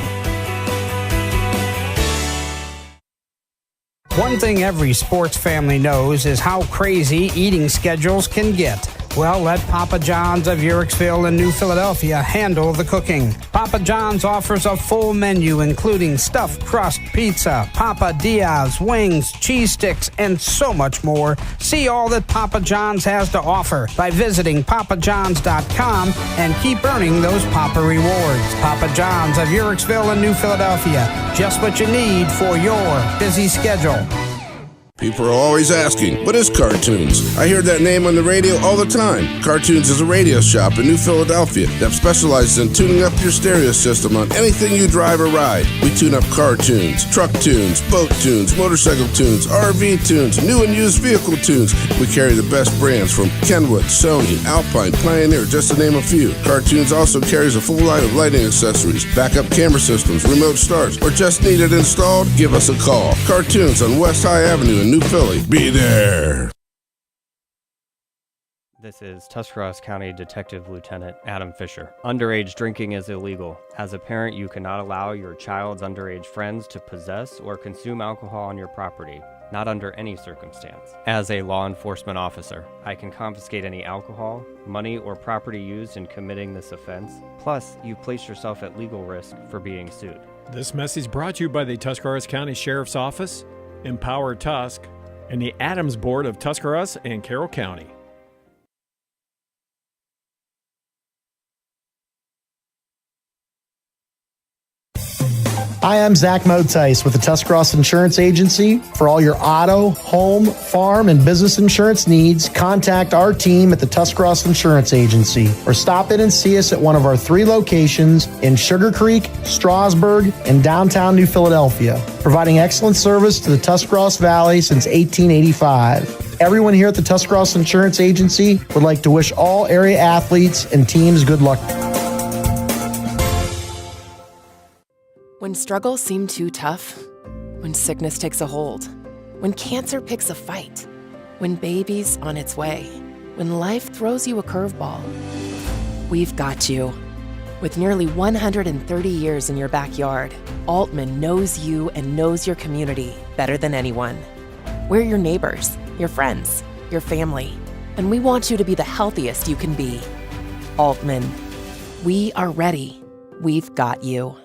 One thing every sports family knows is how crazy eating schedules can get. Well, let Papa John's of Uricksville and New Philadelphia handle the cooking. Papa John's offers a full menu including stuffed crust pizza, Papa Diaz, wings, cheese sticks, and so much more. See all that Papa John's has to offer by visiting papajohns.com and keep earning those Papa rewards. Papa John's of Uricksville and New Philadelphia. Just what you need for your busy schedule. People are always asking, what is Cartoons? I hear that name on the radio all the time. Cartoons is a radio shop in New Philadelphia that specializes in tuning up your stereo system on anything you drive or ride. We tune up car tunes, truck tunes, boat tunes, motorcycle tunes, RV tunes, new and used vehicle tunes. We carry the best brands from Kenwood, Sony, Alpine, Pioneer, just to name a few. Cartoons also carries a full line of lighting accessories, backup camera systems, remote starts, or just need it installed? Give us a call. Cartoons on West High Avenue in New Philly. Be there. This is Tuscarawas County Detective Lieutenant Adam Fisher. Underage drinking is illegal. As a parent, you cannot allow your child's underage friends to possess or consume alcohol on your property, not under any circumstance. As a law enforcement officer, I can confiscate any alcohol, money, or property used in committing this offense. Plus, you place yourself at legal risk for being sued. This message brought to you by the Tuscarawas County Sheriff's Office, Empower Tusk, and the Adams Board of Tuscarawas and Carroll County. Hi, I'm Zach Motice with the Tuscarawas Insurance Agency. For all your auto, home, farm, and business insurance needs, contact our team at the Tuscarawas Insurance Agency or stop in and see us at one of our 3 locations in Sugar Creek, Strasburg, and downtown New Philadelphia, providing excellent service to the Tuscarawas Valley since 1885. Everyone here at the Tuscarawas Insurance Agency would like to wish all area athletes and teams good luck. When struggles seem too tough, when sickness takes a hold, when cancer picks a fight, when baby's on its way, when life throws you a curveball, we've got you. With nearly 130 years in your backyard, Altman knows you and knows your community better than anyone. We're your neighbors, your friends, your family, and we want you to be the healthiest you can be. Altman, we are ready. We've got you.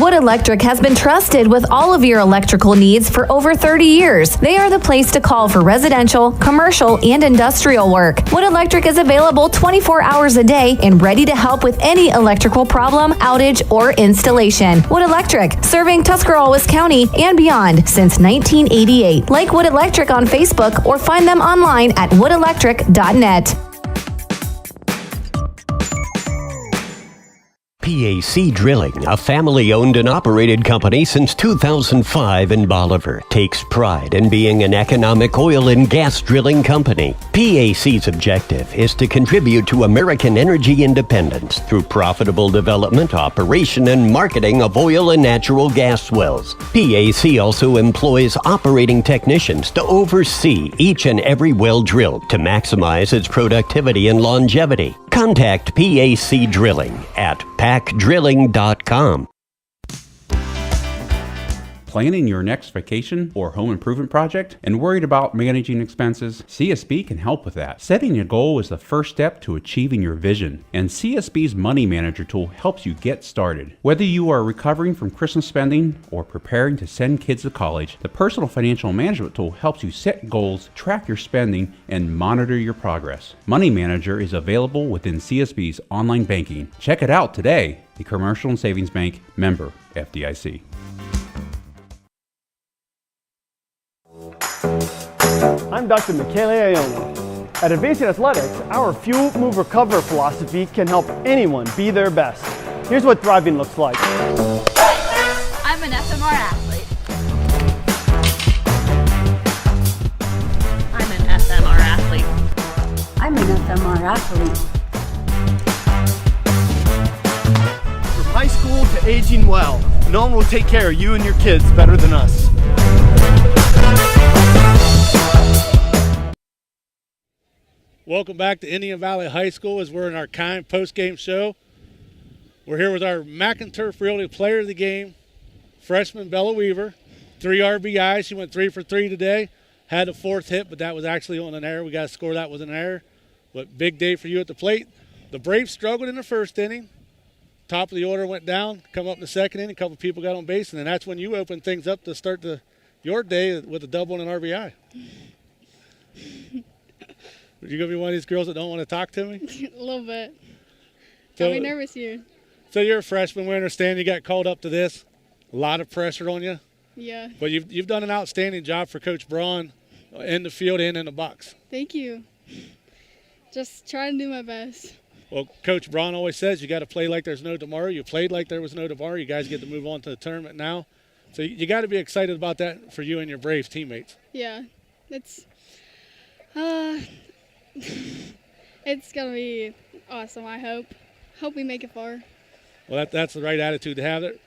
Wood Electric has been trusted with all of your electrical needs for over 30 years. They are the place to call for residential, commercial, and industrial work. Wood Electric is available 24 hours a day and ready to help with any electrical problem, outage, or installation. Wood Electric, serving Tuscarawas County and beyond since 1988. Like Wood Electric on Facebook or find them online at woodelectric.net. PAC Drilling, a family-owned and operated company since 2005 in Bolivar, takes pride in being an economic oil and gas drilling company. PAC's objective is to contribute to American energy independence through profitable development, operation, and marketing of oil and natural gas wells. PAC also employs operating technicians to oversee each and every well drilled to maximize its productivity and longevity. Contact PAC Drilling at pacdrilling.com. Planning your next vacation or home improvement project and worried about managing expenses? CSB can help with that. Setting a goal is the first step to achieving your vision, and CSB's Money Manager tool helps you get started. Whether you are recovering from Christmas spending or preparing to send kids to college, the Personal Financial Management tool helps you set goals, track your spending, and monitor your progress. Money Manager is available within CSB's online banking. Check it out today. The Commercial and Savings Bank, member FDIC. I'm Dr. Michele Iona. At Advancing Athletics, our Fuel, Move, Recover philosophy can help anyone be their best. Here's what thriving looks like. I'm an FMR athlete. I'm an FMR athlete. I'm an FMR athlete. From high school to aging well, no one will take care of you and your kids better than us. Welcome back to Indian Valley High School as we're in our kind post-game show. We're here with our McInturf Realty Player of the Game, freshman Bella Weaver. 3 RBIs. She went 3 for 3 today. Had a 4th hit, but that was actually on an error. We got to score that with an error. But big day for you at the plate. The Braves struggled in the first inning. Top of the order went down. Come up in the second inning. A couple people got on base, and then that's when you opened things up to start your day with a double and an RBI. Are you going to be one of these girls that don't want to talk to me? A little bit. So, Got me nervous here. So you're a freshman. We understand you got called up to this. A lot of pressure on you. Yeah. But you've done an outstanding job for Coach Braun in the field and in the box. Thank you. Just trying to do my best. Well, Coach Braun always says you got to play like there's no tomorrow. You played like there was no tomorrow. You guys get to move on to the tournament now. So you got to be excited about that for you and your Braves teammates. Yeah. It's it's going to be awesome, I hope. Hope we make it far. Well, that's the right attitude to have. It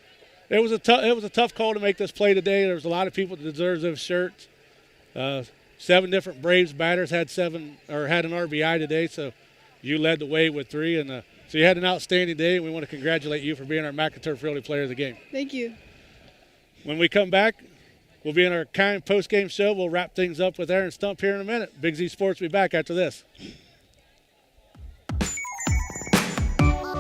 was a tough call to make this play today. There was a lot of people that deserve those shirts. 7 different Braves batters had an RBI today, so you led the way with 3, and so you had an outstanding day. And we want to congratulate you for being our McInturf Realty Player of the Game. Thank you. When we come back, we'll be in our kind post-game show. We'll wrap things up with Aaron Stump here in a minute. Big Z Sports will be back after this.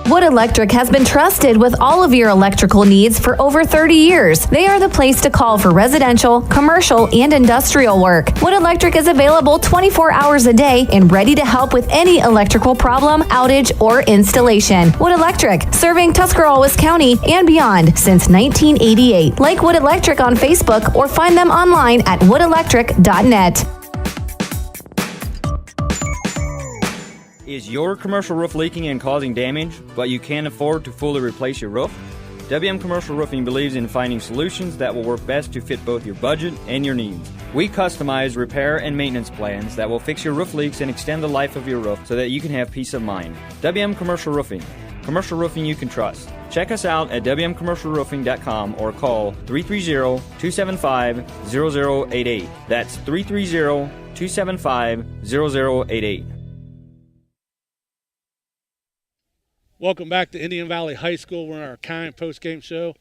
Wood Electric has been trusted with all of your electrical needs for over 30 years. They are the place to call for residential, commercial, and industrial work. Wood Electric is available 24 hours a day and ready to help with any electrical problem, outage, or installation. Wood Electric, serving Tuscarawas County and beyond since 1988. Like Wood Electric on Facebook or find them online at woodelectric.net. Is your commercial roof leaking and causing damage, but you can't afford to fully replace your roof? WM Commercial Roofing believes in finding solutions that will work best to fit both your budget and your needs. We customize repair and maintenance plans that will fix your roof leaks and extend the life of your roof so that you can have peace of mind. WM Commercial Roofing. Commercial roofing you can trust. Check us out at wmcommercialroofing.com or call 330-275-0088. That's 330-275-0088. Welcome back to Indian Valley High School. We're in our kind post-game show.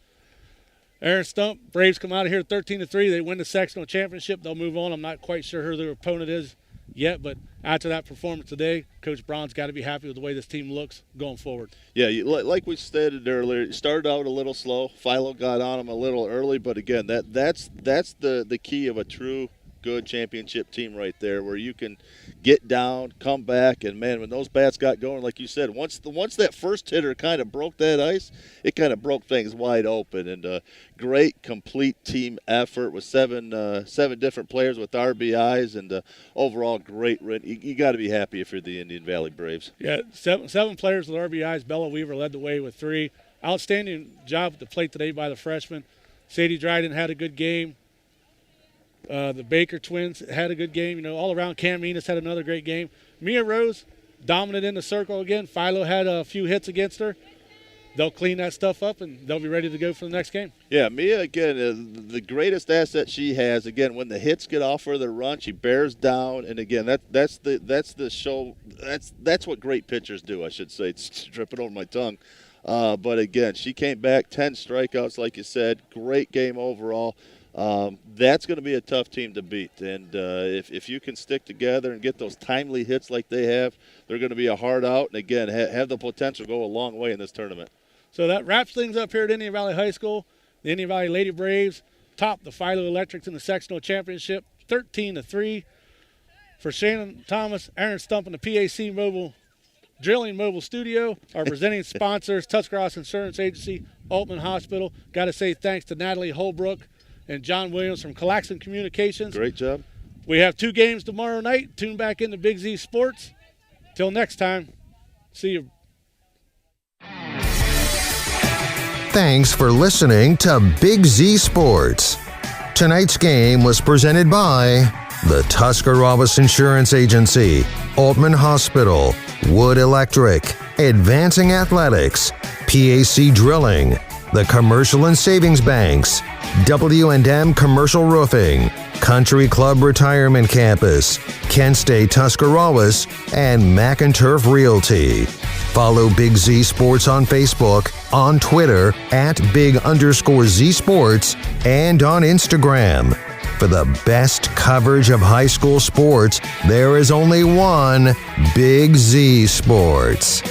Aaron Stump, Braves come out of here 13-3. They win the sectional championship. They'll move on. I'm not quite sure who their opponent is yet, but after that performance today, Coach Braun's got to be happy with the way this team looks going forward. Yeah, like we stated earlier, it started out a little slow. Philo got on them a little early, but again, that's the key of a true good championship team right there, where you can get down, come back, and man, when those bats got going, like you said, once that first hitter kind of broke that ice, it kind of broke things wide open. And great complete team effort with seven different players with RBIs, and overall great win. You got to be happy if you're the Indian Valley Braves. Yeah, seven players with RBIs. Bella Weaver led the way with 3. Outstanding job at the plate today by the freshman. Sadie Dryden had a good game. The Baker twins had a good game. All around, Cam Enos had another great game. Mia Rose, dominant in the circle again. Philo had a few hits against her. They'll clean that stuff up, and they'll be ready to go for the next game. Yeah, Mia, again, the greatest asset she has, again, when the hits get off her the run, she bears down. And, again, that's the show. That's what great pitchers do, I should say. It's tripping over my tongue. But, again, she came back, 10 strikeouts, like you said. Great game overall. That's going to be a tough team to beat, and if you can stick together and get those timely hits like they have, they're going to be a hard out, and again have the potential to go a long way in this tournament. So that wraps things up here at Indian Valley High School. The Indian Valley Lady Braves topped the Philo Electrics in the sectional championship 13-3. For Shannon Thomas, Aaron Stump, and the PAC Drilling Mobile Studio, our presenting sponsors, Tuscarawas Insurance Agency, Altman Hospital. Got to say thanks to Natalie Holbrook and John Williams from Claxon Communications. Great job. We have 2 games tomorrow night. Tune back into Big Z Sports. Till next time, see you. Thanks for listening to Big Z Sports. Tonight's game was presented by the Tuscarawas Insurance Agency, Altman Hospital, Wood Electric, Advancing Athletics, PAC Drilling, the Commercial and Savings Banks, W&M Commercial Roofing, Country Club Retirement Campus, Kent State Tuscarawas, and McInturf Realty. Follow Big Z Sports on Facebook, on Twitter @Big_Z Sports, and on Instagram. For the best coverage of high school sports, there is only one Big Z Sports.